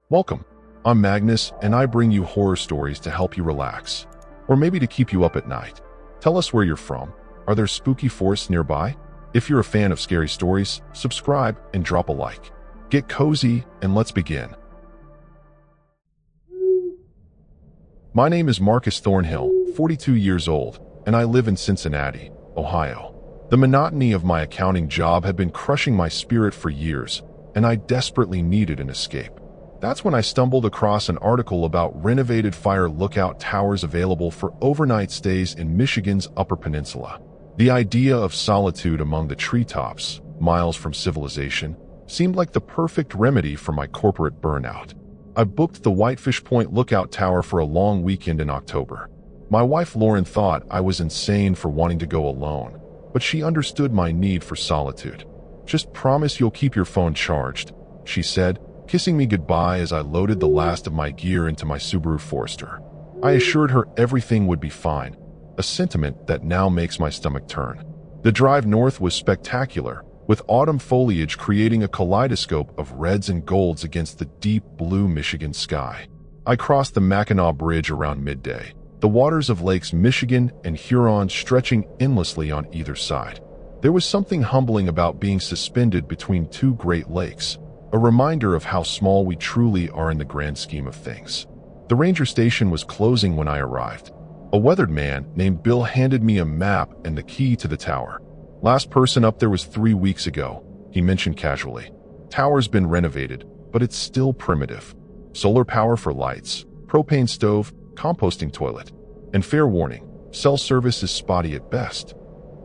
Welcome. I'm Magnus, and I bring you horror stories to help you relax, or maybe to keep you up at night. Tell us where you're from. Are there spooky forests nearby? If you're a fan of scary stories, subscribe and drop a like. Get cozy, and let's begin. My name is Marcus Thornhill, 42 years old, and I live in Cincinnati, Ohio. The monotony of my accounting job had been crushing my spirit for years, and I desperately needed an escape. That's when I stumbled across an article about renovated fire lookout towers available for overnight stays in Michigan's Upper Peninsula. The idea of solitude among the treetops, miles from civilization, seemed like the perfect remedy for my corporate burnout. I booked the Whitefish Point Lookout Tower for a long weekend in October. My wife Lauren thought I was insane for wanting to go alone, but she understood my need for solitude. "Just promise you'll keep your phone charged," she said, kissing me goodbye as I loaded the last of my gear into my Subaru Forester. I assured her everything would be fine, a sentiment that now makes my stomach turn. The drive north was spectacular, with autumn foliage creating a kaleidoscope of reds and golds against the deep blue Michigan sky. I crossed the Mackinac Bridge around midday, the waters of Lakes Michigan and Huron stretching endlessly on either side. There was something humbling about being suspended between two great lakes, a reminder of how small we truly are in the grand scheme of things. The ranger station was closing when I arrived. A weathered man named Bill handed me a map and the key to the tower. "Last person up there was 3 weeks ago," he mentioned casually. "Tower's been renovated, but it's still primitive. Solar power for lights, propane stove, composting toilet. And fair warning, cell service is spotty at best."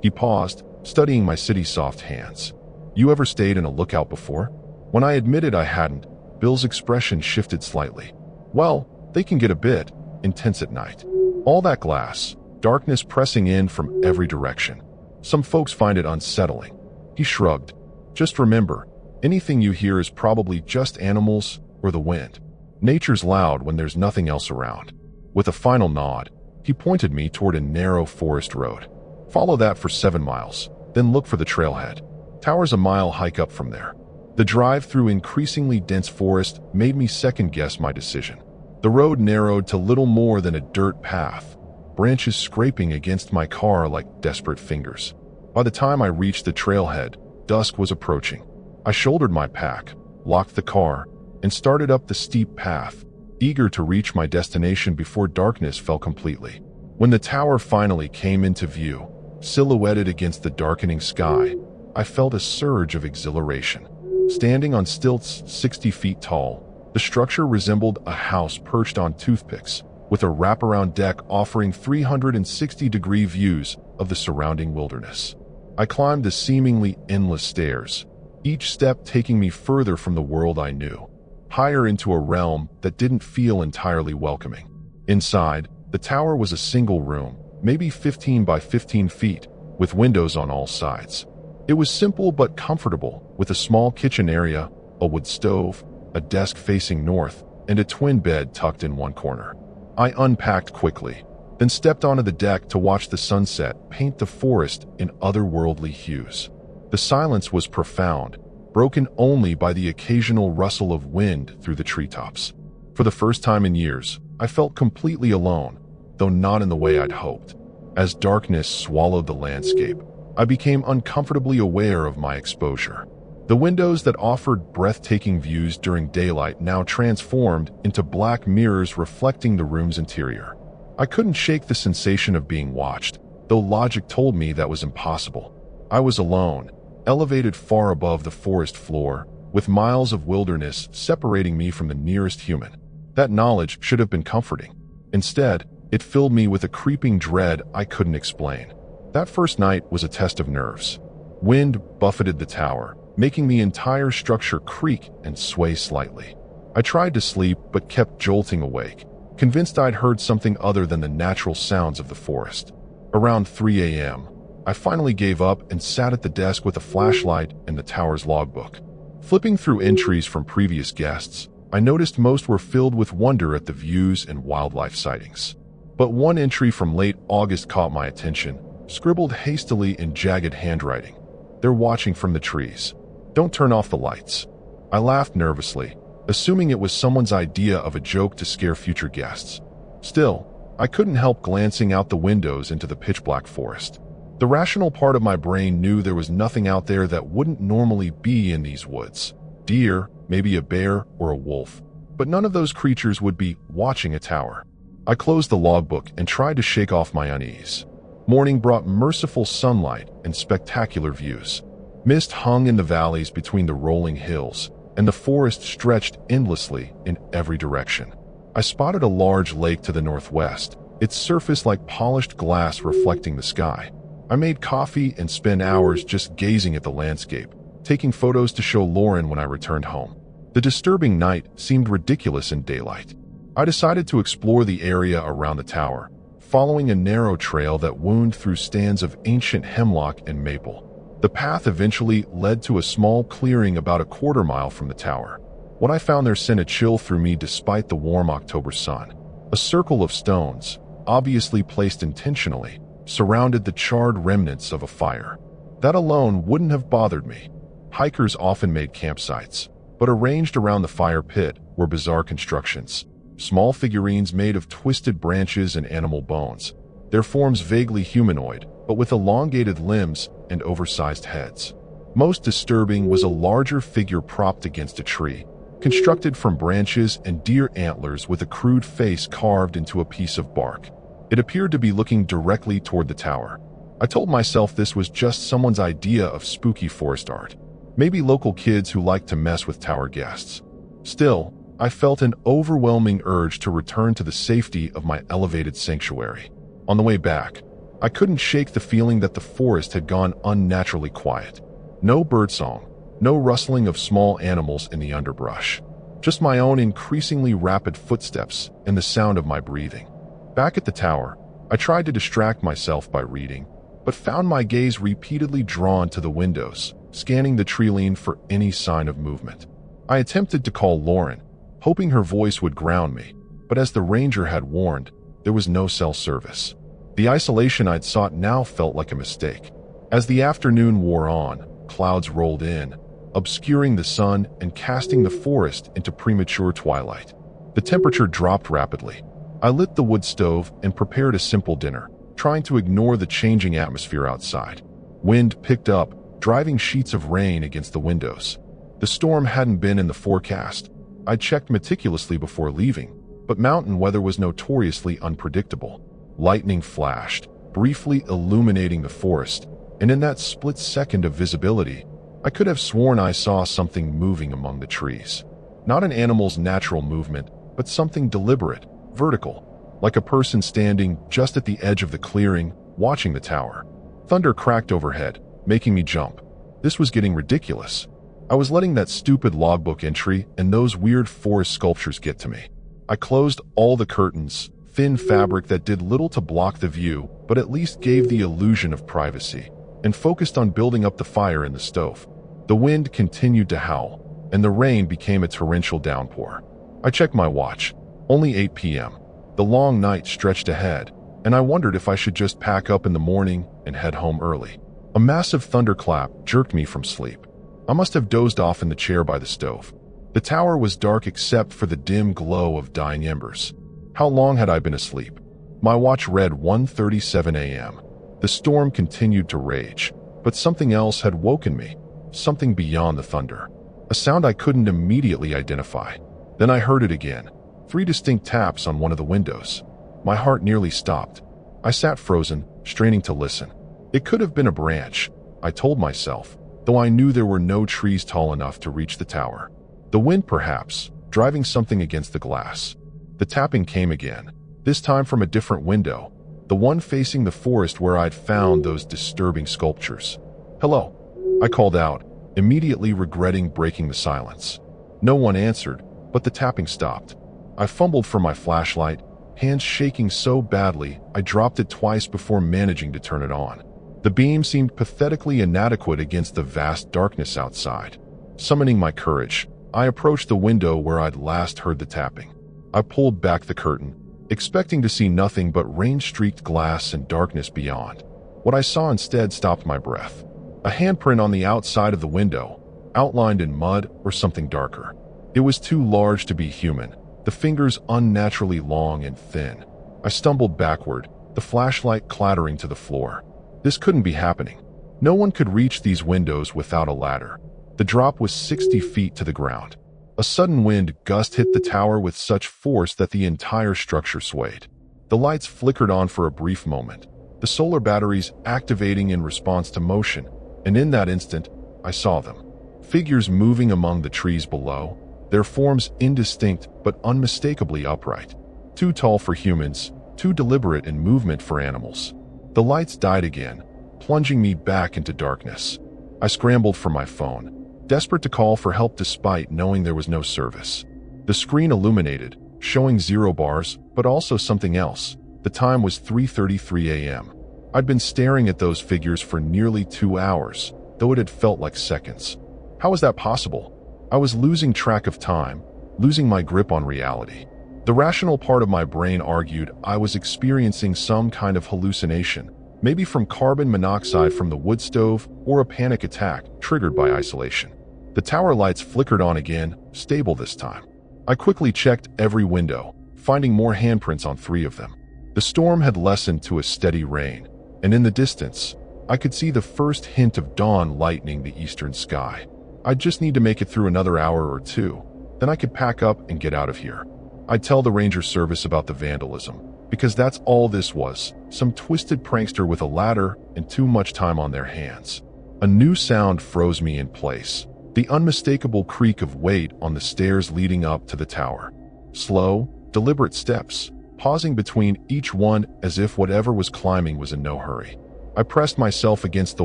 He paused, studying my city-soft hands. "You ever stayed in a lookout before?" When I admitted I hadn't, Bill's expression shifted slightly. "Well, they can get a bit intense at night. All that glass, darkness pressing in from every direction. Some folks find it unsettling." He shrugged. "Just remember, anything you hear is probably just animals or the wind. Nature's loud when there's nothing else around." With a final nod, he pointed me toward a narrow forest road. "Follow that for 7 miles, then look for the trailhead. Tower's a mile hike up from there." The drive through increasingly dense forest made me second-guess my decision. The road narrowed to little more than a dirt path, branches scraping against my car like desperate fingers. By the time I reached the trailhead, dusk was approaching. I shouldered my pack, locked the car, and started up the steep path, eager to reach my destination before darkness fell completely. When the tower finally came into view, silhouetted against the darkening sky, I felt a surge of exhilaration. Standing on stilts 60 feet tall, the structure resembled a house perched on toothpicks, with a wraparound deck offering 360-degree views of the surrounding wilderness. I climbed the seemingly endless stairs, each step taking me further from the world I knew, higher into a realm that didn't feel entirely welcoming. Inside, the tower was a single room, maybe 15 by 15 feet, with windows on all sides. It was simple but comfortable, with a small kitchen area, a wood stove, a desk facing north, and a twin bed tucked in one corner. I unpacked quickly, then stepped onto the deck to watch the sunset paint the forest in otherworldly hues. The silence was profound, broken only by the occasional rustle of wind through the treetops. For the first time in years, I felt completely alone, though not in the way I'd hoped. As darkness swallowed the landscape, I became uncomfortably aware of my exposure. The windows that offered breathtaking views during daylight now transformed into black mirrors reflecting the room's interior. I couldn't shake the sensation of being watched, though logic told me that was impossible. I was alone, elevated far above the forest floor, with miles of wilderness separating me from the nearest human. That knowledge should have been comforting. Instead, it filled me with a creeping dread I couldn't explain. That first night was a test of nerves. Wind buffeted the tower, making the entire structure creak and sway slightly. I tried to sleep but kept jolting awake, convinced I'd heard something other than the natural sounds of the forest. Around 3 a.m., I finally gave up and sat at the desk with a flashlight and the tower's logbook. Flipping through entries from previous guests, I noticed most were filled with wonder at the views and wildlife sightings. But one entry from late August caught my attention, scribbled hastily in jagged handwriting. "They're watching from the trees. Don't turn off the lights." I laughed nervously, assuming it was someone's idea of a joke to scare future guests. Still, I couldn't help glancing out the windows into the pitch-black forest. The rational part of my brain knew there was nothing out there that wouldn't normally be in these woods. Deer, maybe a bear or a wolf, but none of those creatures would be watching a tower. I closed the logbook and tried to shake off my unease. Morning brought merciful sunlight and spectacular views. Mist hung in the valleys between the rolling hills, and the forest stretched endlessly in every direction. I spotted a large lake to the northwest, its surface like polished glass reflecting the sky. I made coffee and spent hours just gazing at the landscape, taking photos to show Lauren when I returned home. The disturbing night seemed ridiculous in daylight. I decided to explore the area around the tower, following a narrow trail that wound through stands of ancient hemlock and maple. The path eventually led to a small clearing about a quarter mile from the tower. What I found there sent a chill through me despite the warm October sun. A circle of stones, obviously placed intentionally, surrounded the charred remnants of a fire. That alone wouldn't have bothered me. Hikers often made campsites, but arranged around the fire pit were bizarre constructions. Small figurines made of twisted branches and animal bones, their forms vaguely humanoid, but with elongated limbs and oversized heads. Most disturbing was a larger figure propped against a tree, constructed from branches and deer antlers with a crude face carved into a piece of bark. It appeared to be looking directly toward the tower. I told myself this was just someone's idea of spooky forest art. Maybe local kids who like to mess with tower guests. Still, I felt an overwhelming urge to return to the safety of my elevated sanctuary. On the way back, I couldn't shake the feeling that the forest had gone unnaturally quiet. No birdsong, no rustling of small animals in the underbrush. Just my own increasingly rapid footsteps and the sound of my breathing. Back at the tower, I tried to distract myself by reading, but found my gaze repeatedly drawn to the windows, scanning the treeline for any sign of movement. I attempted to call Lauren, hoping her voice would ground me, but as the ranger had warned, there was no cell service. The isolation I'd sought now felt like a mistake. As the afternoon wore on, clouds rolled in, obscuring the sun and casting the forest into premature twilight. The temperature dropped rapidly. I lit the wood stove and prepared a simple dinner, trying to ignore the changing atmosphere outside. Wind picked up, driving sheets of rain against the windows. The storm hadn't been in the forecast. I checked meticulously before leaving, but mountain weather was notoriously unpredictable. Lightning flashed, briefly illuminating the forest, and in that split second of visibility, I could have sworn I saw something moving among the trees. Not an animal's natural movement, but something deliberate, vertical, like a person standing just at the edge of the clearing, watching the tower. Thunder cracked overhead, making me jump. This was getting ridiculous. I was letting that stupid logbook entry and those weird forest sculptures get to me. I closed all the curtains, thin fabric that did little to block the view, but at least gave the illusion of privacy, and focused on building up the fire in the stove. The wind continued to howl, and the rain became a torrential downpour. I checked my watch. Only 8 p.m. The long night stretched ahead, and I wondered if I should just pack up in the morning and head home early. A massive thunderclap jerked me from sleep. I must have dozed off in the chair by the stove. The tower was dark except for the dim glow of dying embers. How long had I been asleep? My watch read 1:37 a.m. The storm continued to rage, but something else had woken me, something beyond the thunder. A sound I couldn't immediately identify. Then I heard it again, 3 distinct taps on one of the windows. My heart nearly stopped. I sat frozen, straining to listen. It could have been a branch, I told myself, though I knew there were no trees tall enough to reach the tower. The wind perhaps, driving something against the glass. The tapping came again, this time from a different window, the one facing the forest where I'd found those disturbing sculptures. "Hello," I called out, immediately regretting breaking the silence. No one answered, but the tapping stopped. I fumbled for my flashlight, hands shaking so badly I dropped it twice before managing to turn it on. The beam seemed pathetically inadequate against the vast darkness outside. Summoning my courage, I approached the window where I'd last heard the tapping. I pulled back the curtain, expecting to see nothing but rain-streaked glass and darkness beyond. What I saw instead stopped my breath. A handprint on the outside of the window, outlined in mud or something darker. It was too large to be human, the fingers unnaturally long and thin. I stumbled backward, the flashlight clattering to the floor. This couldn't be happening. No one could reach these windows without a ladder. The drop was 60 feet to the ground. A sudden wind gust hit the tower with such force that the entire structure swayed. The lights flickered on for a brief moment, the solar batteries activating in response to motion, and in that instant, I saw them. Figures moving among the trees below, their forms indistinct but unmistakably upright. Too tall for humans, too deliberate in movement for animals. The lights died again, plunging me back into darkness. I scrambled for my phone, desperate to call for help despite knowing there was no service. The screen illuminated, showing 0 bars, but also something else. The time was 3:33 a.m. I'd been staring at those figures for nearly 2 hours, though it had felt like seconds. How was that possible? I was losing track of time, losing my grip on reality. The rational part of my brain argued I was experiencing some kind of hallucination, maybe from carbon monoxide from the wood stove or a panic attack triggered by isolation. The tower lights flickered on again, stable this time. I quickly checked every window, finding more handprints on 3 of them. The storm had lessened to a steady rain, and in the distance, I could see the first hint of dawn lightening the eastern sky. I'd just need to make it through another hour or 2, then I could pack up and get out of here. I'd tell the ranger service about the vandalism, because that's all this was, some twisted prankster with a ladder and too much time on their hands. A new sound froze me in place, the unmistakable creak of weight on the stairs leading up to the tower. Slow, deliberate steps, pausing between each one as if whatever was climbing was in no hurry. I pressed myself against the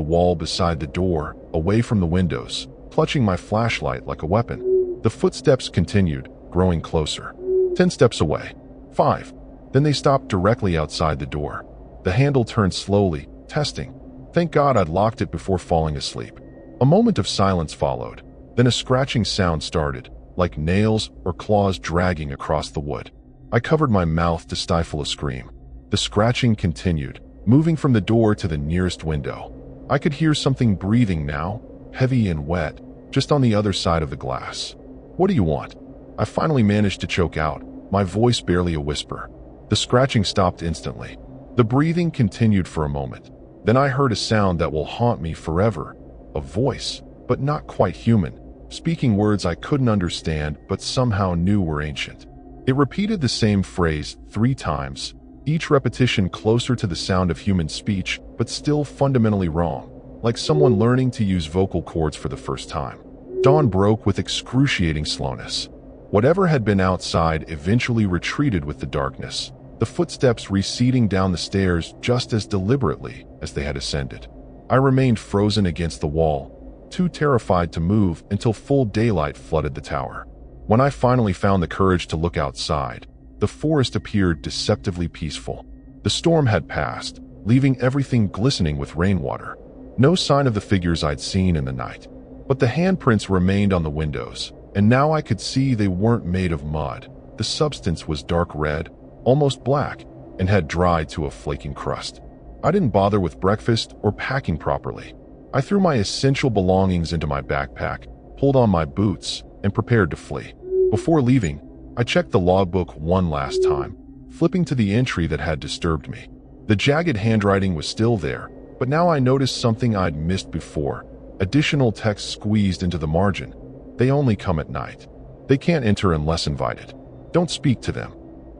wall beside the door, away from the windows, clutching my flashlight like a weapon. The footsteps continued, growing closer. 10 steps away. 5. Then they stopped directly outside the door. The handle turned slowly, testing. Thank God I'd locked it before falling asleep. A moment of silence followed. Then a scratching sound started, like nails or claws dragging across the wood. I covered my mouth to stifle a scream. The scratching continued, moving from the door to the nearest window. I could hear something breathing now, heavy and wet, just on the other side of the glass. What do you want? I finally managed to choke out, my voice barely a whisper. The scratching stopped instantly. The breathing continued for a moment. Then I heard a sound that will haunt me forever. A voice, but not quite human, speaking words I couldn't understand but somehow knew were ancient. It repeated the same phrase 3 times, each repetition closer to the sound of human speech, but still fundamentally wrong, like someone learning to use vocal cords for the first time. Dawn broke with excruciating slowness. Whatever had been outside eventually retreated with the darkness, the footsteps receding down the stairs just as deliberately as they had ascended. I remained frozen against the wall, too terrified to move until full daylight flooded the tower. When I finally found the courage to look outside, the forest appeared deceptively peaceful. The storm had passed, leaving everything glistening with rainwater. No sign of the figures I'd seen in the night. But the handprints remained on the windows, and now I could see they weren't made of mud. The substance was dark red, almost black, and had dried to a flaking crust. I didn't bother with breakfast or packing properly. I threw my essential belongings into my backpack, pulled on my boots, and prepared to flee. Before leaving, I checked the logbook one last time, flipping to the entry that had disturbed me. The jagged handwriting was still there, but now I noticed something I'd missed before. Additional text squeezed into the margin. They only come at night. They can't enter unless invited. Don't speak to them.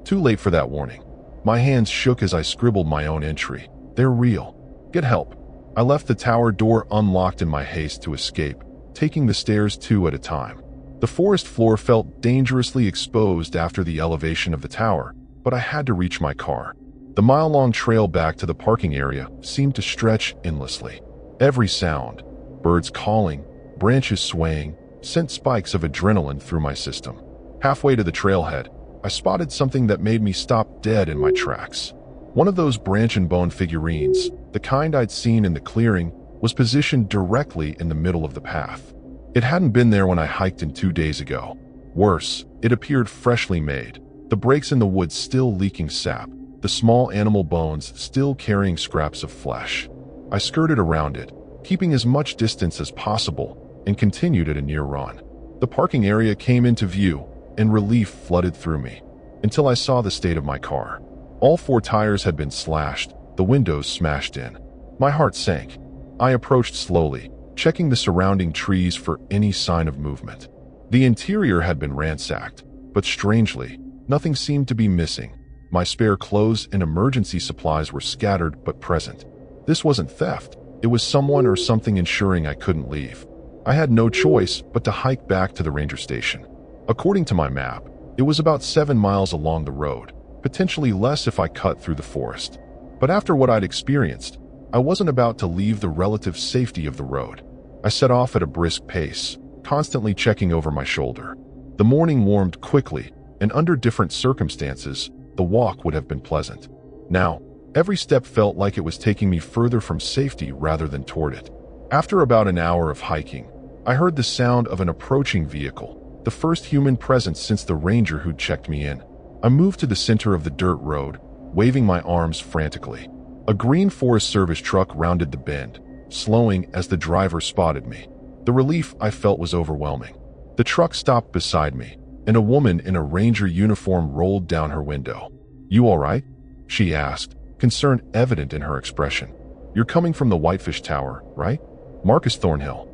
Too late for that warning. My hands shook as I scribbled my own entry. They're real. Get help. I left the tower door unlocked in my haste to escape, taking the stairs 2 at a time. The forest floor felt dangerously exposed after the elevation of the tower, but I had to reach my car. The mile-long trail back to the parking area seemed to stretch endlessly. Every sound, birds calling, branches swaying, sent spikes of adrenaline through my system. Halfway to the trailhead, I spotted something that made me stop dead in my tracks. One of those branch and bone figurines, the kind I'd seen in the clearing, was positioned directly in the middle of the path. It hadn't been there when I hiked in 2 days ago. Worse, it appeared freshly made, the breaks in the wood still leaking sap, the small animal bones still carrying scraps of flesh. I skirted around it, keeping as much distance as possible, and continued at a near run. The parking area came into view, and relief flooded through me, until I saw the state of my car. All 4 tires had been slashed, the windows smashed in. My heart sank. I approached slowly, checking the surrounding trees for any sign of movement. The interior had been ransacked, but strangely, nothing seemed to be missing. My spare clothes and emergency supplies were scattered but present. This wasn't theft. It was someone or something ensuring I couldn't leave. I had no choice but to hike back to the ranger station. According to my map, it was about 7 miles along the road, potentially less if I cut through the forest. But after what I'd experienced, I wasn't about to leave the relative safety of the road. I set off at a brisk pace, constantly checking over my shoulder. The morning warmed quickly, and under different circumstances, the walk would have been pleasant. Now, every step felt like it was taking me further from safety rather than toward it. After about an hour of hiking, I heard the sound of an approaching vehicle, the first human presence since the ranger who'd checked me in. I moved to the center of the dirt road, waving my arms frantically. A green Forest Service truck rounded the bend, slowing as the driver spotted me. The relief I felt was overwhelming. The truck stopped beside me, and a woman in a ranger uniform rolled down her window. "You all right?" she asked, concern evident in her expression. "You're coming from the Whitefish Tower, right?" "Marcus Thornhill."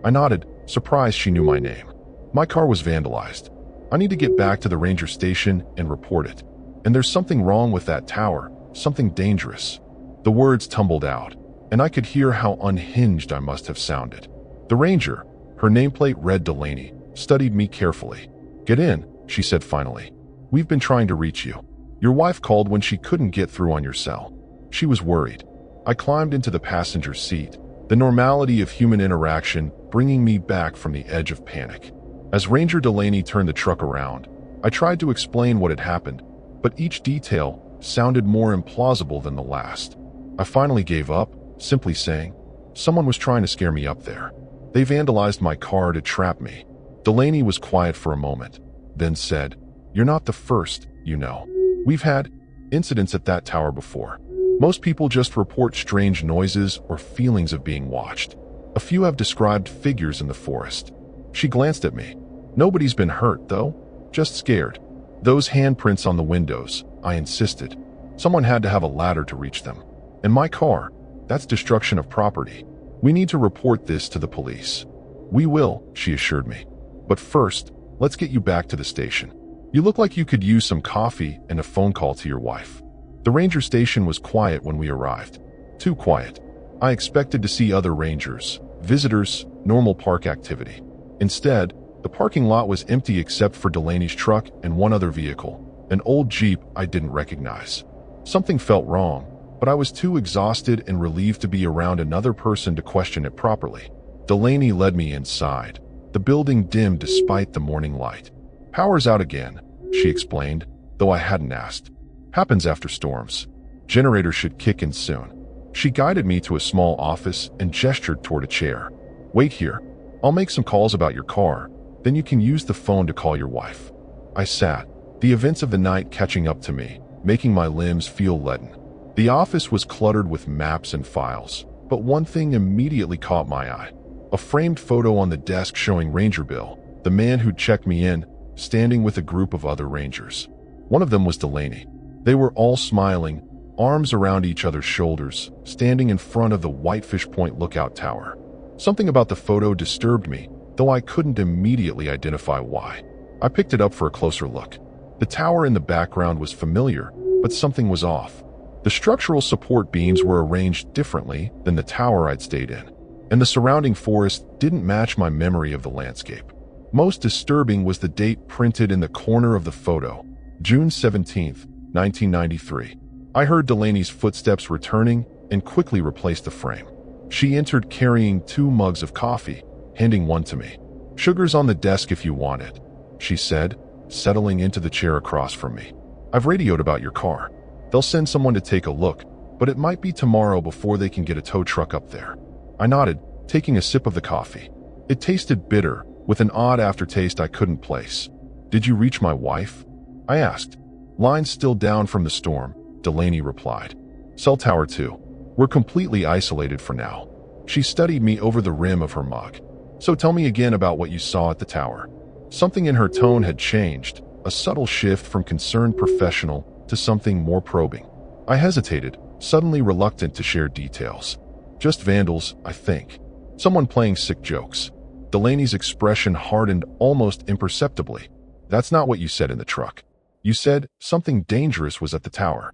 I nodded, surprised she knew my name. "My car was vandalized. I need to get back to the ranger station and report it. And there's something wrong with that tower, something dangerous." The words tumbled out, and I could hear how unhinged I must have sounded. The ranger, her nameplate read Delaney, studied me carefully. "Get in," she said finally. "We've been trying to reach you. Your wife called when she couldn't get through on your cell. She was worried." I climbed into the passenger seat, the normality of human interaction bringing me back from the edge of panic. As Ranger Delaney turned the truck around, I tried to explain what had happened, but each detail sounded more implausible than the last. I finally gave up, simply saying, "Someone was trying to scare me up there. They vandalized my car to trap me." Delaney was quiet for a moment, then said, "You're not the first, you know. We've had incidents at that tower before. Most people just report strange noises or feelings of being watched. A few have described figures in the forest." She glanced at me. "Nobody's been hurt, though, just scared." "Those handprints on the windows," I insisted. "Someone had to have a ladder to reach them. And my car, that's destruction of property. We need to report this to the police." "We will," she assured me. "But first, let's get you back to the station. You look like you could use some coffee and a phone call to your wife." The ranger station was quiet when we arrived. Too quiet. I expected to see other rangers, visitors, normal park activity. Instead, the parking lot was empty except for Delaney's truck and one other vehicle, an old Jeep I didn't recognize. Something felt wrong, but I was too exhausted and relieved to be around another person to question it properly. Delaney led me inside. The building dimmed despite the morning light. "Power's out again," she explained, though I hadn't asked. "Happens after storms. Generator should kick in soon." She guided me to a small office and gestured toward a chair. "Wait here. I'll make some calls about your car, then you can use the phone to call your wife." I sat, the events of the night catching up to me, making my limbs feel leaden. The office was cluttered with maps and files, but one thing immediately caught my eye. A framed photo on the desk showing Ranger Bill, the man who'd checked me in, standing with a group of other rangers. One of them was Delaney. They were all smiling, arms around each other's shoulders, standing in front of the Whitefish Point lookout tower. Something about the photo disturbed me, though I couldn't immediately identify why. I picked it up for a closer look. The tower in the background was familiar, but something was off. The structural support beams were arranged differently than the tower I'd stayed in, and the surrounding forest didn't match my memory of the landscape. Most disturbing was the date printed in the corner of the photo, June 17th, 1993. I heard Delaney's footsteps returning and quickly replaced the frame. She entered carrying 2 mugs of coffee, handing one to me. "Sugar's on the desk if you want it," she said, settling into the chair across from me. "I've radioed about your car. They'll send someone to take a look, but it might be tomorrow before they can get a tow truck up there." I nodded, taking a sip of the coffee. It tasted bitter, with an odd aftertaste I couldn't place. "Did you reach my wife?" I asked. "Line's still down from the storm," Delaney replied. "Cell tower 2. We're completely isolated for now." She studied me over the rim of her mug. "So tell me again about what you saw at the tower." Something in her tone had changed, a subtle shift from concerned professional to something more probing. I hesitated, suddenly reluctant to share details. Just vandals, I think. Someone playing sick jokes. Delaney's expression hardened almost imperceptibly. That's not what you said in the truck. You said something dangerous was at the tower.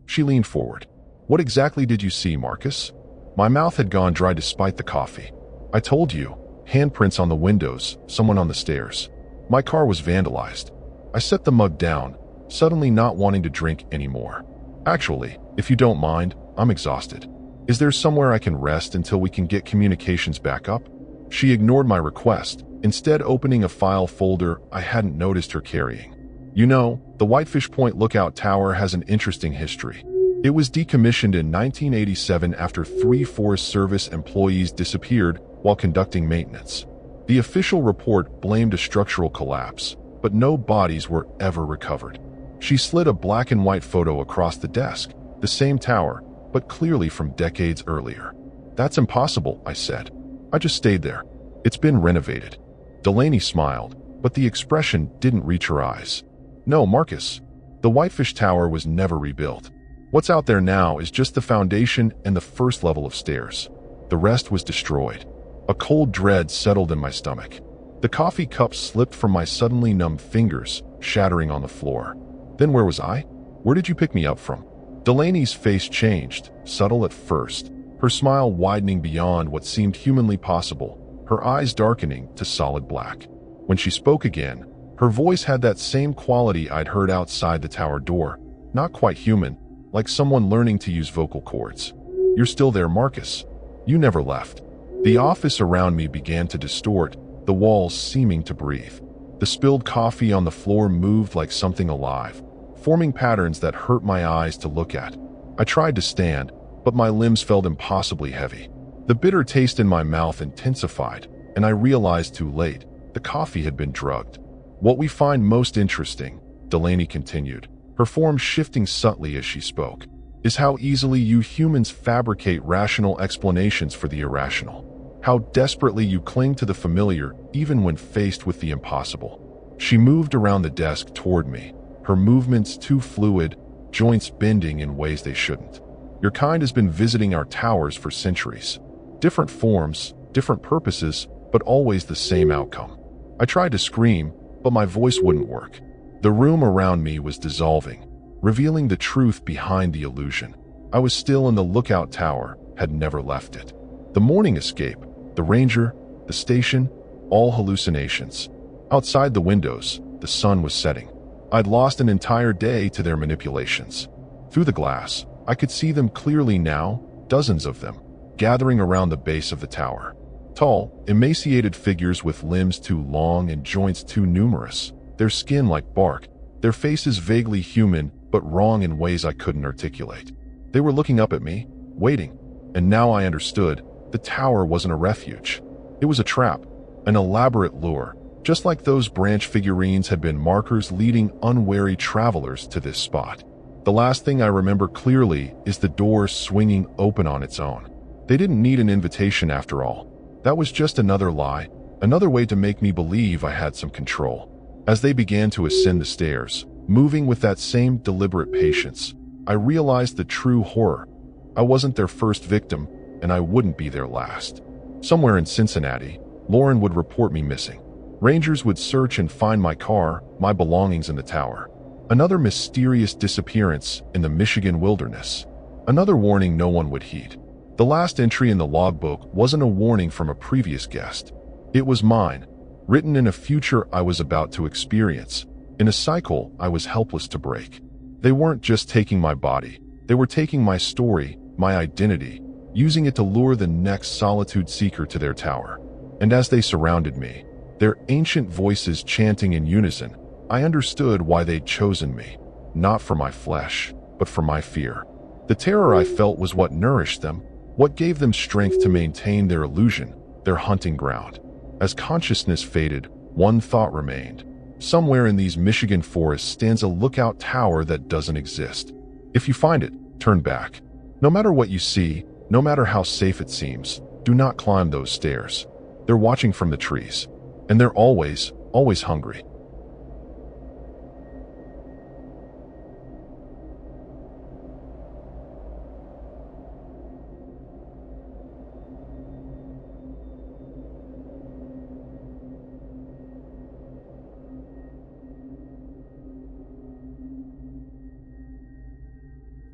She leaned forward. What exactly did you see, Marcus? My mouth had gone dry despite the coffee. I told you. Handprints on the windows, someone on the stairs. My car was vandalized. I set the mug down, suddenly not wanting to drink anymore. Actually, if you don't mind, I'm exhausted. Is there somewhere I can rest until we can get communications back up? She ignored my request, instead opening a file folder I hadn't noticed her carrying. You know, the Whitefish Point Lookout Tower has an interesting history. It was decommissioned in 1987 after 3 Forest Service employees disappeared while conducting maintenance. The official report blamed a structural collapse, but no bodies were ever recovered. She slid a black and white photo across the desk, the same tower, but clearly from decades earlier. That's impossible, I said. I just stayed there. It's been renovated. Delaney smiled, but the expression didn't reach her eyes. No, Marcus. The Whitefish Tower was never rebuilt. What's out there now is just the foundation and the first level of stairs. The rest was destroyed. A cold dread settled in my stomach. The coffee cup slipped from my suddenly numb fingers, shattering on the floor. Then where was I? Where did you pick me up from? Delaney's face changed, subtle at first, her smile widening beyond what seemed humanly possible, her eyes darkening to solid black. When she spoke again, her voice had that same quality I'd heard outside the tower door, not quite human, like someone learning to use vocal cords. You're still there, Marcus. You never left. The office around me began to distort, the walls seeming to breathe. The spilled coffee on the floor moved like something alive, forming patterns that hurt my eyes to look at. I tried to stand, but my limbs felt impossibly heavy. The bitter taste in my mouth intensified, and I realized too late, the coffee had been drugged. What we find most interesting, Delaney continued, her form shifting subtly as she spoke, is how easily you humans fabricate rational explanations for the irrational. How desperately you cling to the familiar even when faced with the impossible. She moved around the desk toward me, her movements too fluid, joints bending in ways they shouldn't. Your kind has been visiting our towers for centuries. Different forms, different purposes, but always the same outcome. I tried to scream, but my voice wouldn't work. The room around me was dissolving, revealing the truth behind the illusion. I was still in the lookout tower, had never left it. The morning escape, the ranger, the station, all hallucinations. Outside the windows, the sun was setting. I'd lost an entire day to their manipulations. Through the glass, I could see them clearly now, dozens of them, gathering around the base of the tower. Tall, emaciated figures with limbs too long and joints too numerous, their skin like bark, their faces vaguely human but wrong in ways I couldn't articulate. They were looking up at me, waiting, and now I understood. The tower wasn't a refuge. It was a trap, an elaborate lure, just like those branch figurines had been markers leading unwary travelers to this spot. The last thing I remember clearly is the door swinging open on its own. They didn't need an invitation after all. That was just another lie, another way to make me believe I had some control. As they began to ascend the stairs, moving with that same deliberate patience, I realized the true horror. I wasn't their first victim, and I wouldn't be their last. Somewhere in Cincinnati, Lauren would report me missing. Rangers would search and find my car, my belongings in the tower. Another mysterious disappearance in the Michigan wilderness. Another warning no one would heed. The last entry in the logbook wasn't a warning from a previous guest. It was mine, written in a future I was about to experience, in a cycle I was helpless to break. They weren't just taking my body, they were taking my story, my identity, using it to lure the next solitude seeker to their tower. And as they surrounded me, their ancient voices chanting in unison, I understood why they'd chosen me, not for my flesh, but for my fear. The terror I felt was what nourished them, what gave them strength to maintain their illusion, their hunting ground. As consciousness faded, one thought remained. Somewhere in these Michigan forests stands a lookout tower that doesn't exist. If you find it, turn back. No matter what you see, no matter how safe it seems, do not climb those stairs. They're watching from the trees. And they're always always hungry.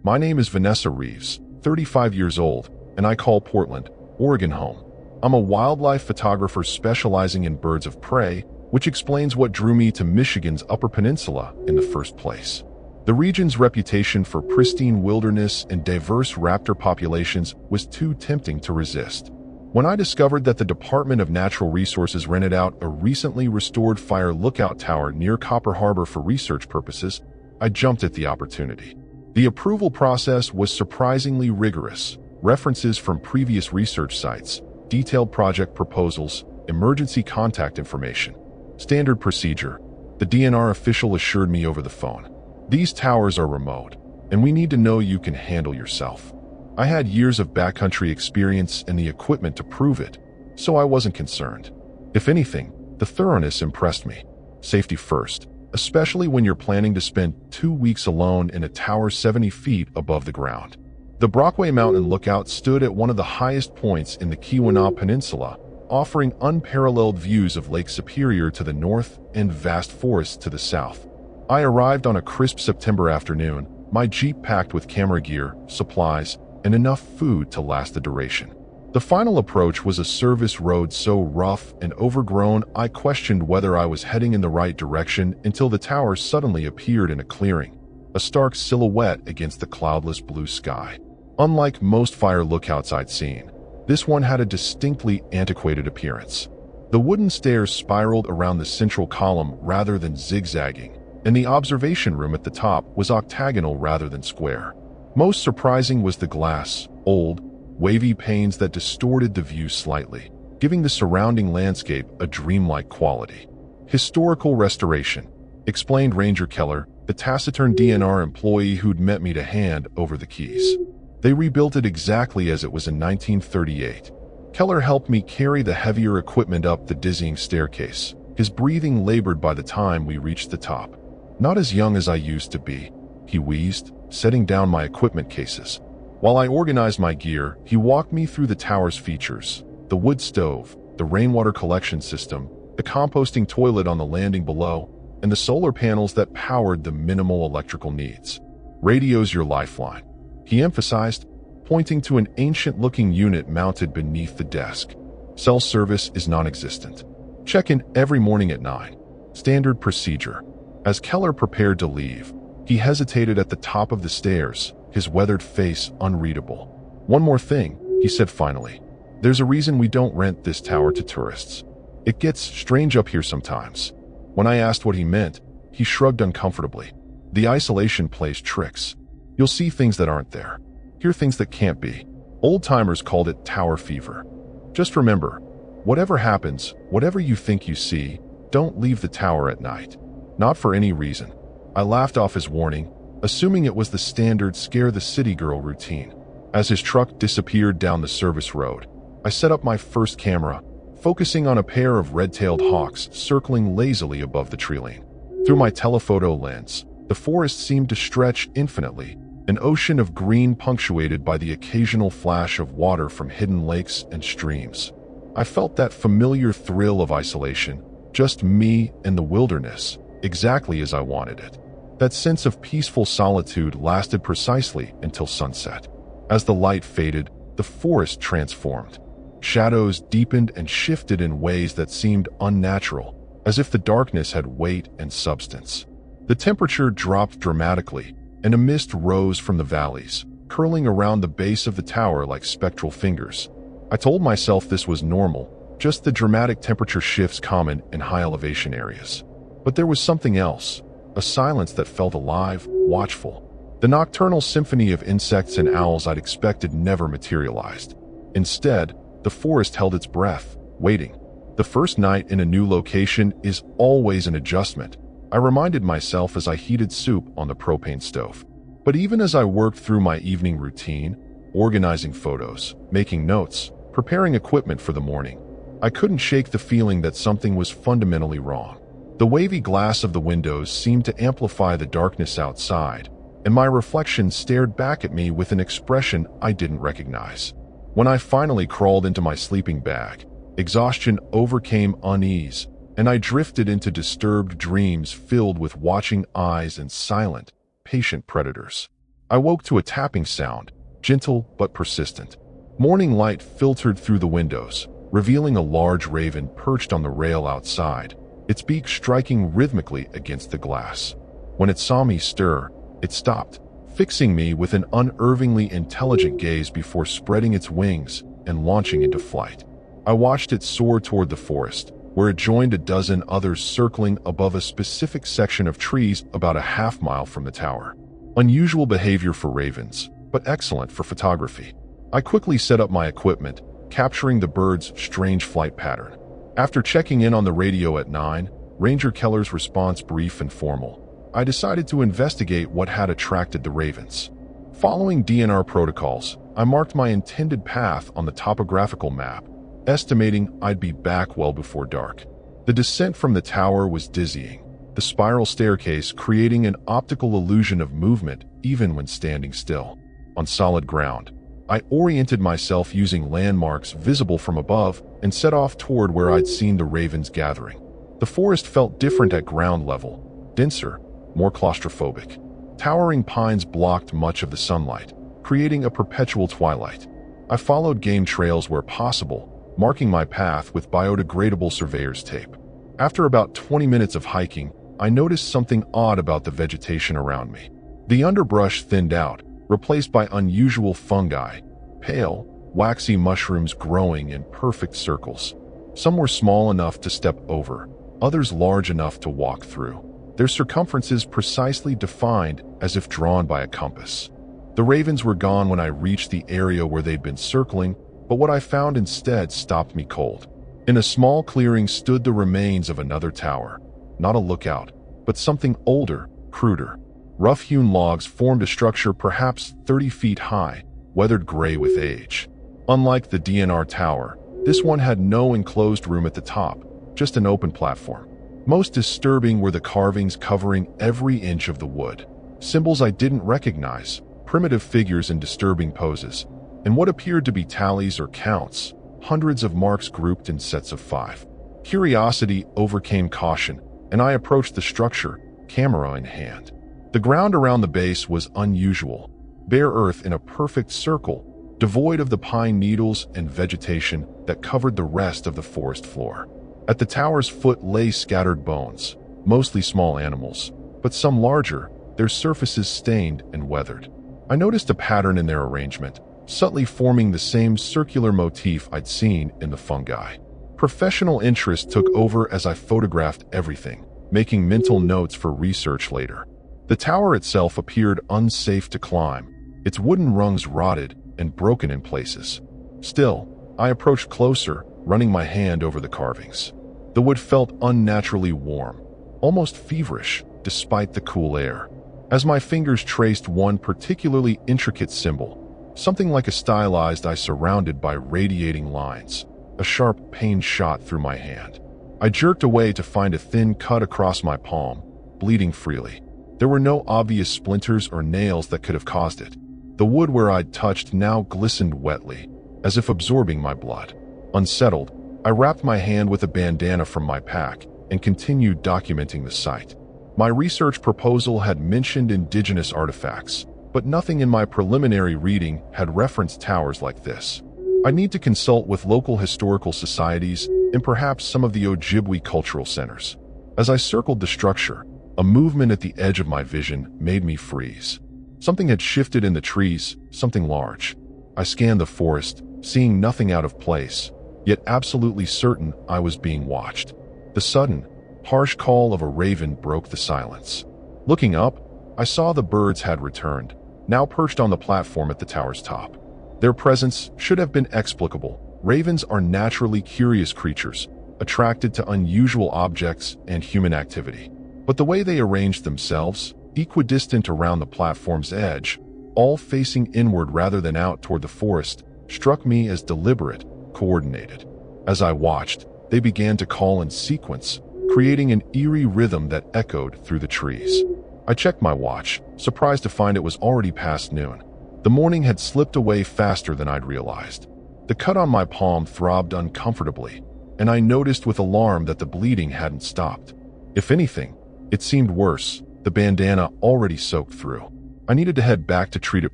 My name is Vanessa Reeves, 35 years old, and I call Portland, Oregon home. I'm a wildlife photographer specializing in birds of prey, which explains what drew me to Michigan's Upper Peninsula in the first place. The region's reputation for pristine wilderness and diverse raptor populations was too tempting to resist. When I discovered that the Department of Natural Resources rented out a recently restored fire lookout tower near Copper Harbor for research purposes, I jumped at the opportunity. The approval process was surprisingly rigorous. References from previous research sites, detailed project proposals, emergency contact information. Standard procedure. The DNR official assured me over the phone. These towers are remote, and we need to know you can handle yourself. I had years of backcountry experience and the equipment to prove it, so I wasn't concerned. If anything, the thoroughness impressed me. Safety first, especially when you're planning to spend 2 weeks alone in a tower 70 feet above the ground. The Brockway Mountain Lookout stood at one of the highest points in the Keweenaw Peninsula, offering unparalleled views of Lake Superior to the north and vast forests to the south. I arrived on a crisp September afternoon, my Jeep packed with camera gear, supplies, and enough food to last the duration. The final approach was a service road so rough and overgrown I questioned whether I was heading in the right direction until the tower suddenly appeared in a clearing, a stark silhouette against the cloudless blue sky. Unlike most fire lookouts I'd seen, this one had a distinctly antiquated appearance. The wooden stairs spiraled around the central column rather than zigzagging, and the observation room at the top was octagonal rather than square. Most surprising was the glass, old, wavy panes that distorted the view slightly, giving the surrounding landscape a dreamlike quality. Historical restoration, explained Ranger Keller, the taciturn DNR employee who'd met me to hand over the keys. They rebuilt it exactly as it was in 1938. Keller helped me carry the heavier equipment up the dizzying staircase, his breathing labored by the time we reached the top. Not as young as I used to be, he wheezed, setting down my equipment cases. While I organized my gear, he walked me through the tower's features: the wood stove, the rainwater collection system, the composting toilet on the landing below, and the solar panels that powered the minimal electrical needs. "Radio's your lifeline," he emphasized, pointing to an ancient-looking unit mounted beneath the desk. "Cell service is non-existent. Check in every morning at 9. Standard procedure." As Keller prepared to leave, he hesitated at the top of the stairs, his weathered face unreadable. "One more thing," he said finally. "There's a reason we don't rent this tower to tourists. It gets strange up here sometimes." When I asked what he meant, he shrugged uncomfortably. "The isolation plays tricks. You'll see things that aren't there, hear things that can't be. Old-timers called it tower fever. Just remember, whatever happens, whatever you think you see, don't leave the tower at night. Not for any reason." I laughed off his warning, assuming it was the standard scare the city girl routine. As his truck disappeared down the service road, I set up my first camera, focusing on a pair of red-tailed hawks circling lazily above the treeline. Through my telephoto lens, the forest seemed to stretch infinitely, an ocean of green punctuated by the occasional flash of water from hidden lakes and streams. I felt that familiar thrill of isolation, just me and the wilderness, exactly as I wanted it. That sense of peaceful solitude lasted precisely until sunset. As the light faded, the forest transformed. Shadows deepened and shifted in ways that seemed unnatural, as if the darkness had weight and substance. The temperature dropped dramatically, and a mist rose from the valleys, curling around the base of the tower like spectral fingers. I told myself this was normal, just the dramatic temperature shifts common in high-elevation areas. But there was something else. A silence that felt alive, watchful. The nocturnal symphony of insects and owls I'd expected never materialized. Instead, the forest held its breath, waiting. The first night in a new location is always an adjustment, I reminded myself as I heated soup on the propane stove. But even as I worked through my evening routine, organizing photos, making notes, preparing equipment for the morning, I couldn't shake the feeling that something was fundamentally wrong. The wavy glass of the windows seemed to amplify the darkness outside, and my reflection stared back at me with an expression I didn't recognize. When I finally crawled into my sleeping bag, exhaustion overcame unease, and I drifted into disturbed dreams filled with watching eyes and silent, patient predators. I woke to a tapping sound, gentle but persistent. Morning light filtered through the windows, revealing a large raven perched on the rail outside, its beak striking rhythmically against the glass. When it saw me stir, it stopped, fixing me with an unervingly intelligent gaze before spreading its wings and launching into flight. I watched it soar toward the forest, where it joined a dozen others circling above a specific section of trees about a half-mile from the tower. Unusual behavior for ravens, but excellent for photography. I quickly set up my equipment, capturing the bird's strange flight pattern. After checking in on the radio at 9, Ranger Keller's response brief and formal, I decided to investigate what had attracted the ravens. Following DNR protocols, I marked my intended path on the topographical map, estimating I'd be back well before dark. The descent from the tower was dizzying, the spiral staircase creating an optical illusion of movement even when standing still. On solid ground, I oriented myself using landmarks visible from above and set off toward where I'd seen the ravens gathering. The forest felt different at ground level, denser, more claustrophobic. Towering pines blocked much of the sunlight, creating a perpetual twilight. I followed game trails where possible, marking my path with biodegradable surveyor's tape. After about 20 minutes of hiking, I noticed something odd about the vegetation around me. The underbrush thinned out, replaced by unusual fungi, pale, waxy mushrooms growing in perfect circles. Some were small enough to step over, others large enough to walk through, their circumferences precisely defined as if drawn by a compass. The ravens were gone when I reached the area where they'd been circling, but what I found instead stopped me cold. In a small clearing stood the remains of another tower. Not a lookout, but something older, cruder. Rough-hewn logs formed a structure perhaps 30 feet high, weathered gray with age. Unlike the DNR tower, this one had no enclosed room at the top, just an open platform. Most disturbing were the carvings covering every inch of the wood. Symbols I didn't recognize, primitive figures in disturbing poses, and what appeared to be tallies or counts, hundreds of marks grouped in sets of 5. Curiosity overcame caution, and I approached the structure, camera in hand. The ground around the base was unusual, bare earth in a perfect circle, devoid of the pine needles and vegetation that covered the rest of the forest floor. At the tower's foot lay scattered bones, mostly small animals, but some larger, their surfaces stained and weathered. I noticed a pattern in their arrangement, subtly forming the same circular motif I'd seen in the fungi. Professional interest took over as I photographed everything, making mental notes for research later. The tower itself appeared unsafe to climb, its wooden rungs rotted and broken in places. Still, I approached closer, running my hand over the carvings. The wood felt unnaturally warm, almost feverish, despite the cool air. As my fingers traced one particularly intricate symbol, something like a stylized eye surrounded by radiating lines, a sharp pain shot through my hand. I jerked away to find a thin cut across my palm, bleeding freely. There were no obvious splinters or nails that could have caused it. The wood where I'd touched now glistened wetly, as if absorbing my blood. Unsettled, I wrapped my hand with a bandana from my pack and continued documenting the site. My research proposal had mentioned indigenous artifacts, but nothing in my preliminary reading had referenced towers like this. I need to consult with local historical societies and perhaps some of the Ojibwe cultural centers. As I circled the structure, a movement at the edge of my vision made me freeze. Something had shifted in the trees, something large. I scanned the forest, seeing nothing out of place, yet absolutely certain I was being watched. The sudden, harsh call of a raven broke the silence. Looking up, I saw the birds had returned, now perched on the platform at the tower's top. Their presence should have been explicable. Ravens are naturally curious creatures, attracted to unusual objects and human activity. But the way they arranged themselves, equidistant around the platform's edge, all facing inward rather than out toward the forest, struck me as deliberate, coordinated. As I watched, they began to call in sequence, creating an eerie rhythm that echoed through the trees. I checked my watch, surprised to find it was already past noon. The morning had slipped away faster than I'd realized. The cut on my palm throbbed uncomfortably, and I noticed with alarm that the bleeding hadn't stopped. If anything, it seemed worse, the bandana already soaked through. I needed to head back to treat it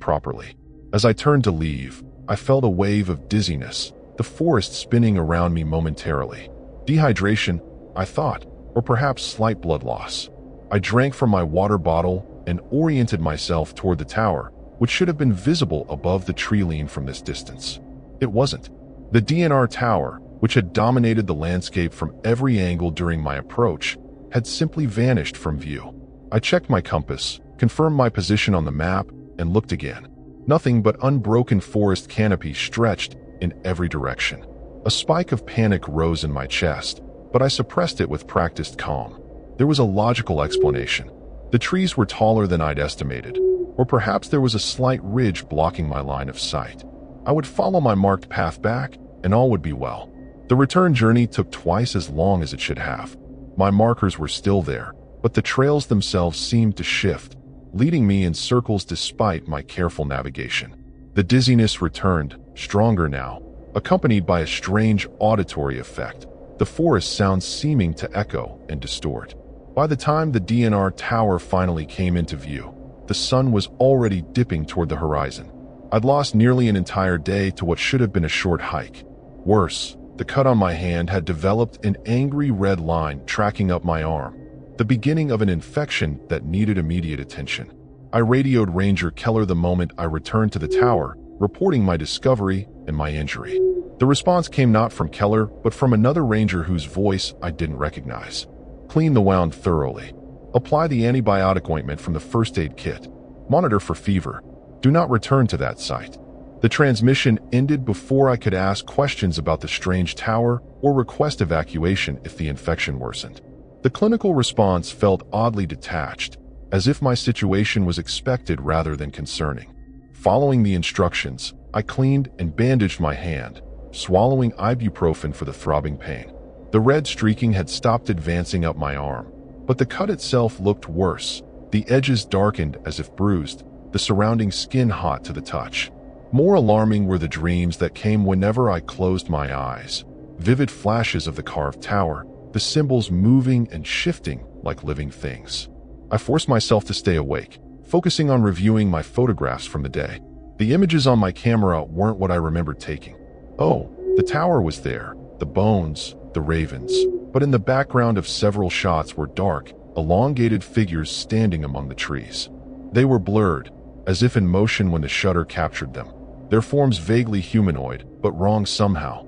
properly. As I turned to leave, I felt a wave of dizziness, the forest spinning around me momentarily. Dehydration, I thought, or perhaps slight blood loss. I drank from my water bottle and oriented myself toward the tower, which should have been visible above the tree line from this distance. It wasn't. The DNR tower, which had dominated the landscape from every angle during my approach, had simply vanished from view. I checked my compass, confirmed my position on the map, and looked again. Nothing but unbroken forest canopy stretched in every direction. A spike of panic rose in my chest, but I suppressed it with practiced calm. There was a logical explanation. The trees were taller than I'd estimated, or perhaps there was a slight ridge blocking my line of sight. I would follow my marked path back, and all would be well. The return journey took twice as long as it should have. My markers were still there, but the trails themselves seemed to shift, leading me in circles despite my careful navigation. The dizziness returned, stronger now, accompanied by a strange auditory effect, the forest sounds seeming to echo and distort. By the time the DNR tower finally came into view, the sun was already dipping toward the horizon. I'd lost nearly an entire day to what should have been a short hike. Worse, the cut on my hand had developed an angry red line tracking up my arm, the beginning of an infection that needed immediate attention. I radioed Ranger Keller the moment I returned to the tower, reporting my discovery and my injury. The response came not from Keller, but from another ranger whose voice I didn't recognize. Clean the wound thoroughly. Apply the antibiotic ointment from the first aid kit. Monitor for fever. Do not return to that site. The transmission ended before I could ask questions about the strange tower or request evacuation if the infection worsened. The clinical response felt oddly detached, as if my situation was expected rather than concerning. Following the instructions, I cleaned and bandaged my hand, swallowing ibuprofen for the throbbing pain. The red streaking had stopped advancing up my arm, but the cut itself looked worse, the edges darkened as if bruised, the surrounding skin hot to the touch. More alarming were the dreams that came whenever I closed my eyes. Vivid flashes of the carved tower, the symbols moving and shifting like living things. I forced myself to stay awake, focusing on reviewing my photographs from the day. The images on my camera weren't what I remembered taking. Oh, the tower was there, the bones, the ravens, but in the background of several shots were dark, elongated figures standing among the trees. They were blurred, as if in motion when the shutter captured them. Their forms vaguely humanoid, but wrong somehow.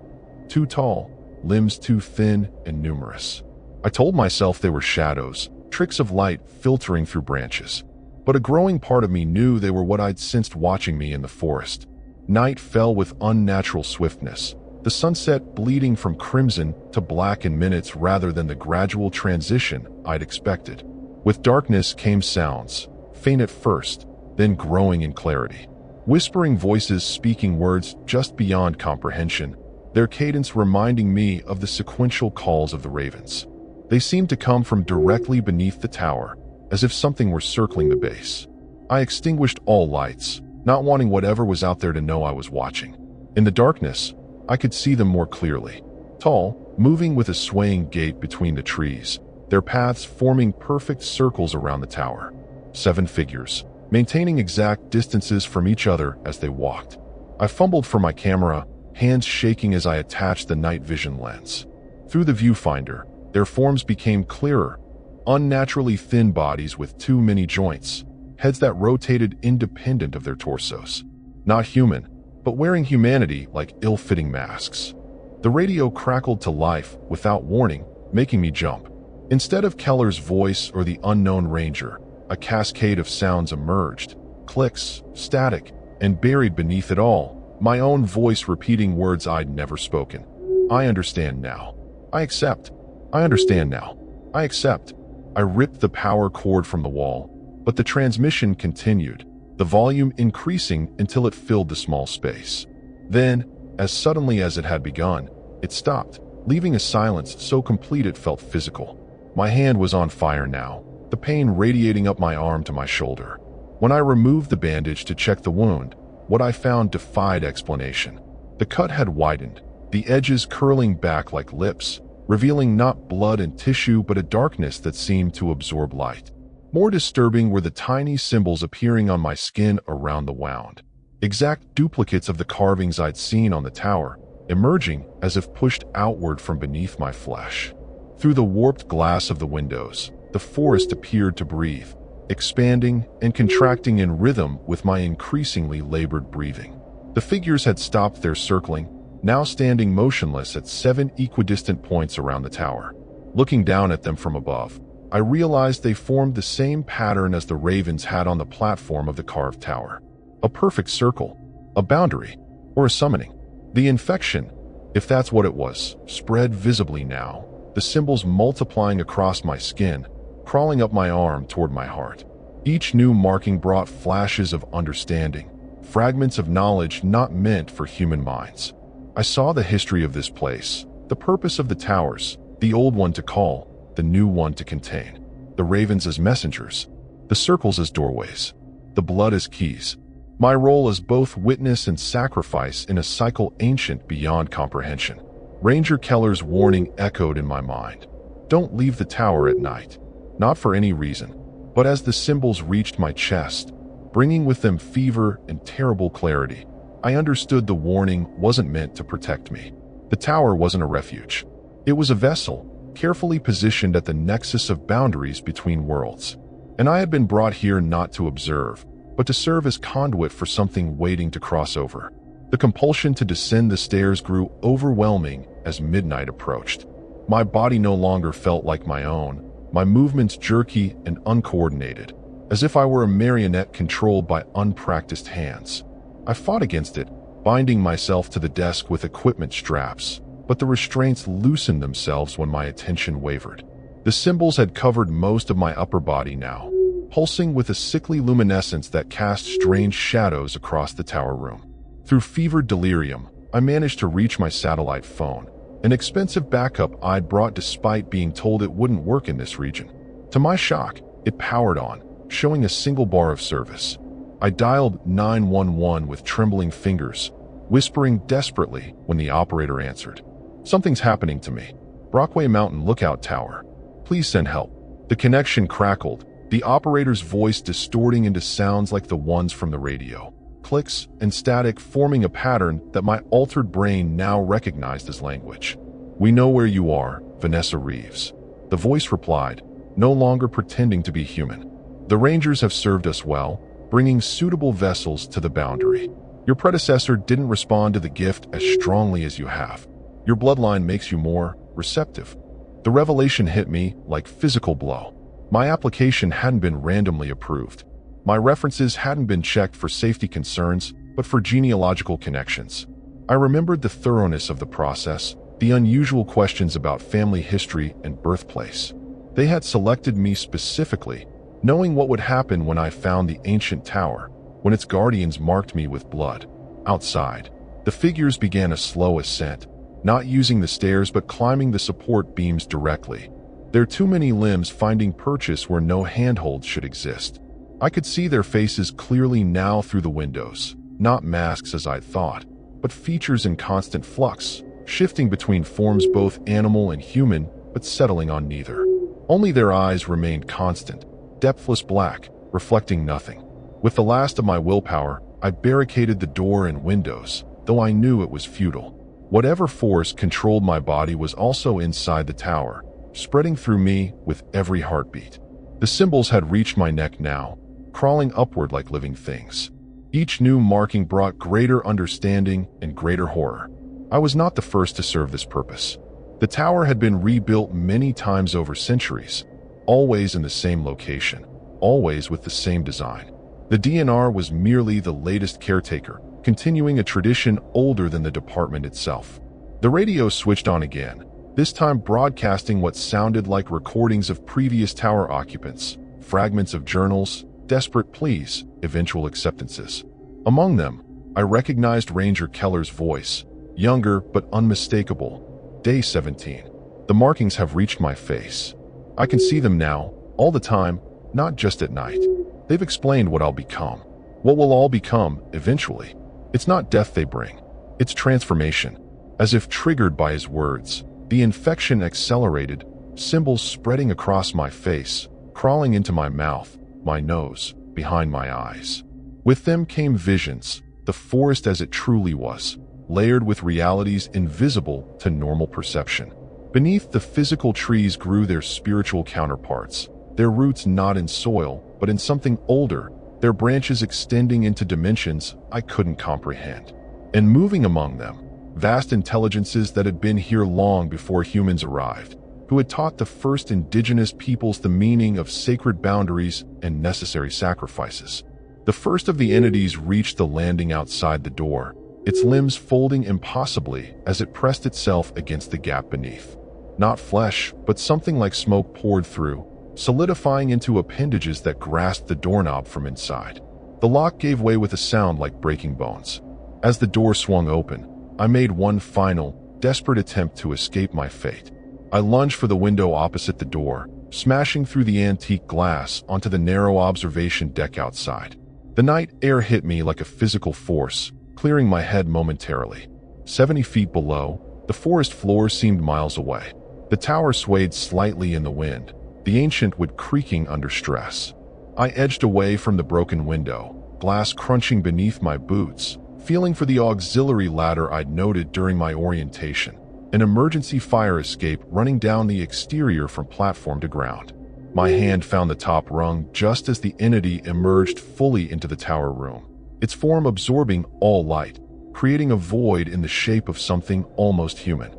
Too tall, limbs too thin and numerous. I told myself they were shadows, tricks of light filtering through branches. But a growing part of me knew they were what I'd sensed watching me in the forest. Night fell with unnatural swiftness, the sunset bleeding from crimson to black in minutes rather than the gradual transition I'd expected. With darkness came sounds, faint at first, then growing in clarity. Whispering voices speaking words just beyond comprehension, their cadence reminding me of the sequential calls of the ravens. They seemed to come from directly beneath the tower, as if something were circling the base. I extinguished all lights, not wanting whatever was out there to know I was watching. In the darkness, I could see them more clearly. Tall, moving with a swaying gait between the trees, their paths forming perfect circles around the tower. 7 figures, maintaining exact distances from each other as they walked. I fumbled for my camera, hands shaking as I attached the night vision lens. Through the viewfinder, their forms became clearer, unnaturally thin bodies with too many joints, heads that rotated independent of their torsos. Not human, but wearing humanity like ill-fitting masks. The radio crackled to life without warning, making me jump. Instead of Keller's voice or the unknown ranger, a cascade of sounds emerged, clicks, static, and buried beneath it all, my own voice repeating words I'd never spoken. I understand now. I accept. I understand now. I accept. I ripped the power cord from the wall, but the transmission continued, the volume increasing until it filled the small space. Then, as suddenly as it had begun, it stopped, leaving a silence so complete it felt physical. My hand was on fire now, the pain radiating up my arm to my shoulder. When I removed the bandage to check the wound, what I found defied explanation. The cut had widened, the edges curling back like lips, revealing not blood and tissue but a darkness that seemed to absorb light. More disturbing were the tiny symbols appearing on my skin around the wound. Exact duplicates of the carvings I'd seen on the tower, emerging as if pushed outward from beneath my flesh. Through the warped glass of the windows, the forest appeared to breathe, expanding and contracting in rhythm with my increasingly labored breathing. The figures had stopped their circling, now standing motionless at 7 equidistant points around the tower. Looking down at them from above, I realized they formed the same pattern as the ravens had on the platform of the carved tower. A perfect circle, a boundary, or a summoning. The infection, if that's what it was, spread visibly now, the symbols multiplying across my skin, crawling up my arm toward my heart. Each new marking brought flashes of understanding, fragments of knowledge not meant for human minds. I saw the history of this place, the purpose of the towers, the old one to call, the new one to contain, the ravens as messengers, the circles as doorways, the blood as keys. My role as both witness and sacrifice in a cycle ancient beyond comprehension. Ranger Keller's warning echoed in my mind. Don't leave the tower at night. Not for any reason, but as the symbols reached my chest, bringing with them fever and terrible clarity, I understood the warning wasn't meant to protect me. The tower wasn't a refuge. It was a vessel, carefully positioned at the nexus of boundaries between worlds. And I had been brought here not to observe, but to serve as conduit for something waiting to cross over. The compulsion to descend the stairs grew overwhelming as midnight approached. My body no longer felt like my own, my movements jerky and uncoordinated, as if I were a marionette controlled by unpracticed hands. I fought against it, binding myself to the desk with equipment straps, but the restraints loosened themselves when my attention wavered. The symbols had covered most of my upper body now, pulsing with a sickly luminescence that cast strange shadows across the tower room. Through fevered delirium, I managed to reach my satellite phone, an expensive backup I'd brought despite being told it wouldn't work in this region. To my shock, it powered on, showing a single bar of service. I dialed 911 with trembling fingers, whispering desperately when the operator answered. Something's happening to me. Brockway Mountain Lookout Tower. Please send help. The connection crackled, the operator's voice distorting into sounds like the ones from the radio. Clicks and static forming a pattern that my altered brain now recognized as language. We know where you are, Vanessa Reeves. The voice replied, no longer pretending to be human. The Rangers have served us well, bringing suitable vessels to the boundary. Your predecessor didn't respond to the gift as strongly as you have. Your bloodline makes you more receptive. The revelation hit me like physical blow. My application hadn't been randomly approved. My references hadn't been checked for safety concerns, but for genealogical connections. I remembered the thoroughness of the process, the unusual questions about family history and birthplace. They had selected me specifically, knowing what would happen when I found the ancient tower, when its guardians marked me with blood. Outside, the figures began a slow ascent, not using the stairs but climbing the support beams directly. Their too many limbs finding purchase where no handholds should exist. I could see their faces clearly now through the windows, not masks as I'd thought, but features in constant flux, shifting between forms both animal and human, but settling on neither. Only their eyes remained constant, depthless black, reflecting nothing. With the last of my willpower, I barricaded the door and windows, though I knew it was futile. Whatever force controlled my body was also inside the tower, spreading through me with every heartbeat. The symbols had reached my neck now, crawling upward like living things. Each new marking brought greater understanding and greater horror. I was not the first to serve this purpose. The tower had been rebuilt many times over centuries, always in the same location, always with the same design. The DNR was merely the latest caretaker, continuing a tradition older than the department itself. The radio switched on again, this time broadcasting what sounded like recordings of previous tower occupants, fragments of journals, desperate pleas, eventual acceptances. Among them, I recognized Ranger Keller's voice, younger but unmistakable. Day 17. The markings have reached my face. I can see them now, all the time, not just at night. They've explained what I'll become. What we'll all become, eventually. It's not death they bring. It's transformation. As if triggered by his words, the infection accelerated, symbols spreading across my face, crawling into my mouth, my nose, behind my eyes. With them came visions, the forest as it truly was, layered with realities invisible to normal perception. Beneath the physical trees grew their spiritual counterparts, their roots not in soil, but in something older, their branches extending into dimensions I couldn't comprehend. And moving among them, vast intelligences that had been here long before humans arrived, who had taught the first indigenous peoples the meaning of sacred boundaries and necessary sacrifices. The first of the entities reached the landing outside the door, its limbs folding impossibly as it pressed itself against the gap beneath. Not flesh, but something like smoke poured through, solidifying into appendages that grasped the doorknob from inside. The lock gave way with a sound like breaking bones. As the door swung open, I made one final, desperate attempt to escape my fate. I lunged for the window opposite the door, smashing through the antique glass onto the narrow observation deck outside. The night air hit me like a physical force, clearing my head momentarily. 70 feet below, the forest floor seemed miles away. The tower swayed slightly in the wind, the ancient wood creaking under stress. I edged away from the broken window, glass crunching beneath my boots, feeling for the auxiliary ladder I'd noted during my orientation, an emergency fire escape running down the exterior from platform to ground. My hand found the top rung just as the entity emerged fully into the tower room, its form absorbing all light, creating a void in the shape of something almost human.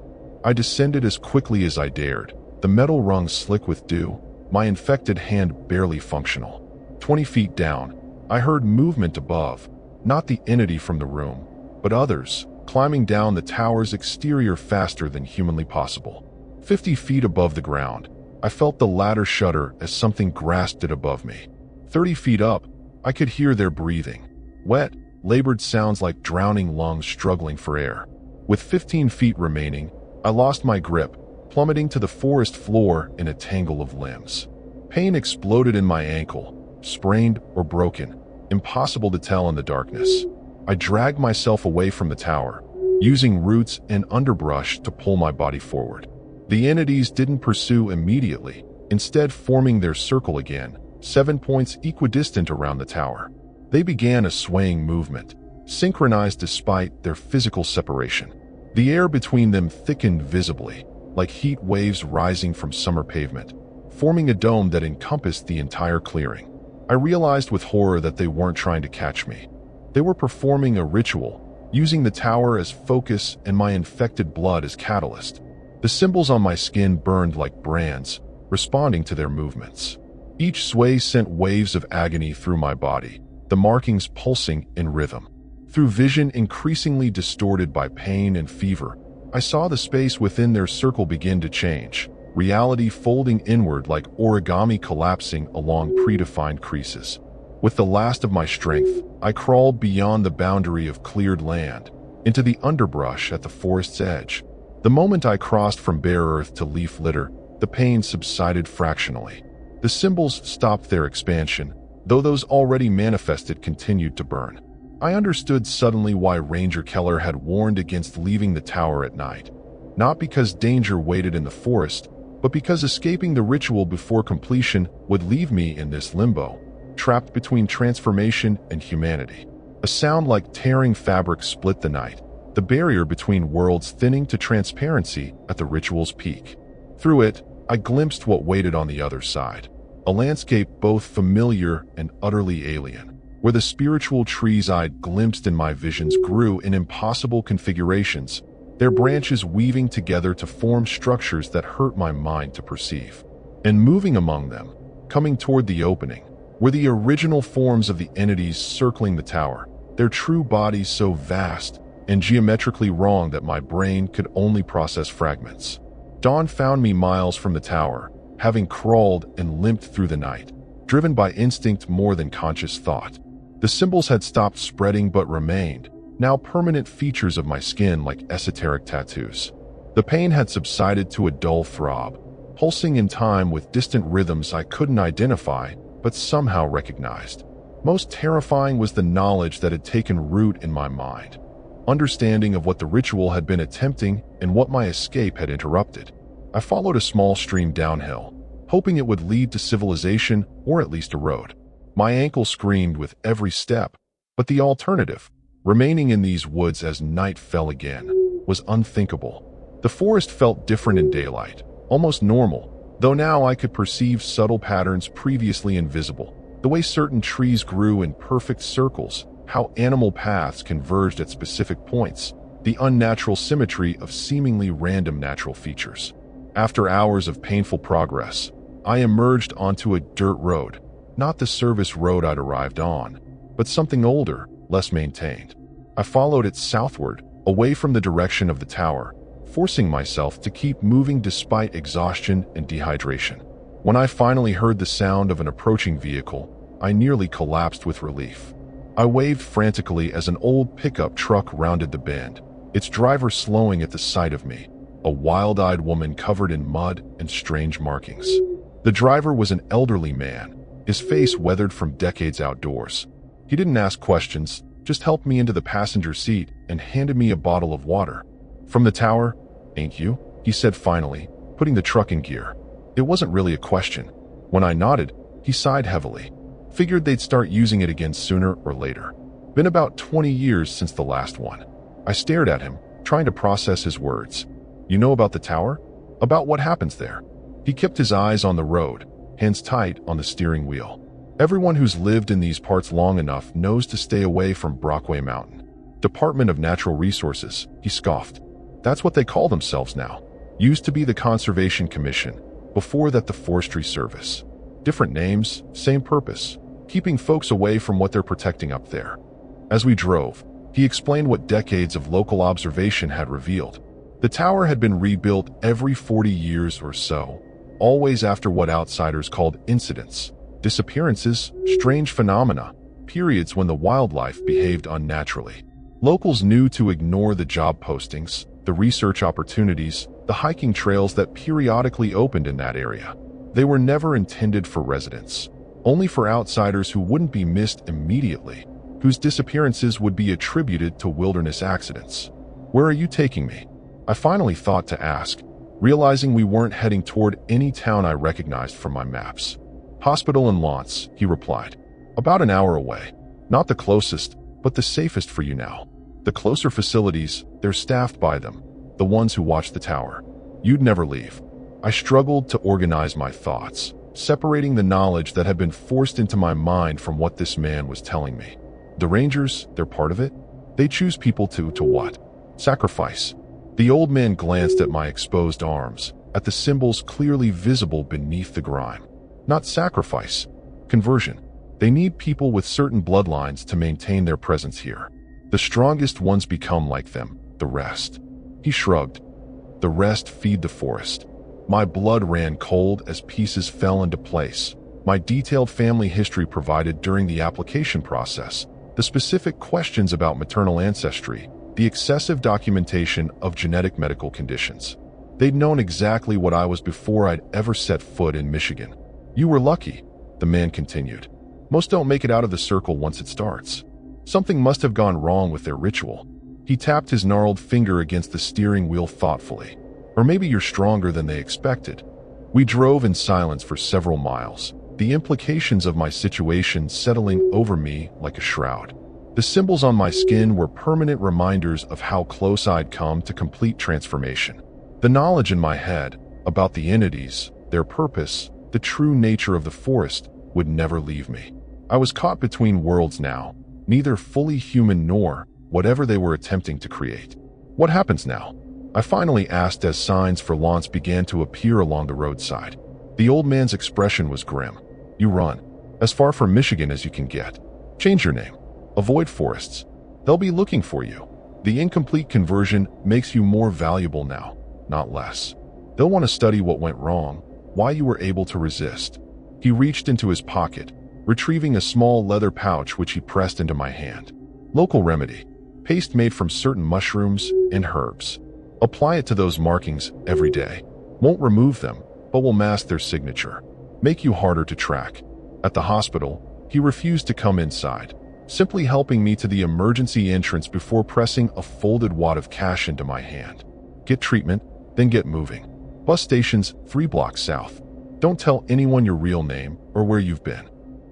I descended as quickly as I dared, the metal rung slick with dew, my infected hand barely functional. 20 feet down, I heard movement above, not the entity from the room, but others, climbing down the tower's exterior faster than humanly possible. 50 feet above the ground, I felt the ladder shudder as something grasped it above me. 30 feet up, I could hear their breathing. Wet, labored sounds like drowning lungs struggling for air. With 15 feet remaining, I lost my grip, plummeting to the forest floor in a tangle of limbs. Pain exploded in my ankle, sprained or broken, impossible to tell in the darkness. I dragged myself away from the tower, using roots and underbrush to pull my body forward. The entities didn't pursue immediately, instead forming their circle again, 7 points equidistant around the tower. They began a swaying movement, synchronized despite their physical separation. The air between them thickened visibly, like heat waves rising from summer pavement, forming a dome that encompassed the entire clearing. I realized with horror that they weren't trying to catch me. They were performing a ritual, using the tower as focus and my infected blood as catalyst. The symbols on my skin burned like brands, responding to their movements. Each sway sent waves of agony through my body, the markings pulsing in rhythm. Through vision increasingly distorted by pain and fever, I saw the space within their circle begin to change, reality folding inward like origami collapsing along predefined creases. With the last of my strength, I crawled beyond the boundary of cleared land, into the underbrush at the forest's edge. The moment I crossed from bare earth to leaf litter, the pain subsided fractionally. The symbols stopped their expansion, though those already manifested continued to burn. I understood suddenly why Ranger Keller had warned against leaving the tower at night. Not because danger waited in the forest, but because escaping the ritual before completion would leave me in this limbo, trapped between transformation and humanity. A sound like tearing fabric split the night, the barrier between worlds thinning to transparency at the ritual's peak. Through it, I glimpsed what waited on the other side, a landscape both familiar and utterly alien, where the spiritual trees I'd glimpsed in my visions grew in impossible configurations, their branches weaving together to form structures that hurt my mind to perceive. And moving among them, coming toward the opening, were the original forms of the entities circling the tower, their true bodies so vast and geometrically wrong that my brain could only process fragments. Dawn found me miles from the tower, having crawled and limped through the night, driven by instinct more than conscious thought. The symbols had stopped spreading but remained, now permanent features of my skin like esoteric tattoos. The pain had subsided to a dull throb, pulsing in time with distant rhythms I couldn't identify, but somehow recognized. Most terrifying was the knowledge that had taken root in my mind. Understanding of what the ritual had been attempting and what my escape had interrupted. I followed a small stream downhill, hoping it would lead to civilization or at least a road. My ankle screamed with every step, but the alternative, remaining in these woods as night fell again, was unthinkable. The forest felt different in daylight, almost normal, though now I could perceive subtle patterns previously invisible. The way certain trees grew in perfect circles, how animal paths converged at specific points, the unnatural symmetry of seemingly random natural features. After hours of painful progress, I emerged onto a dirt road, not the service road I'd arrived on, but something older, less maintained. I followed it southward, away from the direction of the tower, forcing myself to keep moving despite exhaustion and dehydration. When I finally heard the sound of an approaching vehicle, I nearly collapsed with relief. I waved frantically as an old pickup truck rounded the bend, its driver slowing at the sight of me, a wild-eyed woman covered in mud and strange markings. The driver was an elderly man, his face weathered from decades outdoors. He didn't ask questions, just helped me into the passenger seat and handed me a bottle of water. "From the tower, ain't you?" he said finally, putting the truck in gear. It wasn't really a question. When I nodded, he sighed heavily. Figured they'd start using it again sooner or later. Been about 20 years since the last one. I stared at him, trying to process his words. "You know about the tower? About what happens there?" He kept his eyes on the road, hands tight on the steering wheel. "Everyone who's lived in these parts long enough knows to stay away from Brockway Mountain. Department of Natural Resources," he scoffed. "That's what they call themselves now. Used to be the Conservation Commission, before that the Forestry Service. Different names, same purpose. Keeping folks away from what they're protecting up there." As we drove, he explained what decades of local observation had revealed. The tower had been rebuilt every 40 years or so, always after what outsiders called incidents, disappearances, strange phenomena, periods when the wildlife behaved unnaturally. Locals knew to ignore the job postings, the research opportunities, the hiking trails that periodically opened in that area. They were never intended for residents. Only for outsiders who wouldn't be missed immediately, whose disappearances would be attributed to wilderness accidents. "Where are you taking me?" I finally thought to ask, realizing we weren't heading toward any town I recognized from my maps. "Hospital and Lance," he replied. "About an hour away. Not the closest, but the safest for you now. The closer facilities, they're staffed by them, the ones who watch the tower. You'd never leave." I struggled to organize my thoughts, separating the knowledge that had been forced into my mind from what this man was telling me. The Rangers, they're part of it? They choose people to what? Sacrifice. The old man glanced at my exposed arms, at the symbols clearly visible beneath the grime. Not sacrifice. Conversion. They need people with certain bloodlines to maintain their presence here. The strongest ones become like them, the rest. He shrugged. The rest feed the forest. My blood ran cold as pieces fell into place. My detailed family history provided during the application process, the specific questions about maternal ancestry, the excessive documentation of genetic medical conditions. They'd known exactly what I was before I'd ever set foot in Michigan. "You were lucky," the man continued. "Most don't make it out of the circle once it starts. Something must have gone wrong with their ritual." He tapped his gnarled finger against the steering wheel thoughtfully. "Or maybe you're stronger than they expected." We drove in silence for several miles, the implications of my situation settling over me like a shroud. The symbols on my skin were permanent reminders of how close I'd come to complete transformation. The knowledge in my head about the entities, their purpose, the true nature of the forest would never leave me. I was caught between worlds now, neither fully human nor whatever they were attempting to create. "What happens now?" I finally asked as signs for Lance began to appear along the roadside. The old man's expression was grim. "You run. As far from Michigan as you can get. Change your name. Avoid forests. They'll be looking for you. The incomplete conversion makes you more valuable now, not less. They'll want to study what went wrong, why you were able to resist." He reached into his pocket, retrieving a small leather pouch which he pressed into my hand. "Local remedy. Paste made from certain mushrooms and herbs. Apply it to those markings every day. Won't remove them, but will mask their signature, make you harder to track. At the hospital, he refused to come inside, simply helping me to the emergency entrance before pressing a folded wad of cash into my hand. Get treatment, then get moving. Bus stations 3 blocks south. Don't tell anyone your real name or where you've been.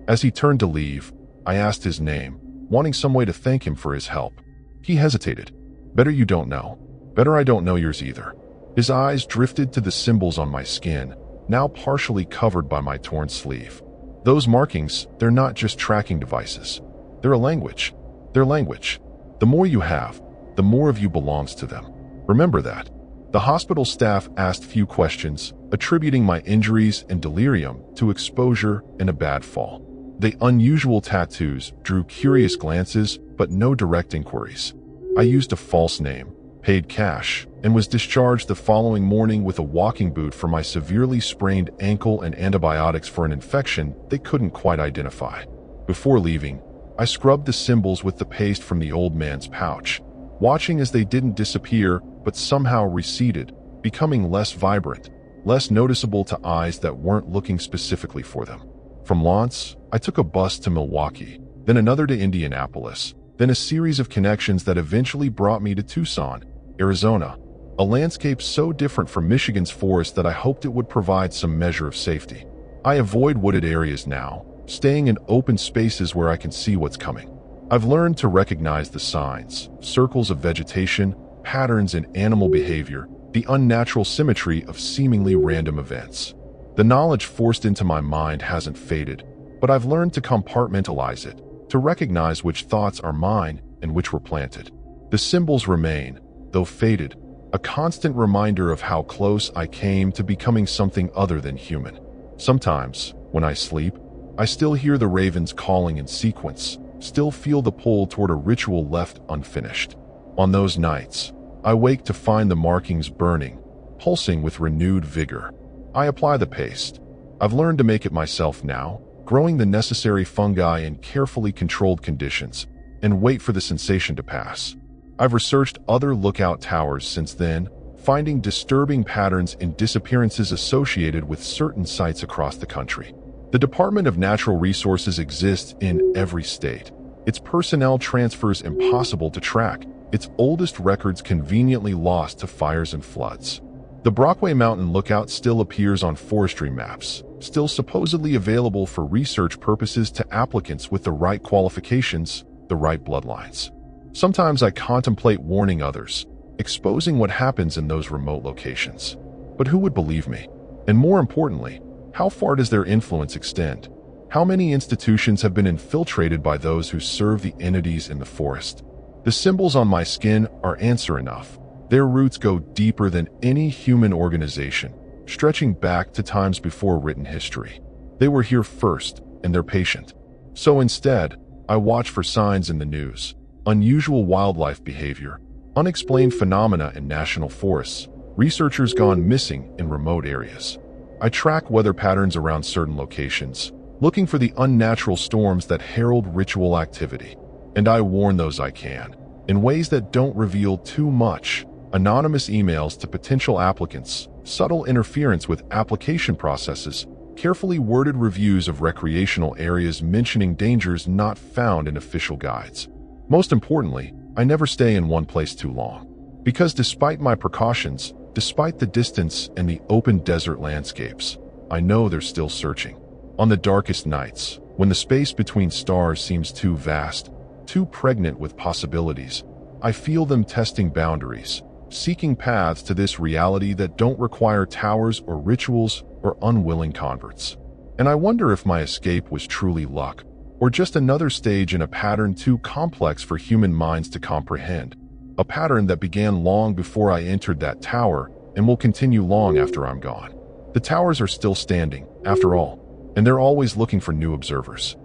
As he turned to leave, I asked his name, wanting some way to thank him for his help. He hesitated. Better you don't know. Better I don't know yours either. His eyes drifted to the symbols on my skin, now partially covered by my torn sleeve. Those markings, they're not just tracking devices. They're a language. They're language. The more you have, the more of you belongs to them. Remember that. The hospital staff asked few questions, attributing my injuries and delirium to exposure and a bad fall. The unusual tattoos drew curious glances, but no direct inquiries. I used a false name, paid cash, and was discharged the following morning with a walking boot for my severely sprained ankle and antibiotics for an infection they couldn't quite identify. Before leaving, I scrubbed the symbols with the paste from the old man's pouch, watching as they didn't disappear but somehow receded, becoming less vibrant, less noticeable to eyes that weren't looking specifically for them. From Lawrence, I took a bus to Milwaukee, then another to Indianapolis, then a series of connections that eventually brought me to Tucson, Arizona, a landscape so different from Michigan's forest that I hoped it would provide some measure of safety. I avoid wooded areas now, staying in open spaces where I can see what's coming. I've learned to recognize the signs, circles of vegetation, patterns in animal behavior, the unnatural symmetry of seemingly random events. The knowledge forced into my mind hasn't faded, but I've learned to compartmentalize it, to recognize which thoughts are mine and which were planted. The symbols remain, though faded, a constant reminder of how close I came to becoming something other than human. Sometimes, when I sleep, I still hear the ravens calling in sequence, still feel the pull toward a ritual left unfinished. On those nights, I wake to find the markings burning, pulsing with renewed vigor. I apply the paste. I've learned to make it myself now, growing the necessary fungi in carefully controlled conditions, and wait for the sensation to pass. I've researched other lookout towers since then, finding disturbing patterns in disappearances associated with certain sites across the country. The Department of Natural Resources exists in every state. Its personnel transfers impossible to track, its oldest records conveniently lost to fires and floods. The Brockway Mountain Lookout still appears on forestry maps, still supposedly available for research purposes to applicants with the right qualifications, the right bloodlines. Sometimes I contemplate warning others, exposing what happens in those remote locations. But who would believe me? And more importantly, how far does their influence extend? How many institutions have been infiltrated by those who serve the entities in the forest? The symbols on my skin are answer enough. Their roots go deeper than any human organization, stretching back to times before written history. They were here first, and they're patient. So instead, I watch for signs in the news, unusual wildlife behavior, unexplained phenomena in national forests, researchers gone missing in remote areas. I track weather patterns around certain locations, looking for the unnatural storms that herald ritual activity. And I warn those I can, in ways that don't reveal too much. Anonymous emails to potential applicants, subtle interference with application processes, carefully worded reviews of recreational areas mentioning dangers not found in official guides. Most importantly, I never stay in one place too long. Because despite my precautions, despite the distance and the open desert landscapes, I know they're still searching. On the darkest nights, when the space between stars seems too vast, too pregnant with possibilities, I feel them testing boundaries, seeking paths to this reality that don't require towers or rituals or unwilling converts. And I wonder if my escape was truly luck, or just another stage in a pattern too complex for human minds to comprehend. A pattern that began long before I entered that tower and will continue long after I'm gone. The towers are still standing, after all, and they're always looking for new observers.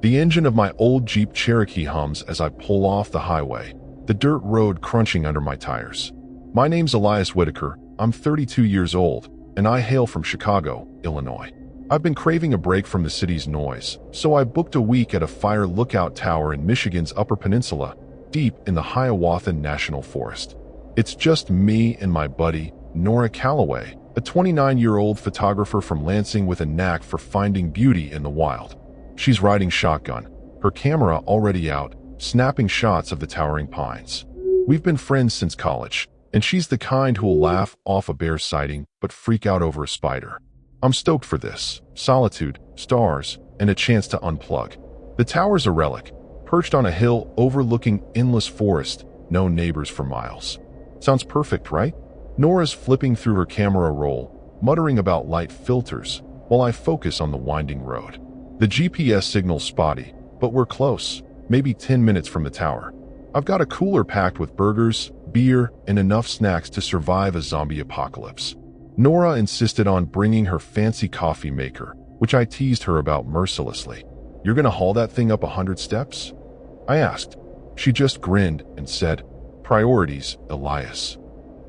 The engine of my old Jeep Cherokee hums as I pull off the highway, the dirt road crunching under my tires. My name's Elias Whitaker, I'm 32 years old, and I hail from Chicago, Illinois. I've been craving a break from the city's noise, so I booked a week at a fire lookout tower in Michigan's Upper Peninsula, deep in the Hiawatha National Forest. It's just me and my buddy, Nora Calloway, a 29-year-old photographer from Lansing with a knack for finding beauty in the wild. She's riding shotgun, her camera already out, snapping shots of the towering pines. We've been friends since college, and she's the kind who'll laugh off a bear sighting but freak out over a spider. I'm stoked for this. Solitude, stars, and a chance to unplug. The tower's a relic, perched on a hill overlooking endless forest, no neighbors for miles. Sounds perfect, right? Nora's flipping through her camera roll, muttering about light filters, while I focus on the winding road. The GPS signal's spotty, but we're close, maybe 10 minutes from the tower. I've got a cooler packed with burgers, beer, and enough snacks to survive a zombie apocalypse. Nora insisted on bringing her fancy coffee maker, which I teased her about mercilessly. "You're gonna haul that thing up 100 steps?" I asked. She just grinned and said, "Priorities, Elias."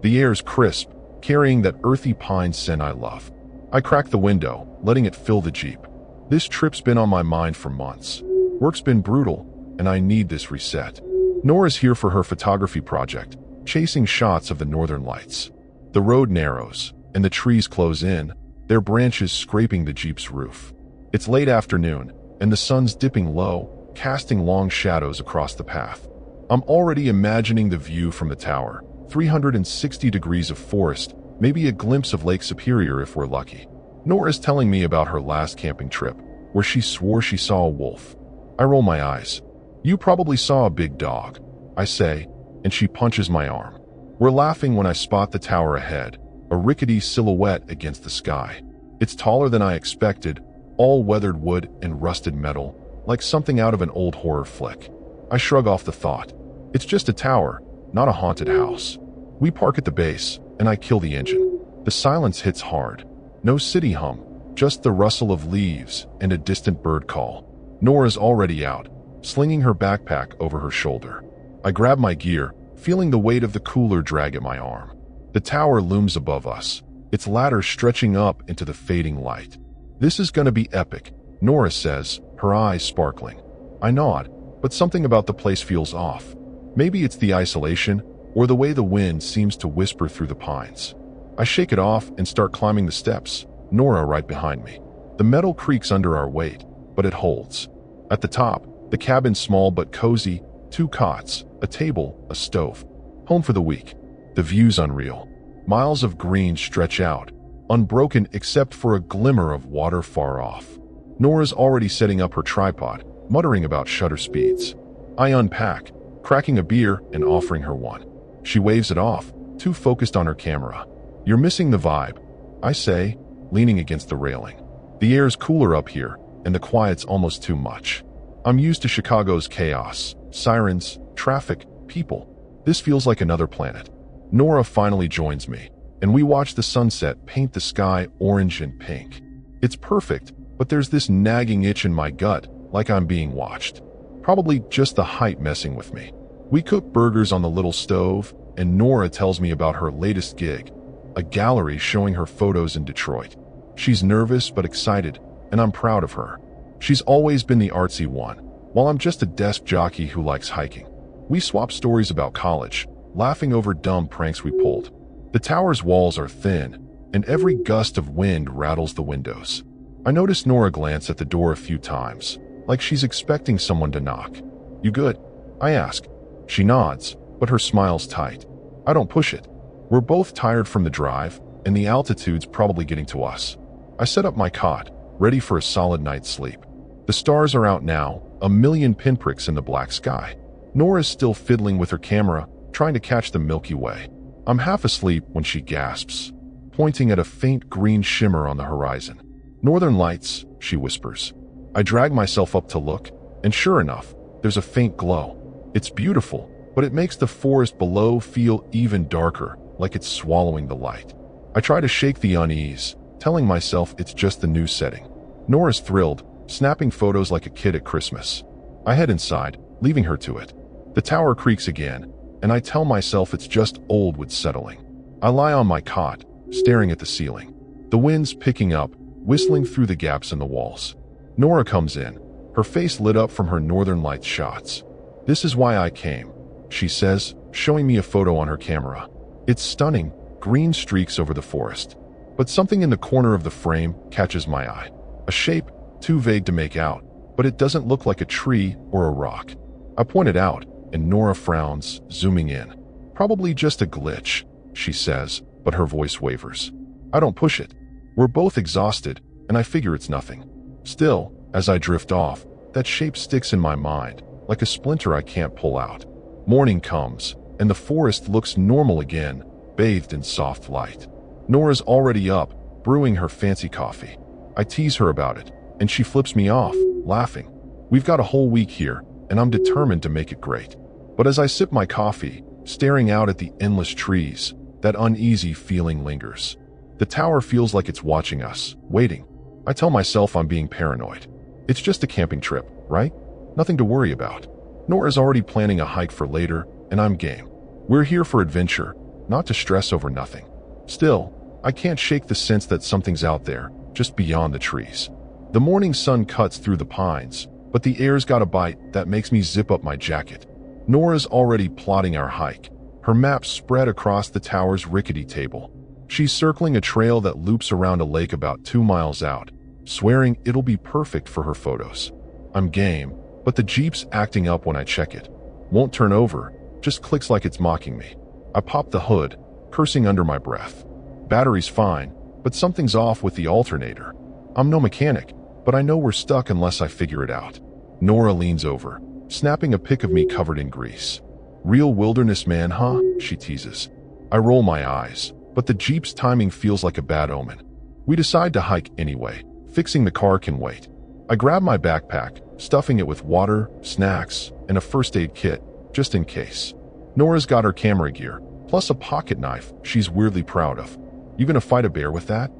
The air's crisp, carrying that earthy pine scent I love. I crack the window, letting it fill the Jeep. This trip's been on my mind for months. Work's been brutal, and I need this reset. Nora's here for her photography project, chasing shots of the northern lights. The road narrows, and the trees close in, their branches scraping the Jeep's roof. It's late afternoon, and the sun's dipping low, casting long shadows across the path. I'm already imagining the view from the tower, 360 degrees of forest, maybe a glimpse of Lake Superior if we're lucky. Nora's telling me about her last camping trip, where she swore she saw a wolf. I roll my eyes. "You probably saw a big dog," I say, and she punches my arm. We're laughing when I spot the tower ahead, a rickety silhouette against the sky. It's taller than I expected, all weathered wood and rusted metal, like something out of an old horror flick. I shrug off the thought. It's just a tower, not a haunted house. We park at the base, and I kill the engine. The silence hits hard. No city hum, just the rustle of leaves and a distant bird call. Nora's already out, slinging her backpack over her shoulder. I grab my gear, feeling the weight of the cooler drag at my arm. The tower looms above us, its ladder stretching up into the fading light. "This is gonna be epic," Nora says, her eyes sparkling. I nod, but something about the place feels off. Maybe it's the isolation, or the way the wind seems to whisper through the pines. I shake it off and start climbing the steps, Nora right behind me. The metal creaks under our weight, but it holds. At the top, the cabin's small but cozy, 2 cots, a table, a stove. Home for the week. The view's unreal. Miles of green stretch out, unbroken except for a glimmer of water far off. Nora's already setting up her tripod, muttering about shutter speeds. I unpack, cracking a beer and offering her one. She waves it off, too focused on her camera. "You're missing the vibe," I say, leaning against the railing. The air's cooler up here, and the quiet's almost too much. I'm used to Chicago's chaos, sirens, traffic, people. This feels like another planet. Nora finally joins me, and we watch the sunset paint the sky orange and pink. It's perfect, but there's this nagging itch in my gut, like I'm being watched. Probably just the height messing with me. We cook burgers on the little stove, and Nora tells me about her latest gig, a gallery showing her photos in Detroit. She's nervous but excited, and I'm proud of her. She's always been the artsy one, while I'm just a desk jockey who likes hiking. We swap stories about college, laughing over dumb pranks we pulled. The tower's walls are thin, and every gust of wind rattles the windows. I notice Nora glance at the door a few times, like she's expecting someone to knock. "You good?" I ask. She nods, but her smile's tight. I don't push it. We're both tired from the drive, and the altitude's probably getting to us. I set up my cot, ready for a solid night's sleep. The stars are out now, a million pinpricks in the black sky. Nora's still fiddling with her camera, trying to catch the Milky Way. I'm half asleep when she gasps, pointing at a faint green shimmer on the horizon. "Northern Lights," she whispers. I drag myself up to look, and sure enough, there's a faint glow. It's beautiful, but it makes the forest below feel even darker, like it's swallowing the light. I try to shake the unease, telling myself it's just the new setting. Nora's thrilled, snapping photos like a kid at Christmas. I head inside, leaving her to it. The tower creaks again, and I tell myself it's just old wood settling. I lie on my cot, staring at the ceiling. The wind's picking up, whistling through the gaps in the walls. Nora comes in, her face lit up from her Northern Lights shots. "This is why I came," she says, showing me a photo on her camera. It's stunning, green streaks over the forest. But something in the corner of the frame catches my eye. A shape, too vague to make out, but it doesn't look like a tree or a rock. I point it out, and Nora frowns, zooming in. "Probably just a glitch," she says, but her voice wavers. I don't push it. We're both exhausted, and I figure it's nothing. Still, as I drift off, that shape sticks in my mind, like a splinter I can't pull out. Morning comes, and the forest looks normal again, bathed in soft light. Nora's already up, brewing her fancy coffee. I tease her about it, and she flips me off, laughing. We've got a whole week here, and I'm determined to make it great. But as I sip my coffee, staring out at the endless trees, that uneasy feeling lingers. The tower feels like it's watching us, waiting. I tell myself I'm being paranoid. It's just a camping trip, right? Nothing to worry about. Nora's already planning a hike for later, and I'm game. We're here for adventure, not to stress over nothing. Still, I can't shake the sense that something's out there, just beyond the trees. The morning sun cuts through the pines, but the air's got a bite that makes me zip up my jacket. Nora's already plotting our hike, her map spread across the tower's rickety table. She's circling a trail that loops around a lake about 2 miles out, swearing it'll be perfect for her photos. I'm game, but the Jeep's acting up when I check it. Won't turn over, just clicks like it's mocking me. I pop the hood, cursing under my breath. Battery's fine, but something's off with the alternator. I'm no mechanic, but I know we're stuck unless I figure it out. Nora leans over, snapping a pic of me covered in grease. "Real wilderness man, huh?" she teases. I roll my eyes, but the Jeep's timing feels like a bad omen. We decide to hike anyway. Fixing the car can wait. I grab my backpack, stuffing it with water, snacks, and a first aid kit, just in case. Nora's got her camera gear, plus a pocket knife she's weirdly proud of. "You gonna fight a bear with that?"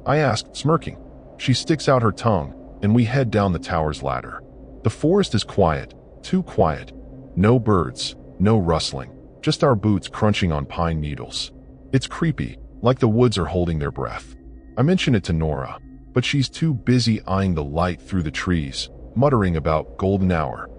I ask, smirking. She sticks out her tongue, and we head down the tower's ladder. The forest is quiet, too quiet. No birds, no rustling, just our boots crunching on pine needles. It's creepy, like the woods are holding their breath. I mention it to Nora, but she's too busy eyeing the light through the trees, muttering about golden hour.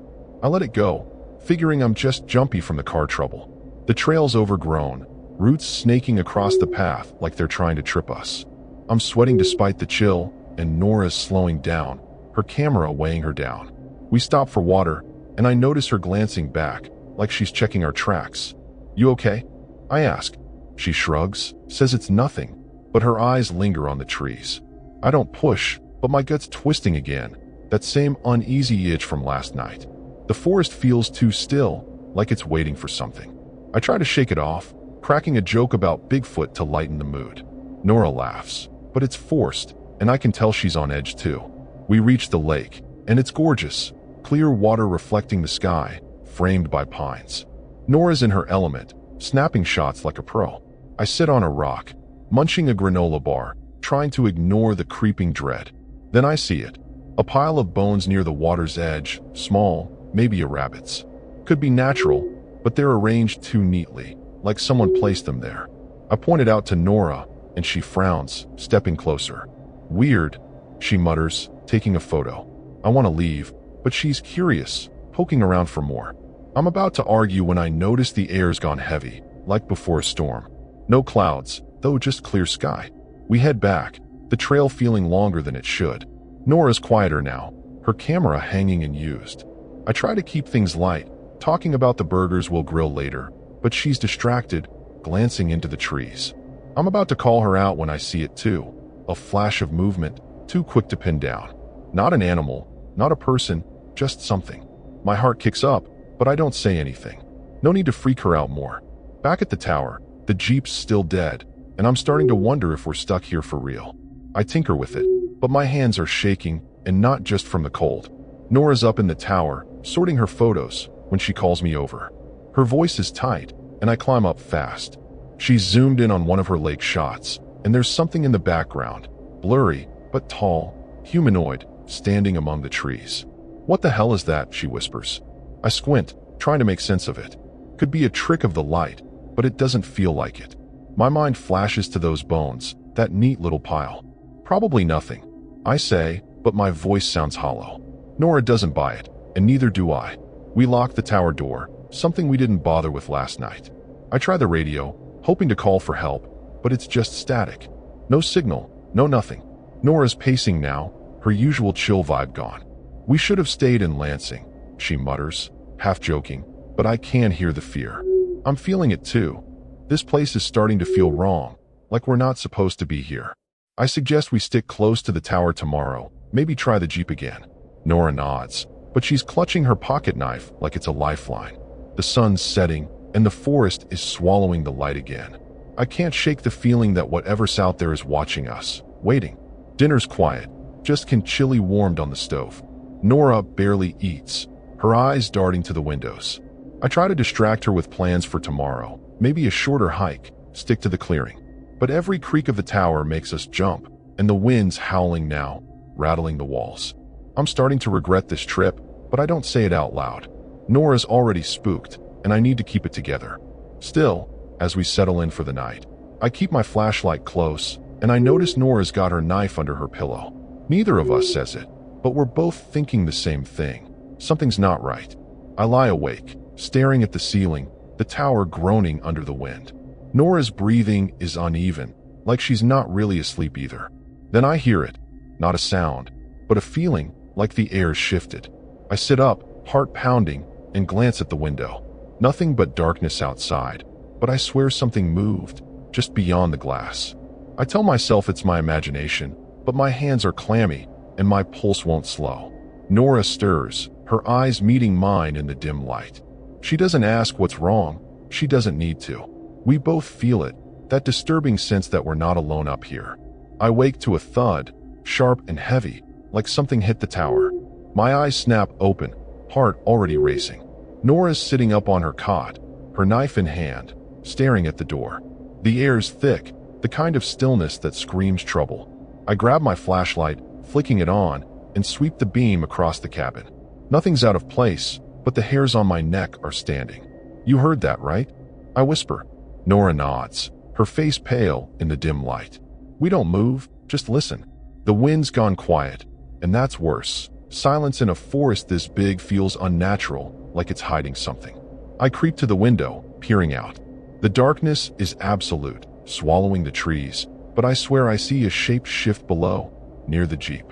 I let it go, figuring I'm just jumpy from the car trouble. The trail's overgrown, roots snaking across the path like they're trying to trip us. I'm sweating despite the chill, and Nora's slowing down, her camera weighing her down. We stop for water, and I notice her glancing back, like she's checking our tracks. "You okay?" I ask. She shrugs, says it's nothing, but her eyes linger on the trees. I don't push, but my gut's twisting again, that same uneasy itch from last night. The forest feels too still, like it's waiting for something. I try to shake it off, cracking a joke about Bigfoot to lighten the mood. Nora laughs, but it's forced, and I can tell she's on edge too. We reach the lake, and it's gorgeous, clear water reflecting the sky, framed by pines. Nora's in her element, snapping shots like a pro. I sit on a rock, munching a granola bar, trying to ignore the creeping dread. Then I see it. A pile of bones near the water's edge, small, maybe a rabbit's. Could be natural, but they're arranged too neatly, like someone placed them there. I point it out to Nora, and she frowns, stepping closer. "Weird," she mutters, taking a photo. I want to leave, but she's curious, poking around for more. I'm about to argue when I notice the air's gone heavy, like before a storm. No clouds, though just clear sky. We head back, the trail feeling longer than it should. Nora's quieter now, her camera hanging unused. I try to keep things light, talking about the burgers we'll grill later, but she's distracted, glancing into the trees. I'm about to call her out when I see it too. A flash of movement, too quick to pin down. Not an animal, not a person, just something. My heart kicks up, but I don't say anything. No need to freak her out more. Back at the tower, the Jeep's still dead, and I'm starting to wonder if we're stuck here for real. I tinker with it, but my hands are shaking, and not just from the cold. Nora's up in the tower, sorting her photos, when she calls me over. Her voice is tight, and I climb up fast. She's zoomed in on one of her lake shots, and there's something in the background, blurry, but tall, humanoid, standing among the trees. "What the hell is that?" she whispers. I squint, trying to make sense of it. Could be a trick of the light, but it doesn't feel like it. My mind flashes to those bones, that neat little pile. Probably nothing, I say, but my voice sounds hollow. Nora doesn't buy it, and neither do I. We lock the tower door, something we didn't bother with last night. I try the radio, hoping to call for help, but it's just static. No signal, no nothing. Nora's pacing now, her usual chill vibe gone. We should have stayed in Lansing, she mutters, half joking, but I can hear the fear. I'm feeling it too. This place is starting to feel wrong, like we're not supposed to be here. I suggest we stick close to the tower tomorrow, maybe try the Jeep again. Nora nods, but she's clutching her pocket knife like it's a lifeline. The sun's setting, and the forest is swallowing the light again. I can't shake the feeling that whatever's out there is watching us, waiting. Dinner's quiet, just chili warmed on the stove. Nora barely eats, her eyes darting to the windows. I try to distract her with plans for tomorrow, maybe a shorter hike, stick to the clearing. But every creak of the tower makes us jump, and the wind's howling now, rattling the walls. I'm starting to regret this trip, but I don't say it out loud. Nora's already spooked, and I need to keep it together. Still, as we settle in for the night, I keep my flashlight close, and I notice Nora's got her knife under her pillow. Neither of us says it, but we're both thinking the same thing. Something's not right. I lie awake, staring at the ceiling, the tower groaning under the wind. Nora's breathing is uneven, like she's not really asleep either. Then I hear it, not a sound, but a feeling like the air's shifted. I sit up, heart pounding, and glance at the window. Nothing but darkness outside, but I swear something moved, just beyond the glass. I tell myself it's my imagination, but my hands are clammy, and my pulse won't slow. Nora stirs, her eyes meeting mine in the dim light. She doesn't ask what's wrong, she doesn't need to. We both feel it, that disturbing sense that we're not alone up here. I wake to a thud, sharp and heavy, like something hit the tower. My eyes snap open, heart already racing. Nora's sitting up on her cot, her knife in hand, staring at the door. The air's thick, the kind of stillness that screams trouble. I grab my flashlight, flicking it on, and sweep the beam across the cabin. Nothing's out of place, but the hairs on my neck are standing. You heard that, right? I whisper. Nora nods, her face pale in the dim light. We don't move, just listen. The wind's gone quiet, and that's worse. Silence in a forest this big feels unnatural, like it's hiding something. I creep to the window, peering out. The darkness is absolute, swallowing the trees, but I swear I see a shape shift below, near the Jeep.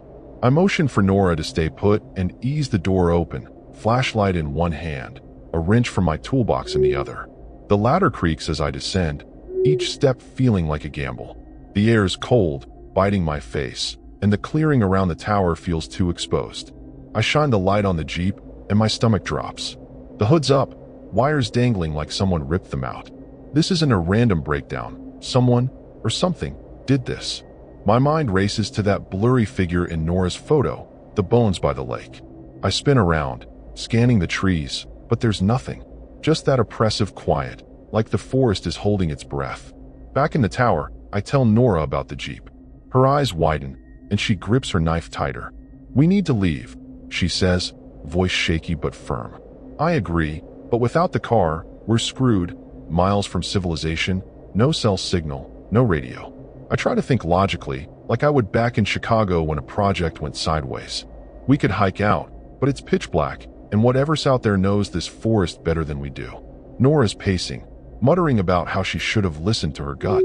I motion for Nora to stay put and ease the door open, flashlight in one hand, a wrench from my toolbox in the other. The ladder creaks as I descend, each step feeling like a gamble. The air's cold, biting my face, and the clearing around the tower feels too exposed. I shine the light on the Jeep, and my stomach drops. The hood's up, wires dangling like someone ripped them out. This isn't a random breakdown. Someone, or something, did this. My mind races to that blurry figure in Nora's photo, the bones by the lake. I spin around, scanning the trees, but there's nothing. Just that oppressive quiet, like the forest is holding its breath. Back in the tower, I tell Nora about the Jeep. Her eyes widen, and she grips her knife tighter. We need to leave, she says, voice shaky but firm. I agree, but without the car, we're screwed. Miles from civilization, no cell signal, no radio. I try to think logically, like I would back in Chicago when a project went sideways. We could hike out, but it's pitch black, and whatever's out there knows this forest better than we do. Nora's pacing, muttering about how she should have listened to her gut.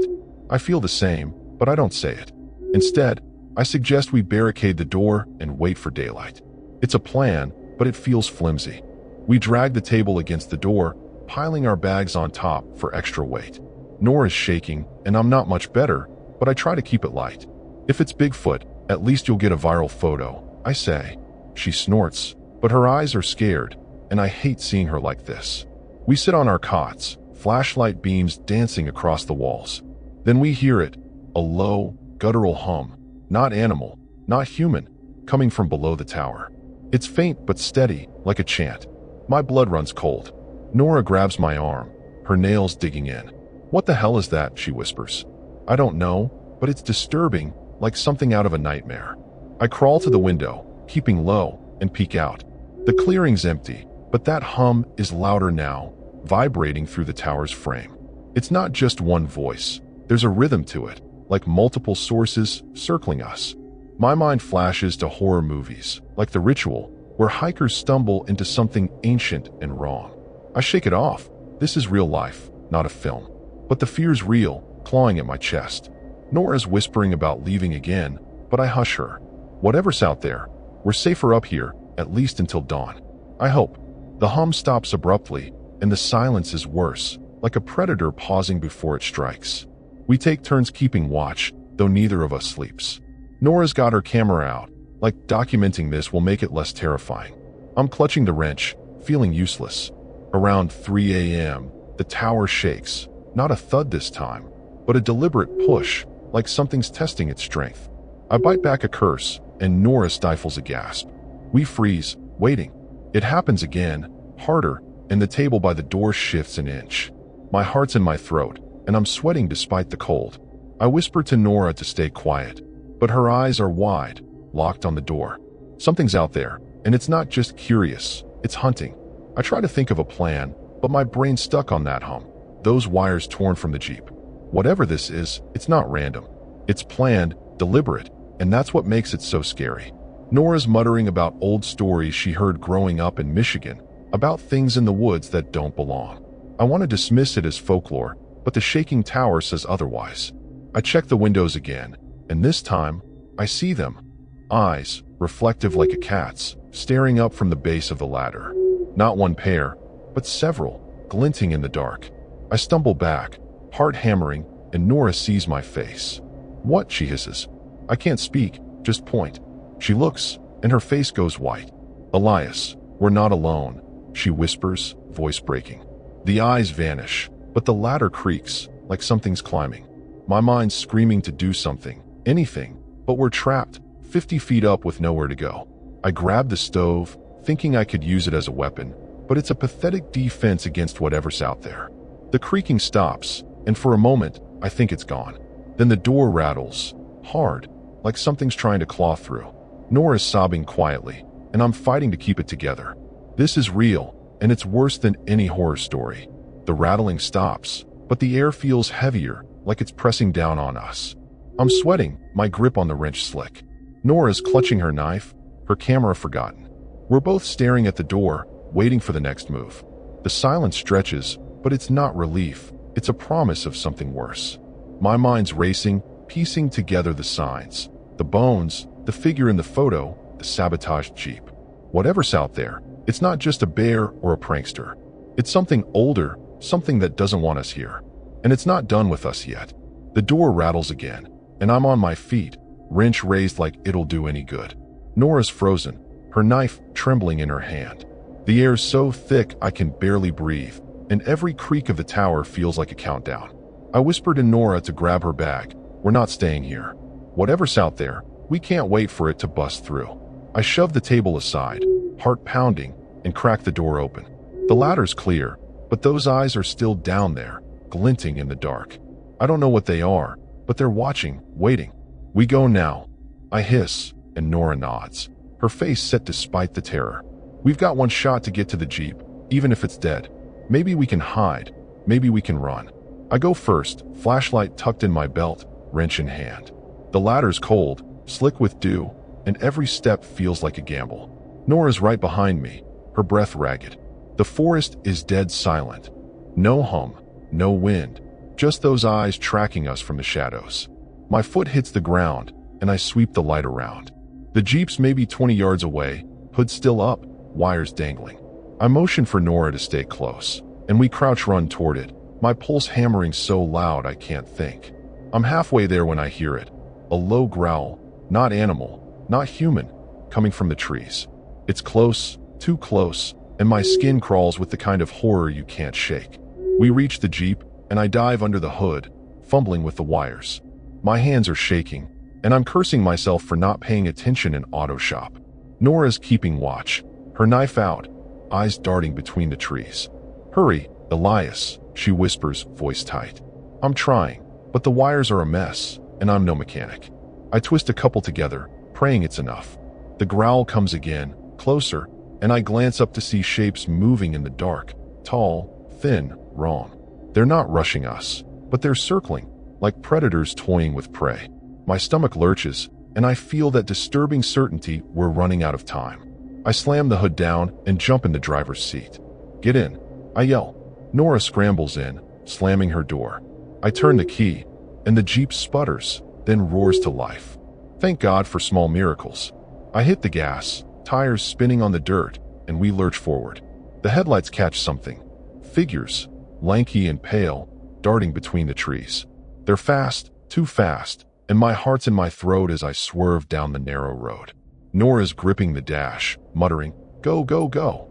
I feel the same, but I don't say it. Instead, I suggest we barricade the door and wait for daylight. It's a plan, but it feels flimsy. We drag the table against the door, piling our bags on top for extra weight. Nora's shaking, and I'm not much better, but I try to keep it light. If it's Bigfoot, at least you'll get a viral photo, I say. She snorts, but her eyes are scared, and I hate seeing her like this. We sit on our cots, flashlight beams dancing across the walls. Then we hear it, a low, guttural hum, not animal, not human, coming from below the tower. It's faint but steady, like a chant. My blood runs cold. Nora grabs my arm, her nails digging in. What the hell is that, she whispers. I don't know, but it's disturbing, like something out of a nightmare. I crawl to the window, keeping low, and peek out. The clearing's empty, but that hum is louder now, vibrating through the tower's frame. It's not just one voice. There's a rhythm to it, like multiple sources circling us. My mind flashes to horror movies, like The Ritual, where hikers stumble into something ancient and wrong. I shake it off. This is real life, not a film. But the fear's real, clawing at my chest. Nora's whispering about leaving again, but I hush her. Whatever's out there, we're safer up here, at least until dawn. I hope. The hum stops abruptly, and the silence is worse, like a predator pausing before it strikes. We take turns keeping watch, though neither of us sleeps. Nora's got her camera out, like documenting this will make it less terrifying. I'm clutching the wrench, feeling useless. Around 3 a.m., the tower shakes, not a thud this time, but a deliberate push, like something's testing its strength. I bite back a curse, and Nora stifles a gasp. We freeze, waiting. It happens again, harder, and the table by the door shifts an inch. My heart's in my throat, and I'm sweating despite the cold. I whisper to Nora to stay quiet, but her eyes are wide, locked on the door. Something's out there, and it's not just curious, it's hunting. I try to think of a plan, but my brain's stuck on that hum, those wires torn from the Jeep. Whatever this is, it's not random. It's planned, deliberate, and that's what makes it so scary. Nora's muttering about old stories she heard growing up in Michigan, about things in the woods that don't belong. I want to dismiss it as folklore, but the shaking tower says otherwise. I check the windows again, and this time, I see them. Eyes, reflective like a cat's, staring up from the base of the ladder. Not one pair, but several, glinting in the dark. I stumble back, heart hammering, and Nora sees my face. "What?" she hisses. I can't speak, just point. She looks, and her face goes white. "Elias, we're not alone," she whispers, voice breaking. The eyes vanish, but the ladder creaks, like something's climbing. My mind's screaming to do something, anything, but we're trapped, 50 feet up with nowhere to go. I grab the stove, thinking I could use it as a weapon, but it's a pathetic defense against whatever's out there. The creaking stops, and for a moment, I think it's gone. Then the door rattles, hard, like something's trying to claw through. Nora's sobbing quietly, and I'm fighting to keep it together. This is real, and it's worse than any horror story. The rattling stops, but the air feels heavier, like it's pressing down on us. I'm sweating, my grip on the wrench slick. Nora's clutching her knife, her camera forgotten. We're both staring at the door, waiting for the next move. The silence stretches, but it's not relief, it's a promise of something worse. My mind's racing, piecing together the signs. The bones, the figure in the photo, the sabotaged Jeep. Whatever's out there, it's not just a bear or a prankster. It's something older, something that doesn't want us here. And it's not done with us yet. The door rattles again, and I'm on my feet, wrench raised like it'll do any good. Nora's frozen, her knife trembling in her hand. The air's so thick I can barely breathe, and every creak of the tower feels like a countdown. I whisper to Nora to grab her bag. We're not staying here. Whatever's out there, we can't wait for it to bust through. I shove the table aside, heart pounding, and crack the door open. The ladder's clear, but those eyes are still down there, glinting in the dark. I don't know what they are, but they're watching, waiting. We go now. I hiss, and Nora nods, her face set despite the terror. We've got one shot to get to the Jeep, even if it's dead. Maybe we can hide, maybe we can run. I go first, flashlight tucked in my belt, wrench in hand. The ladder's cold, slick with dew, and every step feels like a gamble. Nora's right behind me, her breath ragged. The forest is dead silent. No hum, no wind, just those eyes tracking us from the shadows. My foot hits the ground, and I sweep the light around. The Jeep's maybe 20 yards away, hood still up, wires dangling. I motion for Nora to stay close, and we crouch run toward it, my pulse hammering so loud I can't think. I'm halfway there when I hear it. A low growl, not animal, not human, coming from the trees. It's close, too close, and my skin crawls with the kind of horror you can't shake. We reach the Jeep, and I dive under the hood, fumbling with the wires. My hands are shaking, and I'm cursing myself for not paying attention in auto shop. Nora's keeping watch, her knife out, eyes darting between the trees. "Hurry, Elias," she whispers, voice tight. I'm trying, but the wires are a mess, and I'm no mechanic. I twist a couple together, praying it's enough. The growl comes again, closer, and I glance up to see shapes moving in the dark, tall, thin, wrong. They're not rushing us, but they're circling, like predators toying with prey. My stomach lurches, and I feel that disturbing certainty we're running out of time. I slam the hood down and jump in the driver's seat. "Get in," I yell. Nora scrambles in, slamming her door. I turn the key, and the Jeep sputters, then roars to life. Thank God for small miracles. I hit the gas, tires spinning on the dirt, and we lurch forward. The headlights catch something. Figures, lanky and pale, darting between the trees. They're fast, too fast, and my heart's in my throat as I swerve down the narrow road. Nora's gripping the dash, muttering, "Go, go, go."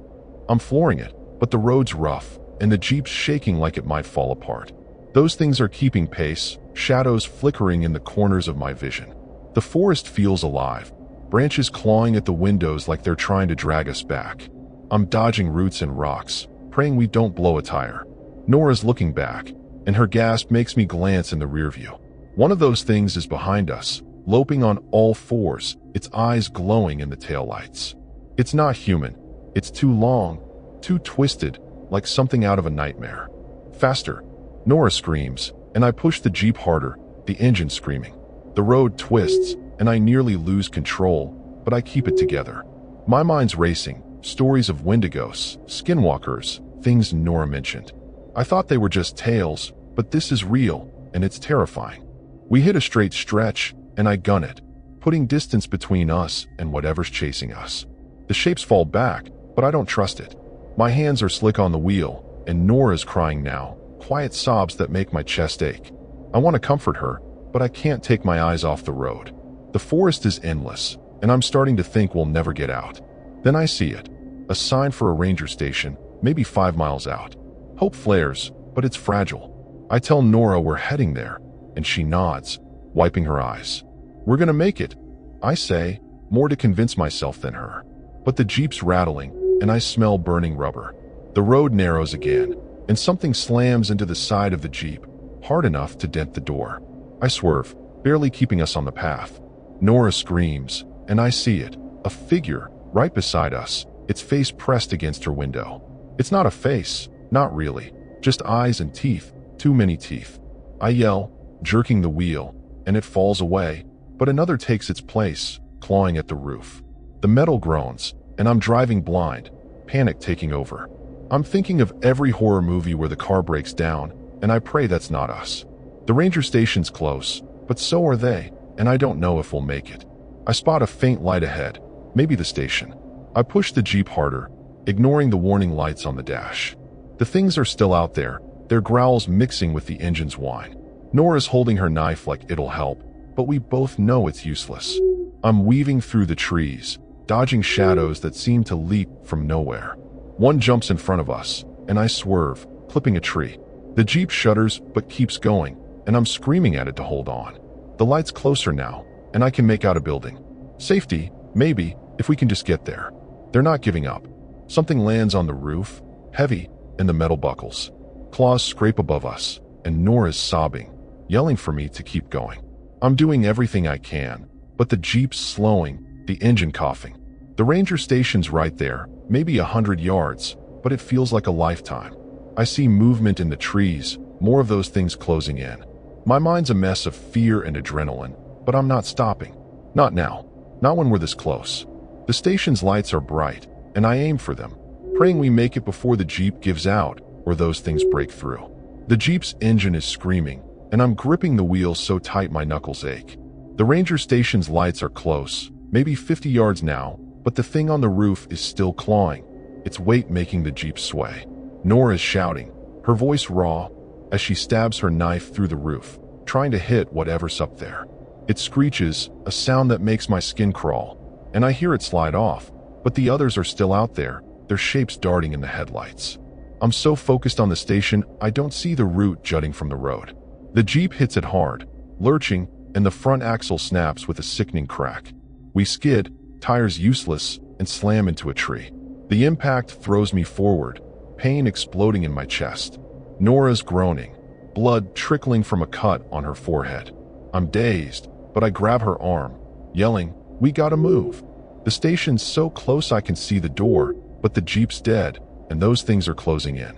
I'm flooring it, but the road's rough, and the Jeep's shaking like it might fall apart. Those things are keeping pace, shadows flickering in the corners of my vision. The forest feels alive, branches clawing at the windows like they're trying to drag us back. I'm dodging roots and rocks, praying we don't blow a tire. Nora's looking back, and her gasp makes me glance in the rearview. One of those things is behind us, loping on all fours, its eyes glowing in the taillights. It's not human. It's too long, too twisted, like something out of a nightmare. "Faster!" Nora screams, and I push the Jeep harder, the engine screaming. The road twists, and I nearly lose control, but I keep it together. My mind's racing, stories of wendigos, skinwalkers, things Nora mentioned. I thought they were just tales, but this is real, and it's terrifying. We hit a straight stretch, and I gun it, putting distance between us and whatever's chasing us. The shapes fall back, but I don't trust it. My hands are slick on the wheel, and Nora's crying now, quiet sobs that make my chest ache. I want to comfort her, but I can't take my eyes off the road. The forest is endless, and I'm starting to think we'll never get out. Then I see it, a sign for a ranger station, maybe 5 miles out. Hope flares, but it's fragile. I tell Nora we're heading there, and she nods, wiping her eyes. "We're gonna make it," I say, more to convince myself than her. But the Jeep's rattling, and I smell burning rubber. The road narrows again, and something slams into the side of the Jeep, hard enough to dent the door. I swerve, barely keeping us on the path. Nora screams, and I see it, a figure, right beside us, its face pressed against her window. It's not a face, not really, just eyes and teeth, too many teeth. I yell, jerking the wheel, and it falls away, but another takes its place, clawing at the roof. The metal groans, and I'm driving blind, panic taking over. I'm thinking of every horror movie where the car breaks down, and I pray that's not us. The ranger station's close, but so are they, and I don't know if we'll make it. I spot a faint light ahead, maybe the station. I push the Jeep harder, ignoring the warning lights on the dash. The things are still out there, their growls mixing with the engine's whine. Nora's holding her knife like it'll help, but we both know it's useless. I'm weaving through the trees, dodging shadows that seem to leap from nowhere. One jumps in front of us, and I swerve, clipping a tree. The Jeep shudders but keeps going, and I'm screaming at it to hold on. The light's closer now, and I can make out a building. Safety, maybe, if we can just get there. They're not giving up. Something lands on the roof, heavy, and the metal buckles. Claws scrape above us, and Nora's sobbing, yelling for me to keep going. I'm doing everything I can, but the Jeep's slowing, the engine coughing. The ranger station's right there, maybe 100 yards, but it feels like a lifetime. I see movement in the trees, more of those things closing in. My mind's a mess of fear and adrenaline, but I'm not stopping. Not now. Not when we're this close. The station's lights are bright, and I aim for them, praying we make it before the Jeep gives out or those things break through. The Jeep's engine is screaming, and I'm gripping the wheel so tight my knuckles ache. The ranger station's lights are close, maybe 50 yards now, but the thing on the roof is still clawing, its weight making the Jeep sway. Nora's shouting, her voice raw, as she stabs her knife through the roof, trying to hit whatever's up there. It screeches, a sound that makes my skin crawl, and I hear it slide off, but the others are still out there, their shapes darting in the headlights. I'm so focused on the station, I don't see the root jutting from the road. The Jeep hits it hard, lurching, and the front axle snaps with a sickening crack. We skid, tires useless, and slam into a tree. The impact throws me forward, pain exploding in my chest. Nora's groaning, blood trickling from a cut on her forehead. I'm dazed, but I grab her arm, yelling, "We gotta move." The station's so close I can see the door, but the Jeep's dead, and those things are closing in.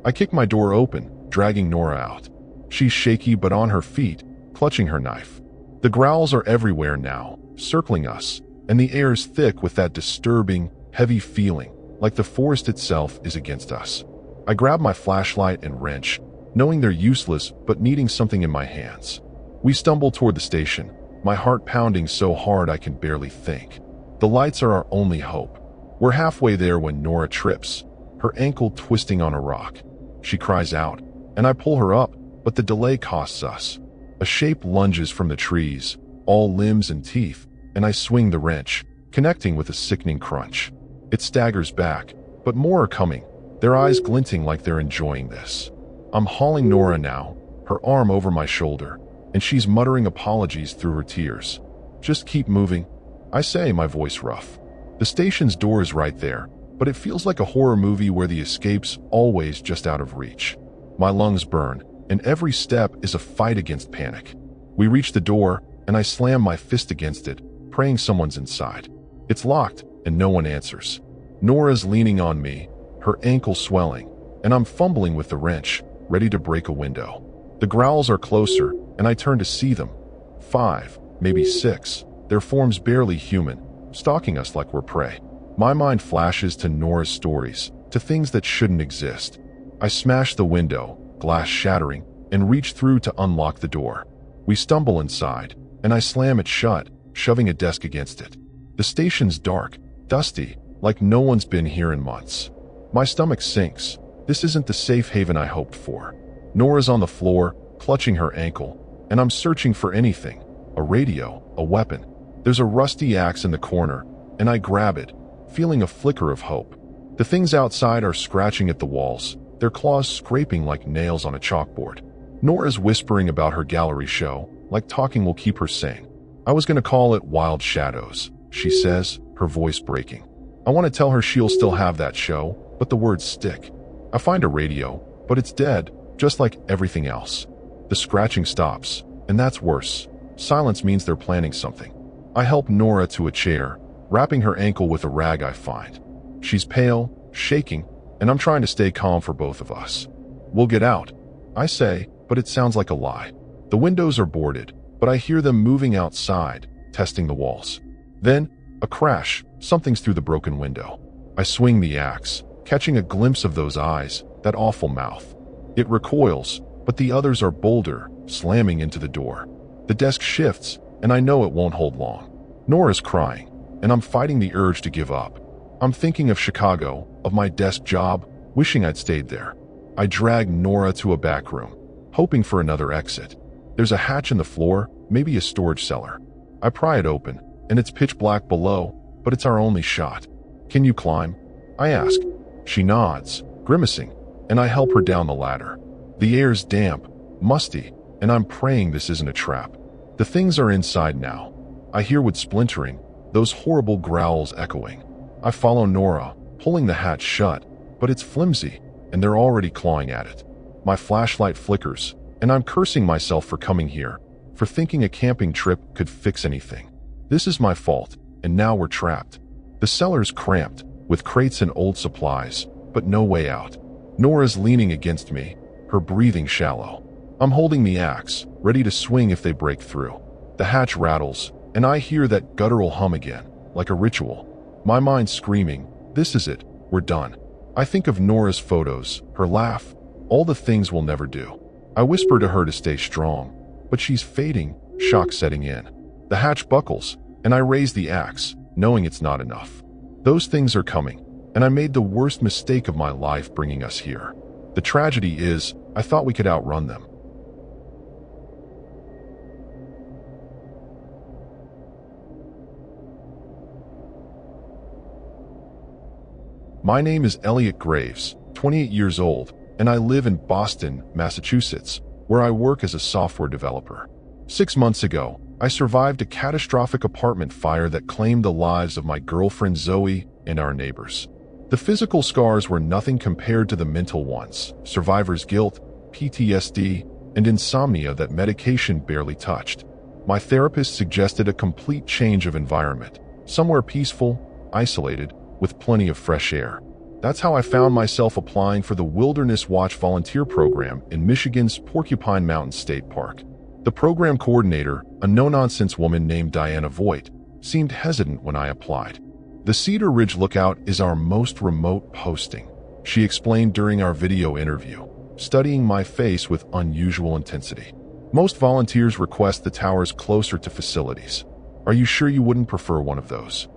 I kick my door open, dragging Nora out. She's shaky but on her feet, clutching her knife. The growls are everywhere now, circling us, and the air's thick with that disturbing, heavy feeling, like the forest itself is against us. I grab my flashlight and wrench, knowing they're useless but needing something in my hands. We stumble toward the station, my heart pounding so hard I can barely think. The lights are our only hope. We're halfway there when Nora trips, her ankle twisting on a rock. She cries out, and I pull her up, but the delay costs us. A shape lunges from the trees, all limbs and teeth, and I swing the wrench, connecting with a sickening crunch. It staggers back, but more are coming, their eyes glinting like they're enjoying this. I'm hauling Nora now, her arm over my shoulder, and she's muttering apologies through her tears. Just keep moving, I say, my voice rough. The station's door is right there, but it feels like a horror movie where the escape's always just out of reach. My lungs burn, and every step is a fight against panic. We reach the door, and I slam my fist against it, praying someone's inside. It's locked, and no one answers. Nora's leaning on me, her ankle swelling, and I'm fumbling with the wrench, ready to break a window. The growls are closer, and I turn to see them. 5, maybe 6, their forms barely human, stalking us like we're prey. My mind flashes to Nora's stories, to things that shouldn't exist. I smash the window, glass shattering, and reach through to unlock the door. We stumble inside, and I slam it shut, shoving a desk against it. The station's dark, dusty, like no one's been here in months. My stomach sinks. This isn't the safe haven I hoped for. Nora's on the floor, clutching her ankle, and I'm searching for anything. A radio, a weapon. There's a rusty axe in the corner, and I grab it, feeling a flicker of hope. The things outside are scratching at the walls, their claws scraping like nails on a chalkboard. Nora's whispering about her gallery show, like talking will keep her sane. I was going to call it Wild Shadows, she says, her voice breaking. I want to tell her she'll still have that show, but the words stick. I find a radio, but it's dead, just like everything else. The scratching stops, and that's worse. Silence means they're planning something. I help Nora to a chair, wrapping her ankle with a rag I find. She's pale, shaking, and I'm trying to stay calm for both of us. We'll get out, I say, but it sounds like a lie. The windows are boarded, but I hear them moving outside, testing the walls. Then, a crash, something's through the broken window. I swing the axe, catching a glimpse of those eyes, that awful mouth. It recoils, but the others are bolder, slamming into the door. The desk shifts, and I know it won't hold long. Nora's crying, and I'm fighting the urge to give up. I'm thinking of Chicago, of my desk job, wishing I'd stayed there. I drag Nora to a back room, hoping for another exit. There's a hatch in the floor, maybe a storage cellar. I pry it open, and it's pitch black below, but it's our only shot. Can you climb? I ask. She nods, grimacing, and I help her down the ladder. The air's damp, musty, and I'm praying this isn't a trap. The things are inside now. I hear wood splintering, those horrible growls echoing. I follow Nora, pulling the hatch shut, but it's flimsy, and they're already clawing at it. My flashlight flickers, and I'm cursing myself for coming here, for thinking a camping trip could fix anything. This is my fault, and now we're trapped. The cellar's cramped, with crates and old supplies, but no way out. Nora's leaning against me, her breathing shallow. I'm holding the axe, ready to swing if they break through. The hatch rattles, and I hear that guttural hum again, like a ritual. My mind's screaming, this is it, we're done. I think of Nora's photos, her laugh, all the things we'll never do. I whisper to her to stay strong, but she's fading, shock setting in. The hatch buckles, and I raise the axe, knowing it's not enough. Those things are coming, and I made the worst mistake of my life bringing us here. The tragedy is, I thought we could outrun them. My name is Elliot Graves, 28 years old, and I live in Boston, Massachusetts, where I work as a software developer. 6 months ago, I survived a catastrophic apartment fire that claimed the lives of my girlfriend Zoe and our neighbors. The physical scars were nothing compared to the mental ones, survivor's guilt, PTSD, and insomnia that medication barely touched. My therapist suggested a complete change of environment, somewhere peaceful, isolated, with plenty of fresh air. That's how I found myself applying for the Wilderness Watch volunteer program in Michigan's Porcupine Mountain State Park. The program coordinator, a no-nonsense woman named Diana Voigt, seemed hesitant when I applied. "The Cedar Ridge Lookout is our most remote posting," she explained during our video interview, studying my face with unusual intensity. "Most volunteers request the towers closer to facilities. Are you sure you wouldn't prefer one of those?"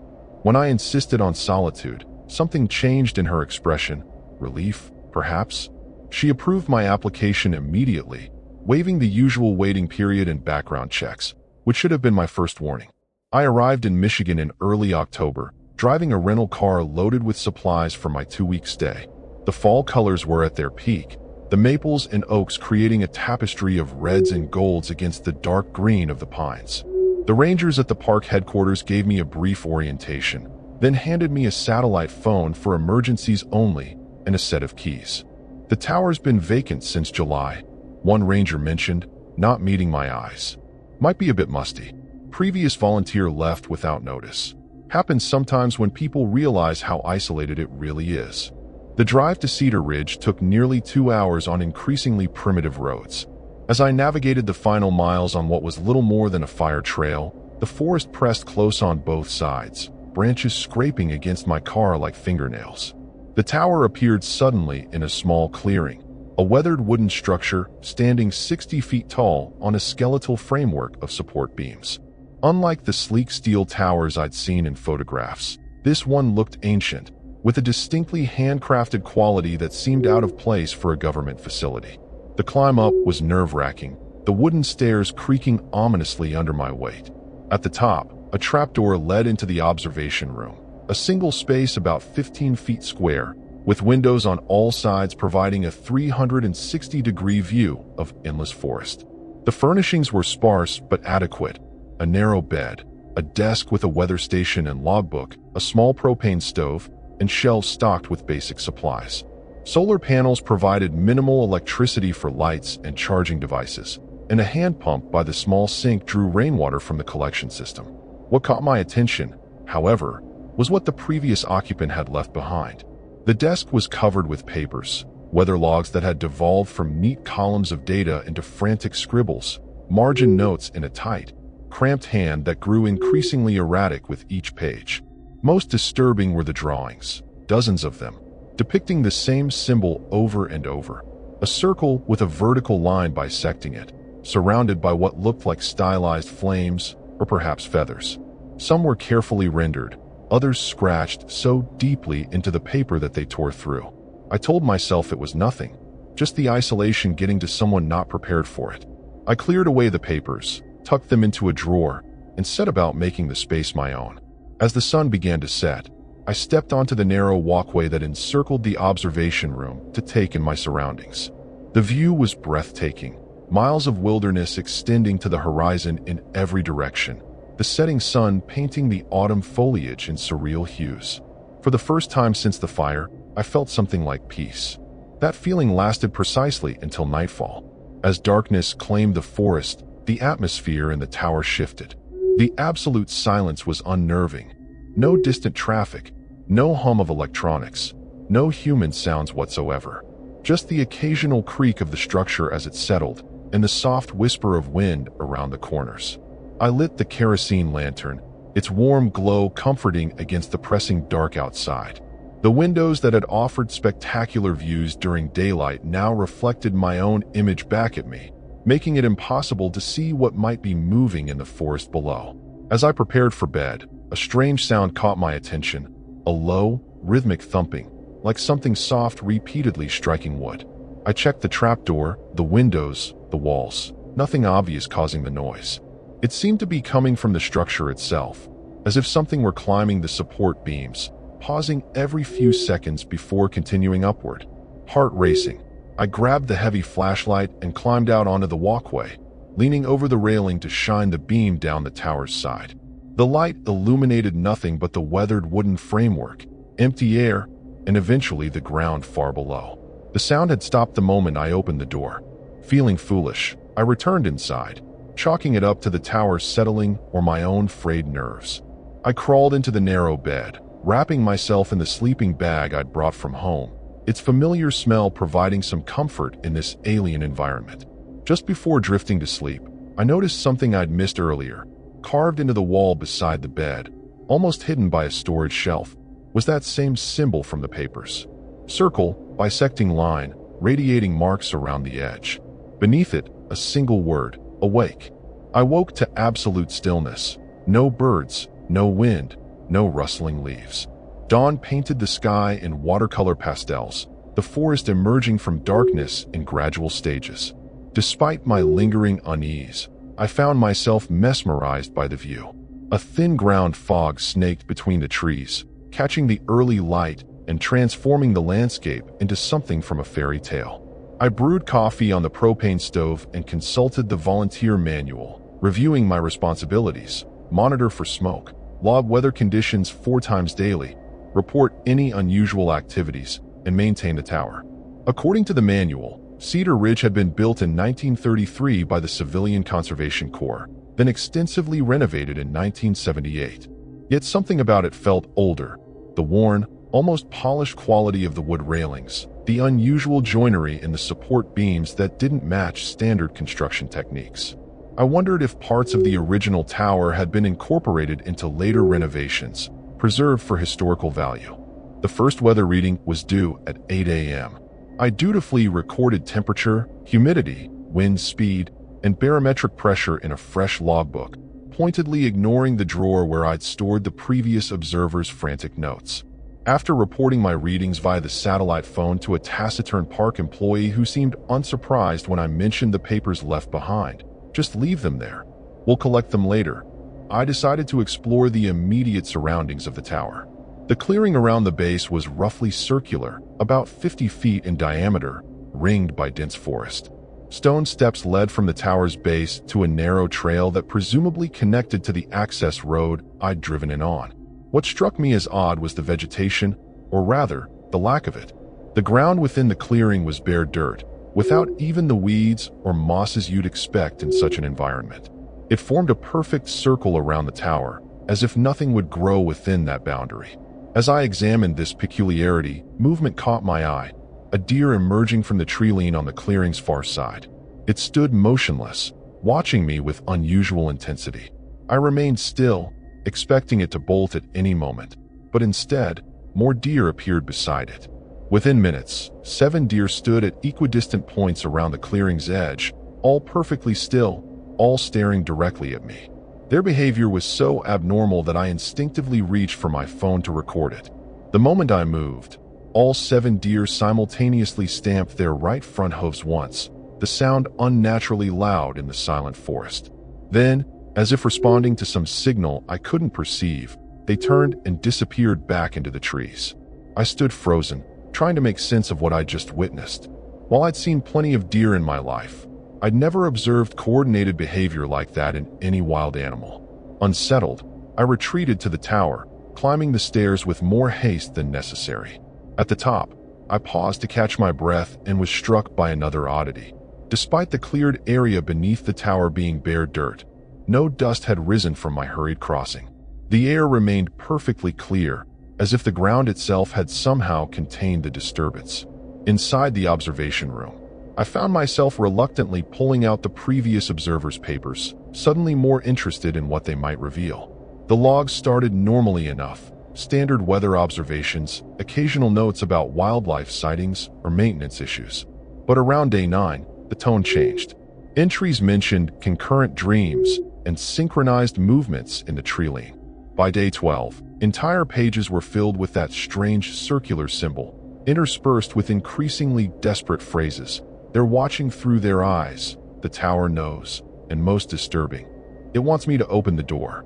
When I insisted on solitude, something changed in her expression. Relief, perhaps? She approved my application immediately, waiving the usual waiting period and background checks, which should have been my first warning. I arrived in Michigan in early October, driving a rental car loaded with supplies for my 2-week stay. The fall colors were at their peak, the maples and oaks creating a tapestry of reds and golds against the dark green of the pines. The rangers at the park headquarters gave me a brief orientation, then handed me a satellite phone for emergencies only and a set of keys. "The tower's been vacant since July," one ranger mentioned, not meeting my eyes. "Might be a bit musty. Previous volunteer left without notice. Happens sometimes when people realize how isolated it really is." The drive to Cedar Ridge took nearly 2 hours on increasingly primitive roads. As I navigated the final miles on what was little more than a fire trail, the forest pressed close on both sides, branches scraping against my car like fingernails. The tower appeared suddenly in a small clearing, a weathered wooden structure standing 60 feet tall on a skeletal framework of support beams. Unlike the sleek steel towers I'd seen in photographs, this one looked ancient, with a distinctly handcrafted quality that seemed out of place for a government facility. The climb up was nerve-wracking, the wooden stairs creaking ominously under my weight. At the top, a trapdoor led into the observation room, a single space about 15 feet square, with windows on all sides providing a 360-degree view of endless forest. The furnishings were sparse but adequate: a narrow bed, a desk with a weather station and logbook, a small propane stove, and shelves stocked with basic supplies. Solar panels provided minimal electricity for lights and charging devices, and a hand pump by the small sink drew rainwater from the collection system. What caught my attention, however, was what the previous occupant had left behind. The desk was covered with papers, weather logs that had devolved from neat columns of data into frantic scribbles, margin notes in a tight, cramped hand that grew increasingly erratic with each page. Most disturbing were the drawings, dozens of them, depicting the same symbol over and over, a circle with a vertical line bisecting it, surrounded by what looked like stylized flames or perhaps feathers. Some were carefully rendered, others scratched so deeply into the paper that they tore through. I told myself it was nothing, just the isolation getting to someone not prepared for it. I cleared away the papers, tucked them into a drawer, and set about making the space my own. As the sun began to set, I stepped onto the narrow walkway that encircled the observation room to take in my surroundings. The view was breathtaking, miles of wilderness extending to the horizon in every direction, the setting sun painting the autumn foliage in surreal hues. For the first time since the fire, I felt something like peace. That feeling lasted precisely until nightfall. As darkness claimed the forest, the atmosphere in the tower shifted. The absolute silence was unnerving. No distant traffic, no hum of electronics, no human sounds whatsoever. Just the occasional creak of the structure as it settled, and the soft whisper of wind around the corners. I lit the kerosene lantern, its warm glow comforting against the pressing dark outside. The windows that had offered spectacular views during daylight now reflected my own image back at me, making it impossible to see what might be moving in the forest below. As I prepared for bed, a strange sound caught my attention, a low, rhythmic thumping, like something soft repeatedly striking wood. I checked the trapdoor, the windows, the walls, nothing obvious causing the noise. It seemed to be coming from the structure itself, as if something were climbing the support beams, pausing every few seconds before continuing upward. Heart racing, I grabbed the heavy flashlight and climbed out onto the walkway, leaning over the railing to shine the beam down the tower's side. The light illuminated nothing but the weathered wooden framework, empty air, and eventually the ground far below. The sound had stopped the moment I opened the door. Feeling foolish, I returned inside, chalking it up to the tower's settling or my own frayed nerves. I crawled into the narrow bed, wrapping myself in the sleeping bag I'd brought from home, its familiar smell providing some comfort in this alien environment. Just before drifting to sleep, I noticed something I'd missed earlier. Carved into the wall beside the bed, almost hidden by a storage shelf, was that same symbol from the papers. Circle, bisecting line, radiating marks around the edge. Beneath it, a single word, awake. I woke to absolute stillness. No birds, no wind, no rustling leaves. Dawn painted the sky in watercolor pastels, the forest emerging from darkness in gradual stages. Despite my lingering unease, I found myself mesmerized by the view. A thin ground fog snaked between the trees, catching the early light and transforming the landscape into something from a fairy tale. I brewed coffee on the propane stove and consulted the volunteer manual, reviewing my responsibilities: monitor for smoke, log weather conditions 4 times daily, report any unusual activities, and maintain the tower. According to the manual, Cedar Ridge had been built in 1933 by the Civilian Conservation Corps, then extensively renovated in 1978. Yet something about it felt older. The worn, almost polished quality of the wood railings, the unusual joinery in the support beams that didn't match standard construction techniques. I wondered if parts of the original tower had been incorporated into later renovations, preserved for historical value. The first weather reading was due at 8 a.m. I dutifully recorded temperature, humidity, wind speed, and barometric pressure in a fresh logbook, pointedly ignoring the drawer where I'd stored the previous observer's frantic notes. After reporting my readings via the satellite phone to a taciturn park employee who seemed unsurprised when I mentioned the papers left behind, "Just leave them there. We'll collect them later," I decided to explore the immediate surroundings of the tower. The clearing around the base was roughly circular, about 50 feet in diameter, ringed by dense forest. Stone steps led from the tower's base to a narrow trail that presumably connected to the access road I'd driven in on. What struck me as odd was the vegetation, or rather, the lack of it. The ground within the clearing was bare dirt, without even the weeds or mosses you'd expect in such an environment. It formed a perfect circle around the tower, as if nothing would grow within that boundary. As I examined this peculiarity, movement caught my eye. A deer emerging from the tree line on the clearing's far side. It stood motionless, watching me with unusual intensity. I remained still, expecting it to bolt at any moment, but instead, more deer appeared beside it. Within minutes, 7 deer stood at equidistant points around the clearing's edge, all perfectly still, all staring directly at me. Their behavior was so abnormal that I instinctively reached for my phone to record it. The moment I moved, all 7 deer simultaneously stamped their right front hooves once, the sound unnaturally loud in the silent forest. Then, as if responding to some signal I couldn't perceive, they turned and disappeared back into the trees. I stood frozen, trying to make sense of what I'd just witnessed. While I'd seen plenty of deer in my life, I'd never observed coordinated behavior like that in any wild animal. Unsettled, I retreated to the tower, climbing the stairs with more haste than necessary. At the top, I paused to catch my breath and was struck by another oddity. Despite the cleared area beneath the tower being bare dirt, no dust had risen from my hurried crossing. The air remained perfectly clear, as if the ground itself had somehow contained the disturbance. Inside the observation room, I found myself reluctantly pulling out the previous observer's papers, suddenly more interested in what they might reveal. The logs started normally enough, standard weather observations, occasional notes about wildlife sightings or maintenance issues. But around day 9, the tone changed. Entries mentioned concurrent dreams and synchronized movements in the tree line. By day 12, entire pages were filled with that strange circular symbol, interspersed with increasingly desperate phrases. "They're watching through their eyes, the tower knows, and most disturbing, it wants me to open the door."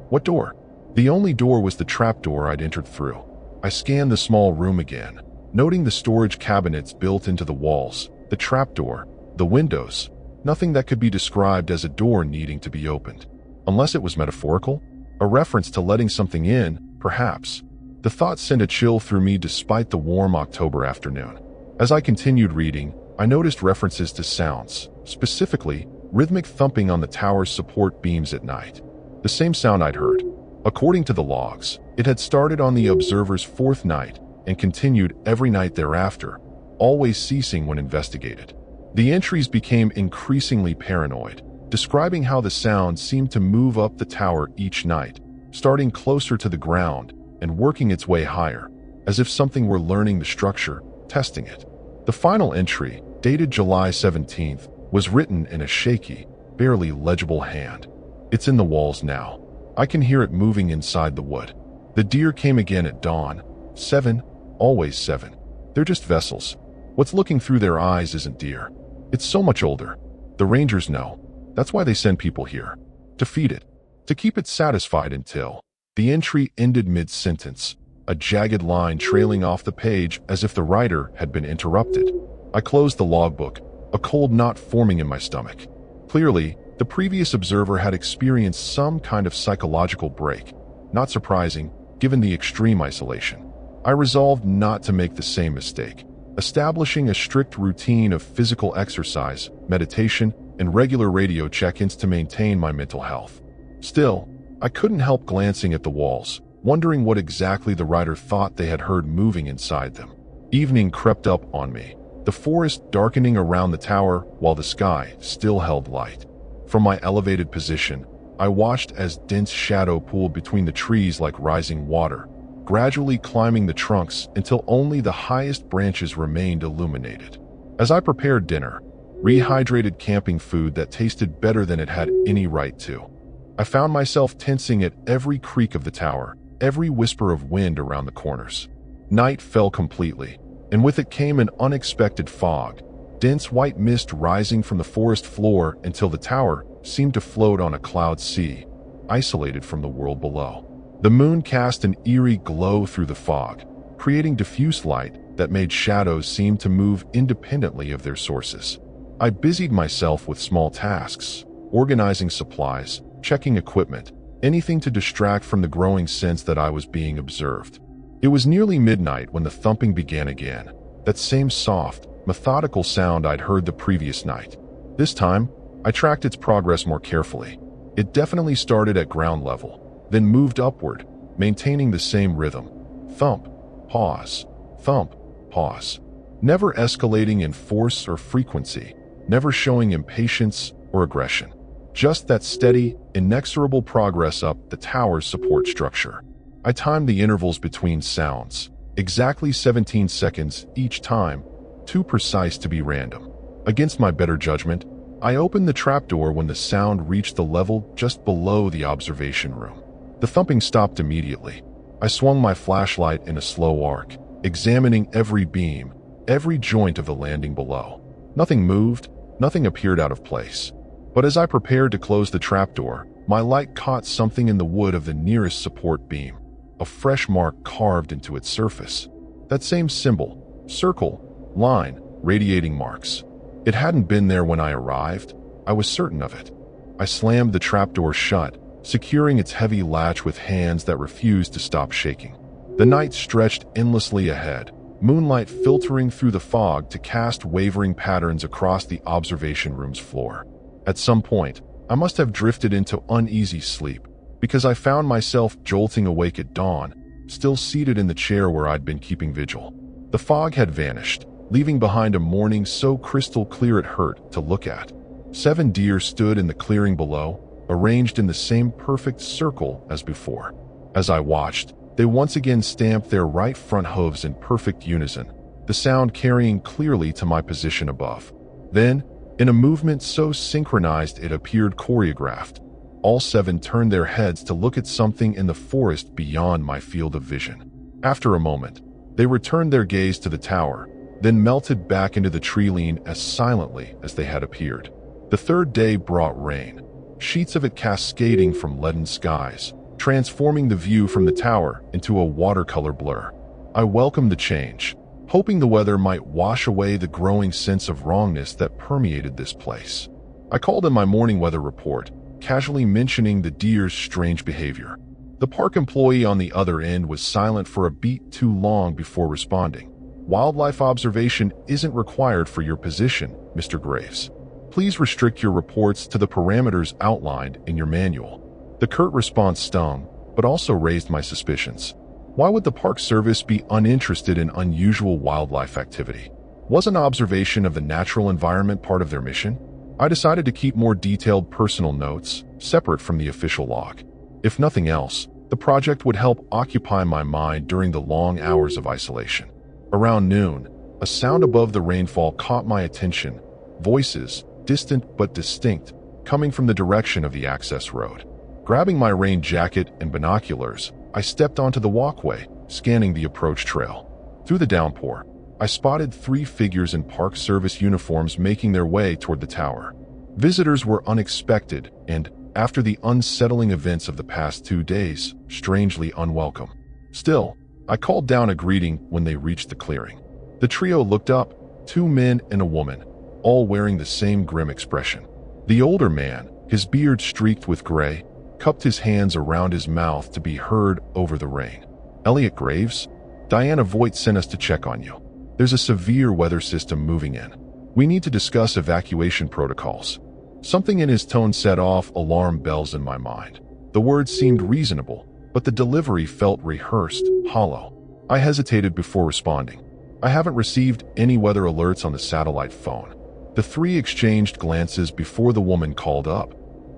What door? The only door was the trapdoor I'd entered through. I scanned the small room again, noting the storage cabinets built into the walls, the trapdoor, the windows, nothing that could be described as a door needing to be opened. Unless it was metaphorical? A reference to letting something in, perhaps. The thought sent a chill through me despite the warm October afternoon. As I continued reading, I noticed references to sounds, specifically, rhythmic thumping on the tower's support beams at night. The same sound I'd heard. According to the logs, it had started on the observer's 4th night and continued every night thereafter, always ceasing when investigated. The entries became increasingly paranoid. describing how the sound seemed to move up the tower each night, starting closer to the ground and working its way higher, as if something were learning the structure, testing it. The final entry, dated July 17th, was written in a shaky, barely legible hand. It's in the walls now. I can hear it moving inside the wood. The deer came again at dawn. 7, always 7. They're just vessels. What's looking through their eyes isn't deer. It's so much older. The rangers know. That's why they send people here. To feed it. To keep it satisfied until... The entry ended mid-sentence, a jagged line trailing off the page as if the writer had been interrupted. I closed the logbook, a cold knot forming in my stomach. Clearly, the previous observer had experienced some kind of psychological break. Not surprising, given the extreme isolation. I resolved not to make the same mistake, establishing a strict routine of physical exercise, meditation, and regular radio check-ins to maintain my mental health. Still, I couldn't help glancing at the walls, wondering what exactly the writer thought they had heard moving inside them. Evening crept up on me, the forest darkening around the tower while the sky still held light. From my elevated position, I watched as dense shadow pooled between the trees like rising water, gradually climbing the trunks until only the highest branches remained illuminated. As I prepared dinner, rehydrated camping food that tasted better than it had any right to, I found myself tensing at every creak of the tower, every whisper of wind around the corners. Night fell completely, and with it came an unexpected fog, dense white mist rising from the forest floor until the tower seemed to float on a cloud sea, isolated from the world below. The moon cast an eerie glow through the fog, creating diffuse light that made shadows seem to move independently of their sources. I busied myself with small tasks, organizing supplies, checking equipment, anything to distract from the growing sense that I was being observed. It was nearly midnight when the thumping began again, that same soft, methodical sound I'd heard the previous night. This time, I tracked its progress more carefully. It definitely started at ground level, then moved upward, maintaining the same rhythm. Thump, pause, thump, pause. Never escalating in force or frequency, never showing impatience or aggression. Just that steady, inexorable progress up the tower's support structure. I timed the intervals between sounds, exactly 17 seconds each time, too precise to be random. Against my better judgment, I opened the trapdoor when the sound reached the level just below the observation room. The thumping stopped immediately. I swung my flashlight in a slow arc, examining every beam, every joint of the landing below. Nothing moved, nothing appeared out of place. But as I prepared to close the trapdoor, my light caught something in the wood of the nearest support beam, a fresh mark carved into its surface. That same symbol, circle, line, radiating marks. It hadn't been there when I arrived. I was certain of it. I slammed the trapdoor shut, securing its heavy latch with hands that refused to stop shaking. The night stretched endlessly ahead, moonlight filtering through the fog to cast wavering patterns across the observation room's floor. At some point, I must have drifted into uneasy sleep, because I found myself jolting awake at dawn, still seated in the chair where I'd been keeping vigil. The fog had vanished, leaving behind a morning so crystal clear it hurt to look at. 7 deer stood in the clearing below, arranged in the same perfect circle as before. As I watched, they once again stamped their right front hooves in perfect unison, the sound carrying clearly to my position above. Then, in a movement so synchronized it appeared choreographed, all 7 turned their heads to look at something in the forest beyond my field of vision. After a moment, they returned their gaze to the tower, then melted back into the tree-line as silently as they had appeared. The third day brought rain, sheets of it cascading from leaden skies, transforming the view from the tower into a watercolor blur. I welcomed the change, hoping the weather might wash away the growing sense of wrongness that permeated this place. I called in my morning weather report, casually mentioning the deer's strange behavior. The park employee on the other end was silent for a beat too long before responding. Wildlife observation isn't required for your position, Mr. Graves. Please restrict your reports to the parameters outlined in your manual. The curt response stung, but also raised my suspicions. Why would the Park Service be uninterested in unusual wildlife activity? Wasn't observation of the natural environment part of their mission? I decided to keep more detailed personal notes, separate from the official log. If nothing else, the project would help occupy my mind during the long hours of isolation. Around noon, a sound above the rainfall caught my attention. Voices, distant but distinct, coming from the direction of the access road. Grabbing my rain jacket and binoculars, I stepped onto the walkway, scanning the approach trail. Through the downpour, I spotted 3 figures in Park Service uniforms making their way toward the tower. Visitors were unexpected and, after the unsettling events of the past 2 days, strangely unwelcome. Still, I called down a greeting when they reached the clearing. The trio looked up, 2 men and a woman, all wearing the same grim expression. The older man, his beard streaked with gray, cupped his hands around his mouth to be heard over the rain. "Elliot Graves? Diana Voigt sent us to check on you. There's a severe weather system moving in. We need to discuss evacuation protocols." Something in his tone set off alarm bells in my mind. The words seemed reasonable, but the delivery felt rehearsed, hollow. I hesitated before responding. "I haven't received any weather alerts on the satellite phone." The 3 exchanged glances before the woman called up.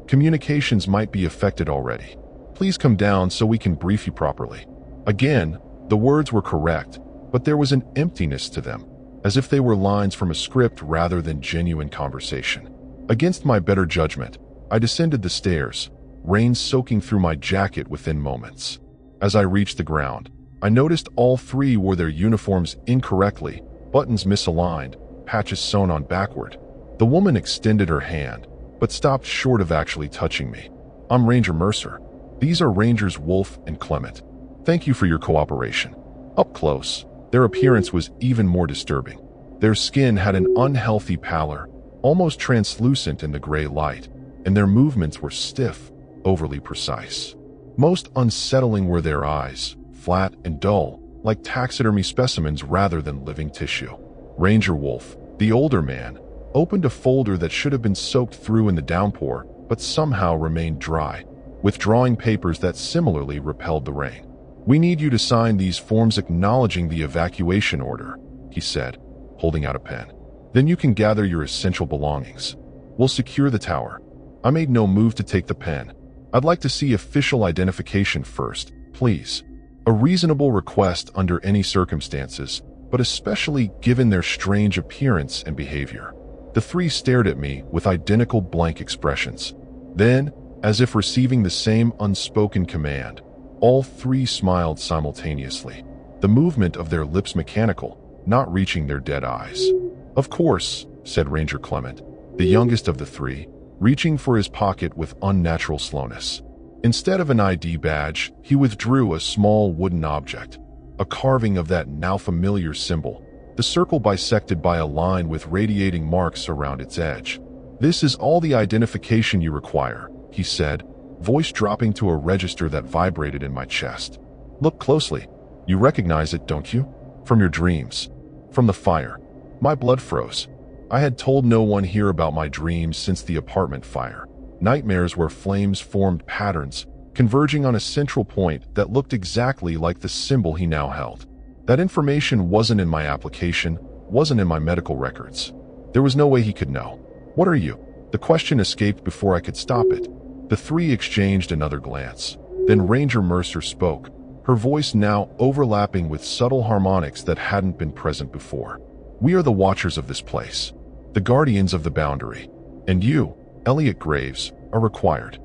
"Communications might be affected already. Please come down so we can brief you properly." Again, the words were correct, but there was an emptiness to them, as if they were lines from a script rather than genuine conversation. Against my better judgment, I descended the stairs, rain soaking through my jacket within moments. As I reached the ground, I noticed all 3 wore their uniforms incorrectly, buttons misaligned, patches sewn on backward. The woman extended her hand, but stopped short of actually touching me. "I'm Ranger Mercer. These are Rangers Wolf and Clement. Thank you for your cooperation." Up close, their appearance was even more disturbing. Their skin had an unhealthy pallor, almost translucent in the gray light, and their movements were stiff, overly precise. Most unsettling were their eyes, flat and dull, like taxidermy specimens rather than living tissue. Ranger Wolf, the older man, opened a folder that should have been soaked through in the downpour, but somehow remained dry, withdrawing papers that similarly repelled the rain. "We need you to sign these forms acknowledging the evacuation order," he said, holding out a pen. "Then you can gather your essential belongings. We'll secure the tower." I made no move to take the pen. "I'd like to see official identification first, please." A reasonable request under any circumstances, but especially given their strange appearance and behavior. The 3 stared at me with identical blank expressions. Then, as if receiving the same unspoken command, all 3 smiled simultaneously, the movement of their lips mechanical, not reaching their dead eyes. "Of course," said Ranger Clement, the youngest of the 3, reaching for his pocket with unnatural slowness. Instead of an ID badge, he withdrew a small wooden object, a carving of that now familiar symbol, the circle bisected by a line with radiating marks around its edge. "This is all the identification you require," he said, voice dropping to a register that vibrated in my chest. "Look closely. You recognize it, don't you? From your dreams. From the fire." My blood froze. I had told no one here about my dreams since the apartment fire. Nightmares where flames formed patterns, converging on a central point that looked exactly like the symbol he now held. That information wasn't in my application, wasn't in my medical records. There was no way he could know. "What are you?" The question escaped before I could stop it. The 3 exchanged another glance. Then Ranger Mercer spoke, her voice now overlapping with subtle harmonics that hadn't been present before. "We are the watchers of this place, the guardians of the boundary, and you, Elliot Graves, are required."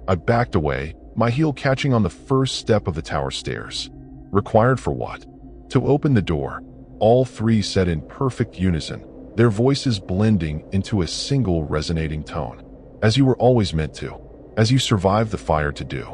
I backed away, my heel catching on the first step of the tower stairs. "Required for what?" "To open the door," all 3 said in perfect unison, their voices blending into a single resonating tone. "As you were always meant to, as you survived the fire to do."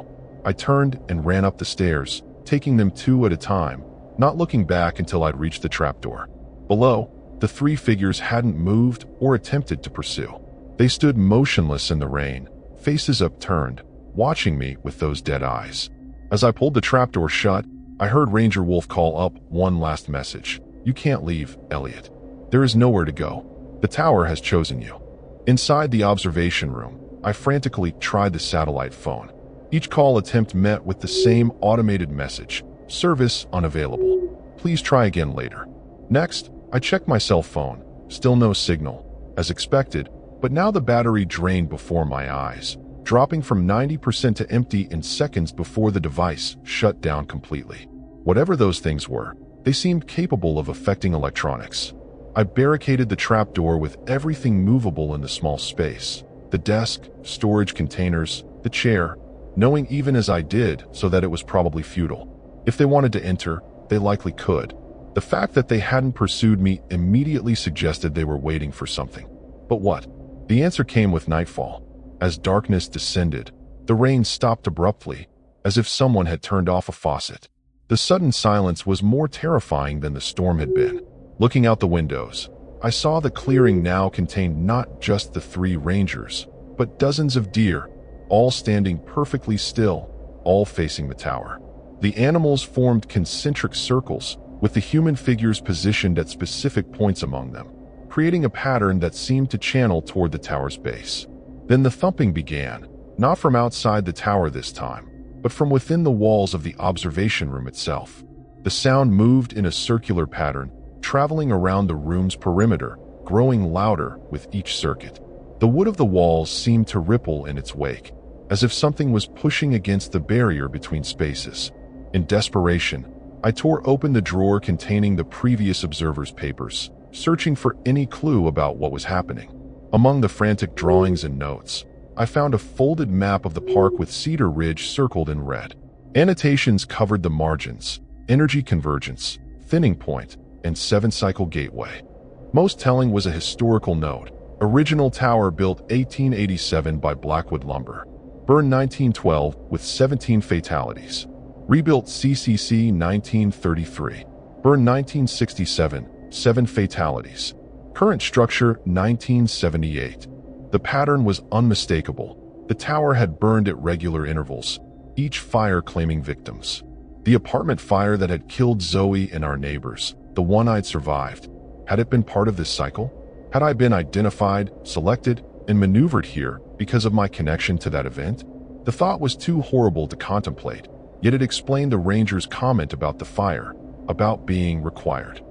I turned and ran up the stairs, taking them 2 at a time, not looking back until I'd reached the trapdoor. Below, the 3 figures hadn't moved or attempted to pursue. They stood motionless in the rain, faces upturned, watching me with those dead eyes. As I pulled the trapdoor shut, I heard Ranger Wolf call up one last message. "You can't leave, Elliot. There is nowhere to go. The tower has chosen you." Inside the observation room, I frantically tried the satellite phone. Each call attempt met with the same automated message: "Service unavailable. Please try again later." Next, I checked my cell phone. Still no signal. As expected, But now the battery drained before my eyes, dropping from 90% to empty in seconds before the device shut down completely. Whatever those things were, they seemed capable of affecting electronics. I barricaded the trapdoor with everything movable in the small space. The desk, storage containers, the chair, knowing even as I did so that it was probably futile. If they wanted to enter, they likely could. The fact that they hadn't pursued me immediately suggested they were waiting for something. But what? The answer came with nightfall. As darkness descended, the rain stopped abruptly, as if someone had turned off a faucet. The sudden silence was more terrifying than the storm had been. Looking out the windows, I saw the clearing now contained not just the 3 rangers, but dozens of deer, all standing perfectly still, all facing the tower. The animals formed concentric circles, with the human figures positioned at specific points among them, creating a pattern that seemed to channel toward the tower's base. Then the thumping began, not from outside the tower this time, but from within the walls of the observation room itself. The sound moved in a circular pattern, traveling around the room's perimeter, growing louder with each circuit. The wood of the walls seemed to ripple in its wake, as if something was pushing against the barrier between spaces. In desperation, I tore open the drawer containing the previous observer's papers, searching for any clue about what was happening. Among the frantic drawings and notes, I found a folded map of the park with Cedar Ridge circled in red. Annotations covered the margins, energy convergence, thinning point, and 7-cycle gateway. Most telling was a historical note. Original tower built 1887 by Blackwood Lumber. Burned 1912 with 17 fatalities. Rebuilt CCC 1933. Burned 1967, 7 fatalities. Current structure 1978. The pattern was unmistakable. The tower had burned at regular intervals, each fire claiming victims. The apartment fire that had killed Zoe and our neighbors, the one I'd survived, had it been part of this cycle? Had I been identified, selected, and maneuvered here because of my connection to that event? The thought was too horrible to contemplate, yet it explained the ranger's comment about the fire, about being required.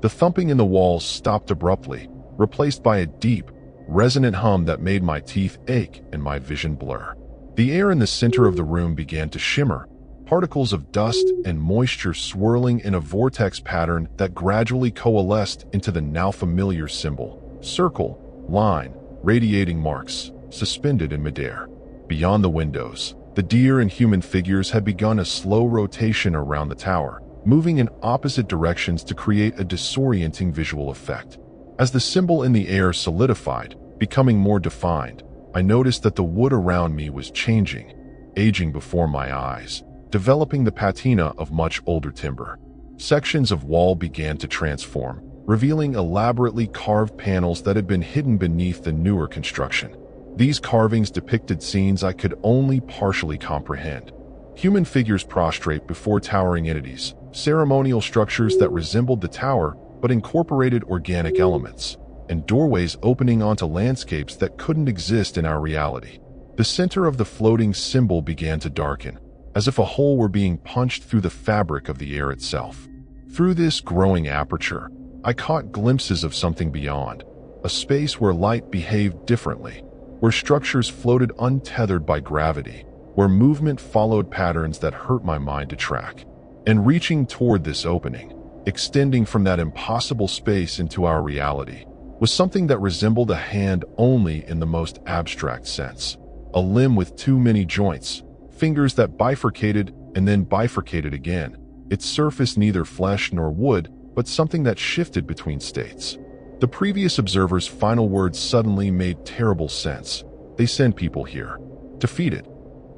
The thumping in the walls stopped abruptly, replaced by a deep, resonant hum that made my teeth ache and my vision blur. The air in the center of the room began to shimmer, particles of dust and moisture swirling in a vortex pattern that gradually coalesced into the now familiar symbol, circle, line, radiating marks, suspended in midair. Beyond the windows, the deer and human figures had begun a slow rotation around the tower, moving in opposite directions to create a disorienting visual effect. As the symbol in the air solidified, becoming more defined, I noticed that the wood around me was changing, aging before my eyes, developing the patina of much older timber. Sections of wall began to transform, revealing elaborately carved panels that had been hidden beneath the newer construction. These carvings depicted scenes I could only partially comprehend. Human figures prostrate before towering entities, ceremonial structures that resembled the tower but incorporated organic elements, and doorways opening onto landscapes that couldn't exist in our reality. The center of the floating symbol began to darken, as if a hole were being punched through the fabric of the air itself. Through this growing aperture, I caught glimpses of something beyond, a space where light behaved differently, where structures floated untethered by gravity, where movement followed patterns that hurt my mind to track. And reaching toward this opening, extending from that impossible space into our reality, was something that resembled a hand only in the most abstract sense. A limb with too many joints, fingers that bifurcated and then bifurcated again, its surface neither flesh nor wood, but something that shifted between states. The previous observer's final words suddenly made terrible sense. They send people here to feed it,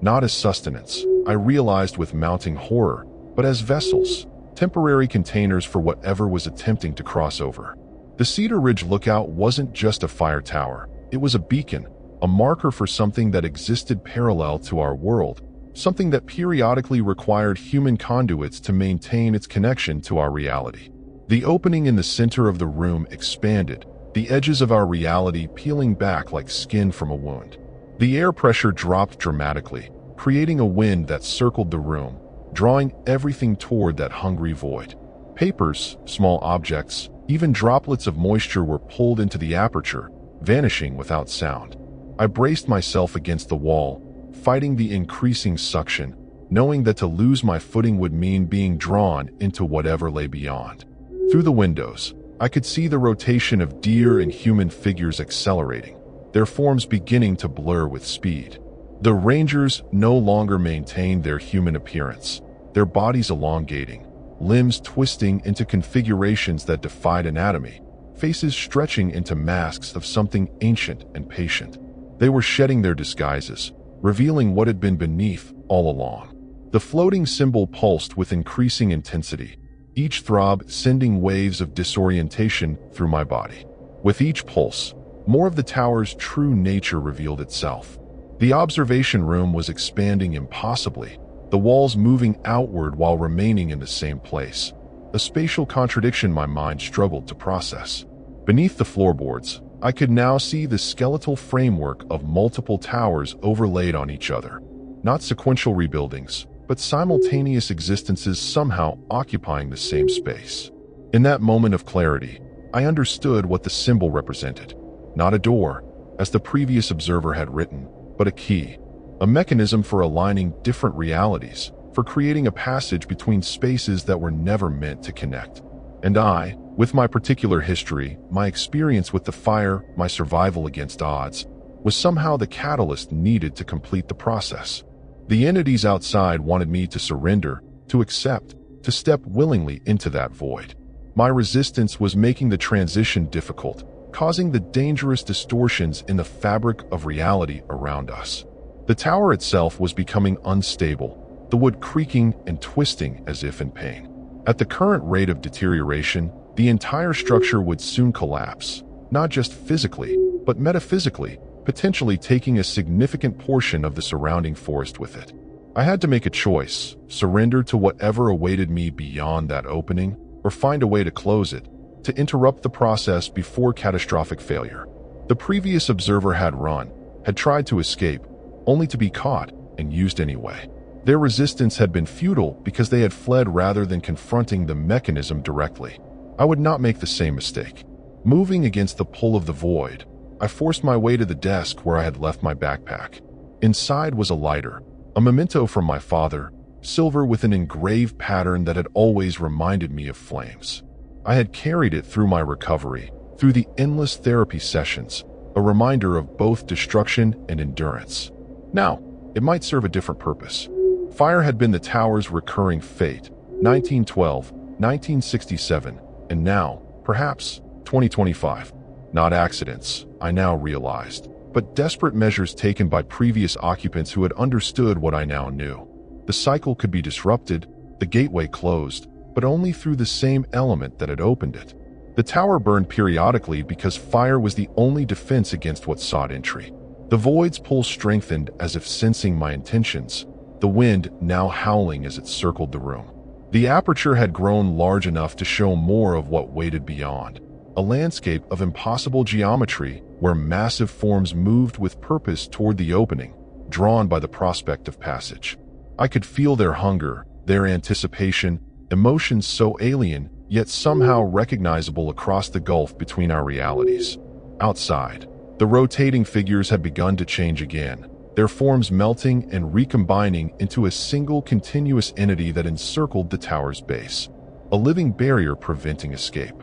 not as sustenance, I realized with mounting horror, but as vessels, temporary containers for whatever was attempting to cross over. The Cedar Ridge Lookout wasn't just a fire tower, it was a beacon, a marker for something that existed parallel to our world, something that periodically required human conduits to maintain its connection to our reality. The opening in the center of the room expanded, the edges of our reality peeling back like skin from a wound. The air pressure dropped dramatically, creating a wind that circled the room, drawing everything toward that hungry void. Papers, small objects, even droplets of moisture were pulled into the aperture, vanishing without sound. I braced myself against the wall, fighting the increasing suction, knowing that to lose my footing would mean being drawn into whatever lay beyond. Through the windows, I could see the rotation of deer and human figures accelerating, their forms beginning to blur with speed. The rangers no longer maintained their human appearance, their bodies elongating, limbs twisting into configurations that defied anatomy, faces stretching into masks of something ancient and patient. They were shedding their disguises, revealing what had been beneath all along. The floating symbol pulsed with increasing intensity, each throb sending waves of disorientation through my body. With each pulse, more of the tower's true nature revealed itself. The observation room was expanding impossibly, the walls moving outward while remaining in the same place, a spatial contradiction my mind struggled to process. Beneath the floorboards, I could now see the skeletal framework of multiple towers overlaid on each other, not sequential rebuildings, but simultaneous existences somehow occupying the same space. In that moment of clarity, I understood what the symbol represented. Not a door, as the previous observer had written, but a key, a mechanism for aligning different realities, for creating a passage between spaces that were never meant to connect. And I, with my particular history, my experience with the fire, my survival against odds, was somehow the catalyst needed to complete the process. The entities outside wanted me to surrender, to accept, to step willingly into that void. My resistance was making the transition difficult, causing the dangerous distortions in the fabric of reality around us. The tower itself was becoming unstable, the wood creaking and twisting as if in pain. At the current rate of deterioration, the entire structure would soon collapse, not just physically, but metaphysically, potentially taking a significant portion of the surrounding forest with it. I had to make a choice, surrender to whatever awaited me beyond that opening, or find a way to close it, to interrupt the process before catastrophic failure. The previous observer had run, had tried to escape, only to be caught and used anyway. Their resistance had been futile because they had fled rather than confronting the mechanism directly. I would not make the same mistake. Moving against the pull of the void, I forced my way to the desk where I had left my backpack. Inside was a lighter, a memento from my father, silver with an engraved pattern that had always reminded me of flames. I had carried it through my recovery, through the endless therapy sessions, a reminder of both destruction and endurance. Now, it might serve a different purpose. Fire had been the tower's recurring fate, 1912, 1967, and now, perhaps, 2025. Not accidents, I now realized, but desperate measures taken by previous occupants who had understood what I now knew. The cycle could be disrupted, the gateway closed, but only through the same element that had opened it. The tower burned periodically because fire was the only defense against what sought entry. The void's pull strengthened as if sensing my intentions, the wind now howling as it circled the room. The aperture had grown large enough to show more of what waited beyond, a landscape of impossible geometry where massive forms moved with purpose toward the opening, drawn by the prospect of passage. I could feel their hunger, their anticipation, emotions so alien yet somehow recognizable across the gulf between our realities. Outside, the rotating figures had begun to change again, their forms melting and recombining into a single continuous entity that encircled the tower's base, a living barrier preventing escape.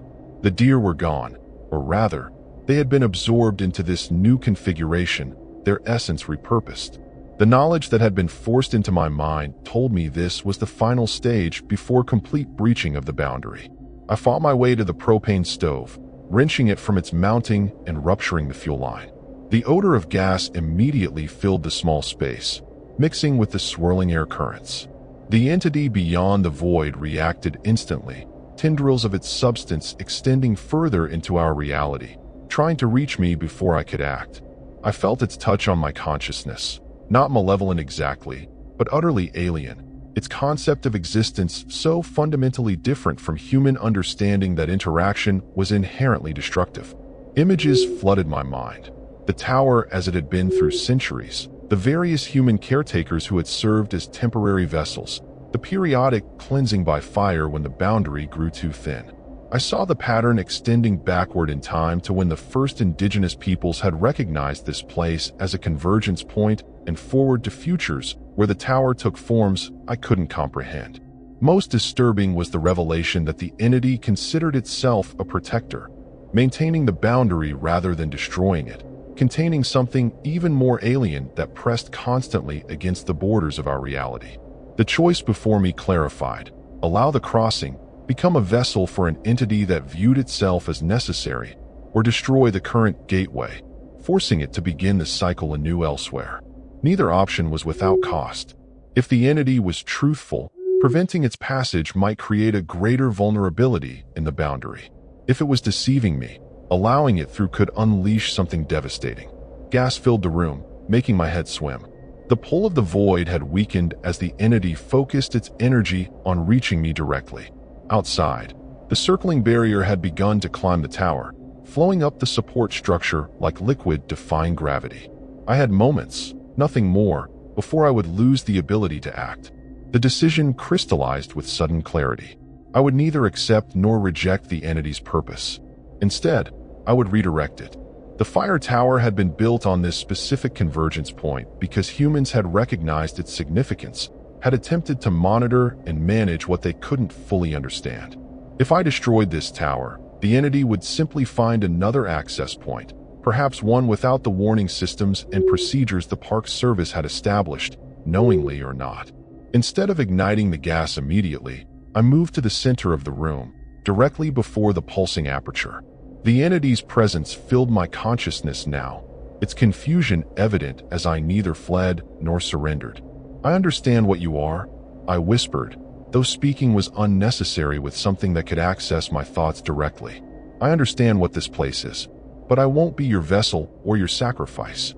The deer were gone, or rather, they had been absorbed into this new configuration, their essence repurposed. The knowledge that had been forced into my mind told me this was the final stage before complete breaching of the boundary. I fought my way to the propane stove, wrenching it from its mounting and rupturing the fuel line. The odor of gas immediately filled the small space, mixing with the swirling air currents. The entity beyond the void reacted instantly, tendrils of its substance extending further into our reality, trying to reach me before I could act. I felt its touch on my consciousness, not malevolent exactly, but utterly alien, its concept of existence so fundamentally different from human understanding that interaction was inherently destructive. Images flooded my mind. The tower as it had been through centuries, the various human caretakers who had served as temporary vessels, the periodic cleansing by fire when the boundary grew too thin. I saw the pattern extending backward in time to when the first indigenous peoples had recognized this place as a convergence point, and forward to futures where the tower took forms I couldn't comprehend. Most disturbing was the revelation that the entity considered itself a protector, maintaining the boundary rather than destroying it, containing something even more alien that pressed constantly against the borders of our reality. The choice before me clarified: allow the crossing, become a vessel for an entity that viewed itself as necessary, or destroy the current gateway, forcing it to begin the cycle anew elsewhere. Neither option was without cost. If the entity was truthful, preventing its passage might create a greater vulnerability in the boundary. If it was deceiving me, allowing it through could unleash something devastating. Gas filled the room, making my head swim. The pull of the void had weakened as the entity focused its energy on reaching me directly. Outside, the circling barrier had begun to climb the tower, flowing up the support structure like liquid defying gravity. I had moments, nothing more, before I would lose the ability to act. The decision crystallized with sudden clarity. I would neither accept nor reject the entity's purpose. Instead, I would redirect it. The fire tower had been built on this specific convergence point because humans had recognized its significance, had attempted to monitor and manage what they couldn't fully understand. If I destroyed this tower, the entity would simply find another access point, perhaps one without the warning systems and procedures the Park Service had established, knowingly or not. Instead of igniting the gas immediately, I moved to the center of the room, directly before the pulsing aperture. The entity's presence filled my consciousness now, its confusion evident as I neither fled nor surrendered. "I understand what you are," I whispered, though speaking was unnecessary with something that could access my thoughts directly. "I understand what this place is, but I won't be your vessel or your sacrifice."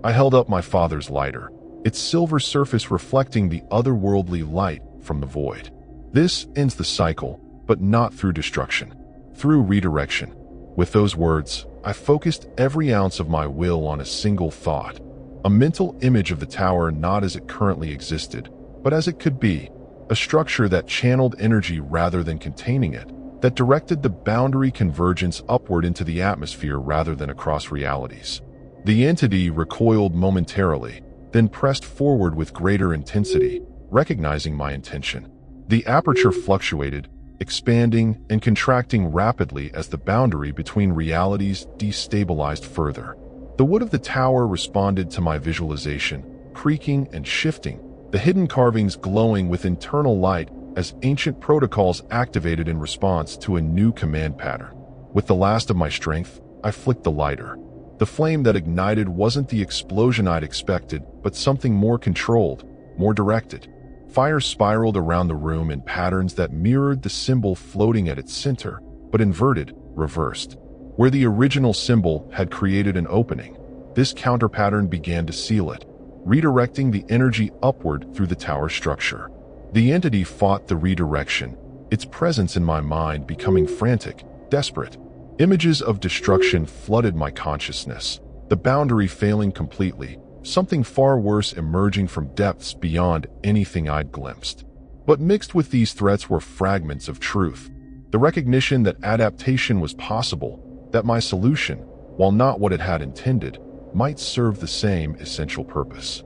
I held up my father's lighter, its silver surface reflecting the otherworldly light from the void. "This ends the cycle, but not through destruction, through redirection." With those words, I focused every ounce of my will on a single thought, a mental image of the tower not as it currently existed, but as it could be, a structure that channeled energy rather than containing it, that directed the boundary convergence upward into the atmosphere rather than across realities. The entity recoiled momentarily, then pressed forward with greater intensity, recognizing my intention. The aperture fluctuated, expanding and contracting rapidly as the boundary between realities destabilized further. The wood of the tower responded to my visualization, creaking and shifting, the hidden carvings glowing with internal light as ancient protocols activated in response to a new command pattern. With the last of my strength, I flicked the lighter. The flame that ignited wasn't the explosion I'd expected, but something more controlled, more directed. Fire spiraled around the room in patterns that mirrored the symbol floating at its center, but inverted, reversed. Where the original symbol had created an opening, this counter pattern began to seal it, redirecting the energy upward through the tower structure. The entity fought the redirection, its presence in my mind becoming frantic, desperate. Images of destruction flooded my consciousness, the boundary failing completely, something far worse emerging from depths beyond anything I'd glimpsed. But mixed with these threats were fragments of truth, the recognition that adaptation was possible, that my solution, while not what it had intended, might serve the same essential purpose.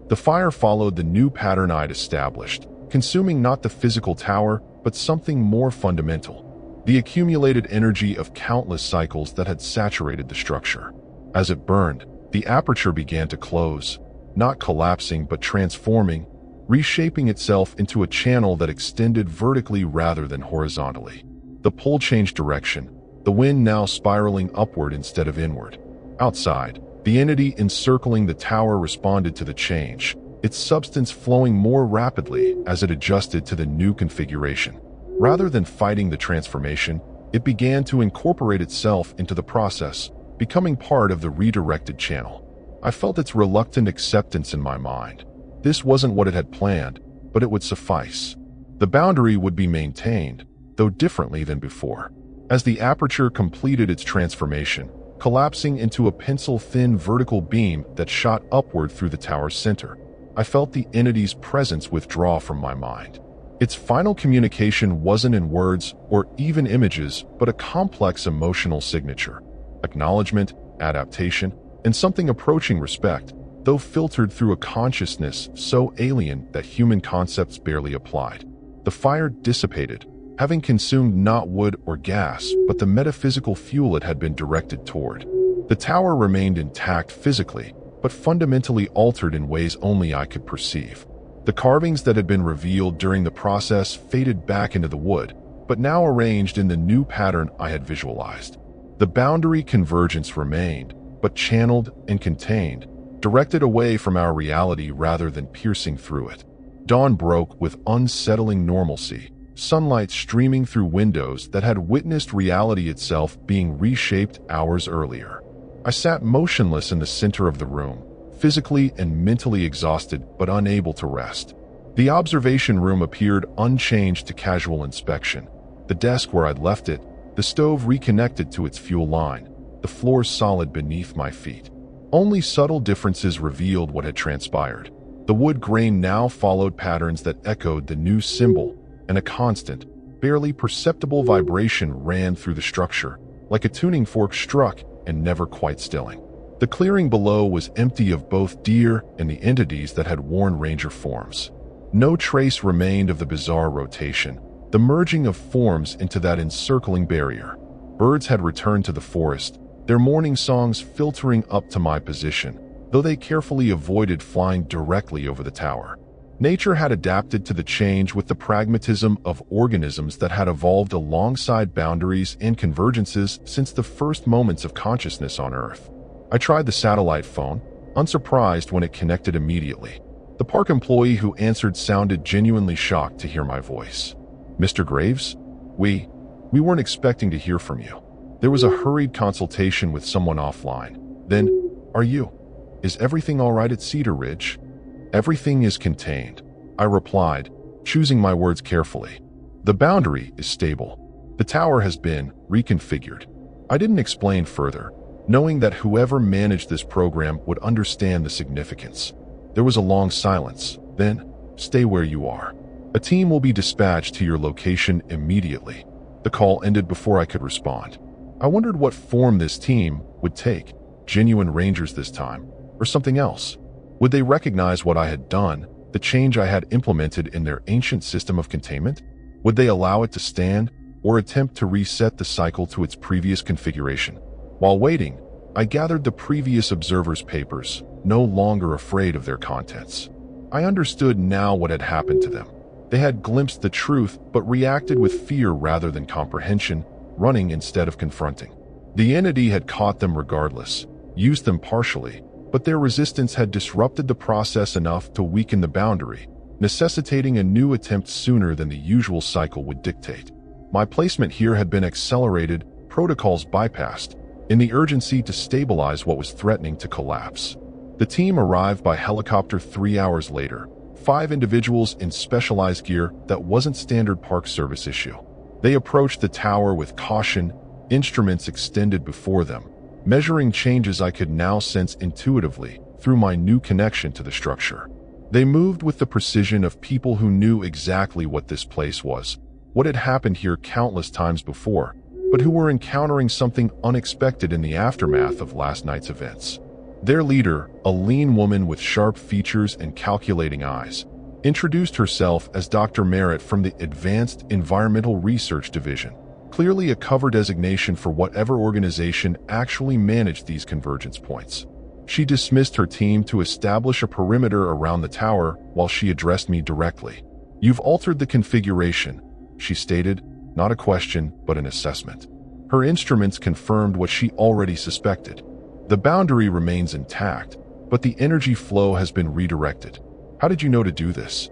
The fire followed the new pattern I'd established, consuming not the physical tower, but something more fundamental, the accumulated energy of countless cycles that had saturated the structure. As it burned, the aperture began to close, not collapsing but transforming, reshaping itself into a channel that extended vertically rather than horizontally. The pull changed direction, the wind now spiraling upward instead of inward. Outside, the entity encircling the tower responded to the change, its substance flowing more rapidly as it adjusted to the new configuration. Rather than fighting the transformation, it began to incorporate itself into the process, becoming part of the redirected channel. I felt its reluctant acceptance in my mind. This wasn't what it had planned, but it would suffice. The boundary would be maintained, though differently than before. As the aperture completed its transformation, collapsing into a pencil-thin vertical beam that shot upward through the tower's center, I felt the entity's presence withdraw from my mind. Its final communication wasn't in words or even images, but a complex emotional signature. Acknowledgement, adaptation, and something approaching respect, though filtered through a consciousness so alien that human concepts barely applied. The fire dissipated, having consumed not wood or gas, but the metaphysical fuel it had been directed toward. The tower remained intact physically, but fundamentally altered in ways only I could perceive. The carvings that had been revealed during the process faded back into the wood, but now arranged in the new pattern I had visualized. The boundary convergence remained, but channeled and contained, directed away from our reality rather than piercing through it. Dawn broke with unsettling normalcy, sunlight streaming through windows that had witnessed reality itself being reshaped hours earlier. I sat motionless in the center of the room, physically and mentally exhausted but unable to rest. The observation room appeared unchanged to casual inspection. The desk where I'd left it, the stove reconnected to its fuel line, the floor solid beneath my feet. Only subtle differences revealed what had transpired. The wood grain now followed patterns that echoed the new symbol, and a constant, barely perceptible vibration ran through the structure, like a tuning fork struck and never quite stilling. The clearing below was empty of both deer and the entities that had worn ranger forms. No trace remained of the bizarre rotation, the merging of forms into that encircling barrier. Birds had returned to the forest, their morning songs filtering up to my position, though they carefully avoided flying directly over the tower. Nature had adapted to the change with the pragmatism of organisms that had evolved alongside boundaries and convergences since the first moments of consciousness on Earth. I tried the satellite phone, unsurprised when it connected immediately. The park employee who answered sounded genuinely shocked to hear my voice. "Mr. Graves? We weren't expecting to hear from you." There was a hurried consultation with someone offline. Then, Is everything all right at Cedar Ridge?" "Everything is contained," I replied, choosing my words carefully. "The boundary is stable. The tower has been reconfigured." I didn't explain further, knowing that whoever managed this program would understand the significance. There was a long silence. Then, "Stay where you are. A team will be dispatched to your location immediately." The call ended before I could respond. I wondered what form this team would take, genuine rangers this time, or something else. Would they recognize what I had done, the change I had implemented in their ancient system of containment? Would they allow it to stand, or attempt to reset the cycle to its previous configuration? While waiting, I gathered the previous observers' papers, no longer afraid of their contents. I understood now what had happened to them. They had glimpsed the truth but reacted with fear rather than comprehension, running instead of confronting. The entity had caught them regardless, used them partially, but their resistance had disrupted the process enough to weaken the boundary, necessitating a new attempt sooner than the usual cycle would dictate. My placement here had been accelerated, protocols bypassed, in the urgency to stabilize what was threatening to collapse. The team arrived by helicopter 3 hours later, 5 individuals in specialized gear that wasn't standard Park Service issue. They approached the tower with caution, instruments extended before them, measuring changes I could now sense intuitively through my new connection to the structure. They moved with the precision of people who knew exactly what this place was, what had happened here countless times before, but who were encountering something unexpected in the aftermath of last night's events. Their leader, a lean woman with sharp features and calculating eyes, introduced herself as Dr. Merritt from the Advanced Environmental Research Division, clearly a cover designation for whatever organization actually managed these convergence points. She dismissed her team to establish a perimeter around the tower while she addressed me directly. "You've altered the configuration," she stated, not a question but an assessment. Her instruments confirmed what she already suspected. The boundary remains intact, but the energy flow has been redirected. "How did you know to do this?"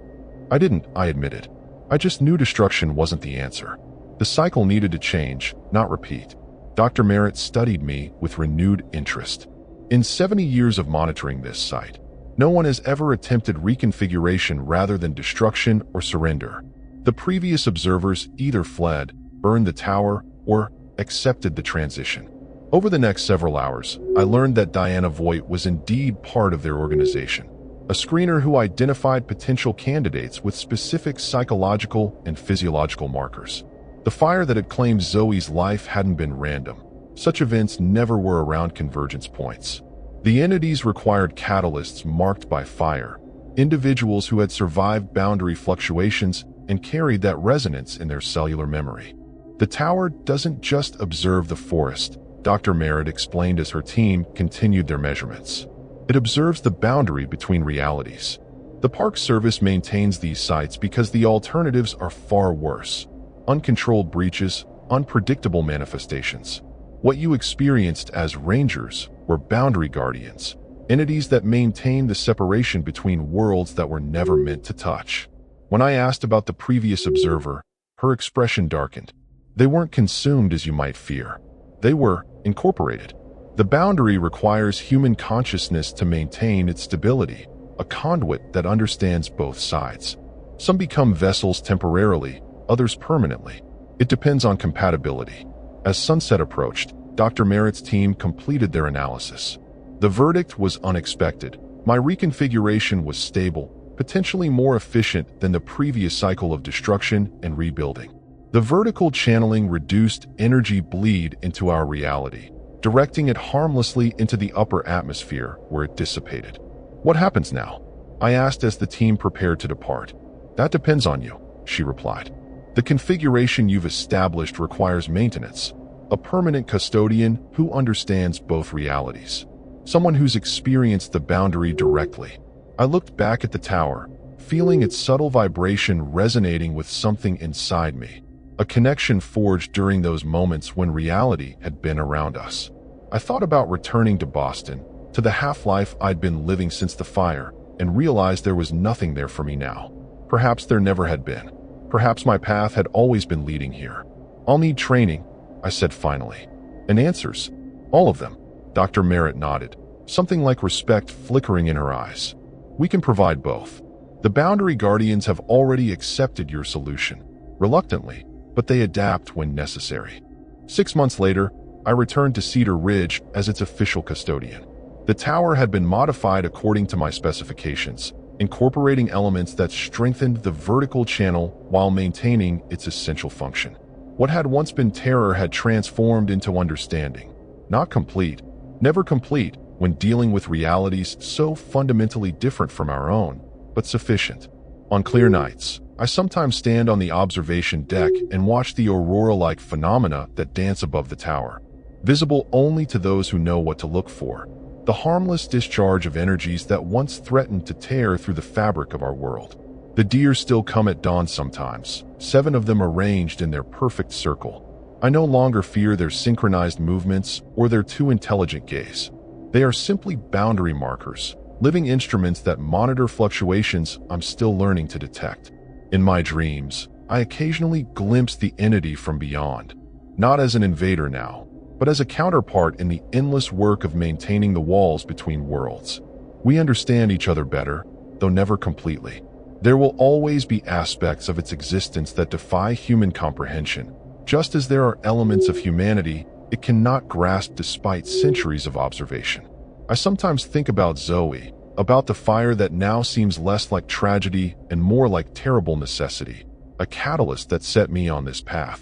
"I didn't," I admitted. "I just knew destruction wasn't the answer. The cycle needed to change, not repeat." Dr. Merritt studied me with renewed interest. In 70 years of monitoring this site, no one has ever attempted reconfiguration rather than destruction or surrender. The previous observers either fled, burned the tower, or accepted the transition. Over the next several hours, I learned that Diana Voigt was indeed part of their organization. a screener who identified potential candidates with specific psychological and physiological markers. The fire that had claimed Zoe's life hadn't been random. Such events never were around convergence points. The entities required catalysts marked by fire, individuals who had survived boundary fluctuations and carried that resonance in their cellular memory. The tower doesn't just observe the forest, Dr. Merritt explained as her team continued their measurements. It observes the boundary between realities. The Park Service maintains these sites because the alternatives are far worse. Uncontrolled breaches, unpredictable manifestations. What you experienced as rangers were boundary guardians, entities that maintain the separation between worlds that were never meant to touch. When I asked about the previous observer, her expression darkened. They weren't consumed as you might fear. They were incorporated. The boundary requires human consciousness to maintain its stability, a conduit that understands both sides. Some become vessels temporarily, others permanently. It depends on compatibility. As sunset approached, Dr. Merritt's team completed their analysis. The verdict was unexpected. My reconfiguration was stable, potentially more efficient than the previous cycle of destruction and rebuilding. The vertical channeling reduced energy bleed into our reality, directing it harmlessly into the upper atmosphere where it dissipated. What happens now? I asked as the team prepared to depart. That depends on you, she replied. The configuration you've established requires maintenance, a permanent custodian who understands both realities, someone who's experienced the boundary directly. I looked back at the tower, feeling its subtle vibration resonating with something inside me, a connection forged during those moments when reality had been around us. I thought about returning to Boston, to the half-life I'd been living since the fire, and realized there was nothing there for me now. Perhaps there never had been. Perhaps my path had always been leading here. I'll need training, I said finally. And answers. All of them. Dr. Merritt nodded, something like respect flickering in her eyes. We can provide both. The boundary guardians have already accepted your solution, reluctantly, but they adapt when necessary. 6 months later, I returned to Cedar Ridge as its official custodian. The tower had been modified according to my specifications, incorporating elements that strengthened the vertical channel while maintaining its essential function. What had once been terror had transformed into understanding. Not complete, never complete when dealing with realities so fundamentally different from our own, but sufficient. On clear nights, I sometimes stand on the observation deck and watch the aurora-like phenomena that dance above the tower, visible only to those who know what to look for. The harmless discharge of energies that once threatened to tear through the fabric of our world. The deer still come at dawn sometimes, 7 of them arranged in their perfect circle. I no longer fear their synchronized movements or their too intelligent gaze. They are simply boundary markers, living instruments that monitor fluctuations I'm still learning to detect. In my dreams, I occasionally glimpse the entity from beyond, not as an invader now, but as a counterpart in the endless work of maintaining the walls between worlds. We understand each other better, though never completely. There will always be aspects of its existence that defy human comprehension, just as there are elements of humanity it cannot grasp despite centuries of observation. I sometimes think about Zoe, about the fire that now seems less like tragedy and more like terrible necessity, a catalyst that set me on this path.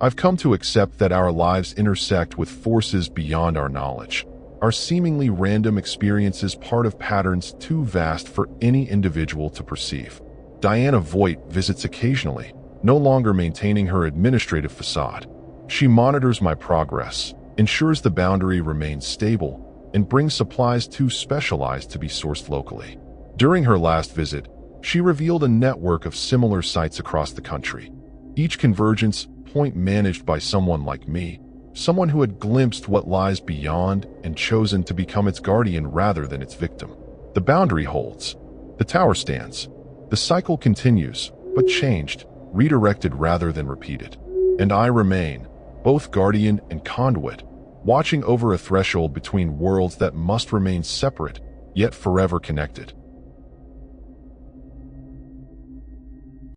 I've come to accept that our lives intersect with forces beyond our knowledge, our seemingly random experiences part of patterns too vast for any individual to perceive. Diana Voigt visits occasionally, no longer maintaining her administrative facade. She monitors my progress, ensures the boundary remains stable, and brings supplies too specialized to be sourced locally. During her last visit, she revealed a network of similar sites across the country, each convergence point managed by someone like me, someone who had glimpsed what lies beyond and chosen to become its guardian rather than its victim. The boundary holds. The tower stands. The cycle continues, but changed, redirected rather than repeated. And I remain, both guardian and conduit, watching over a threshold between worlds that must remain separate, yet forever connected.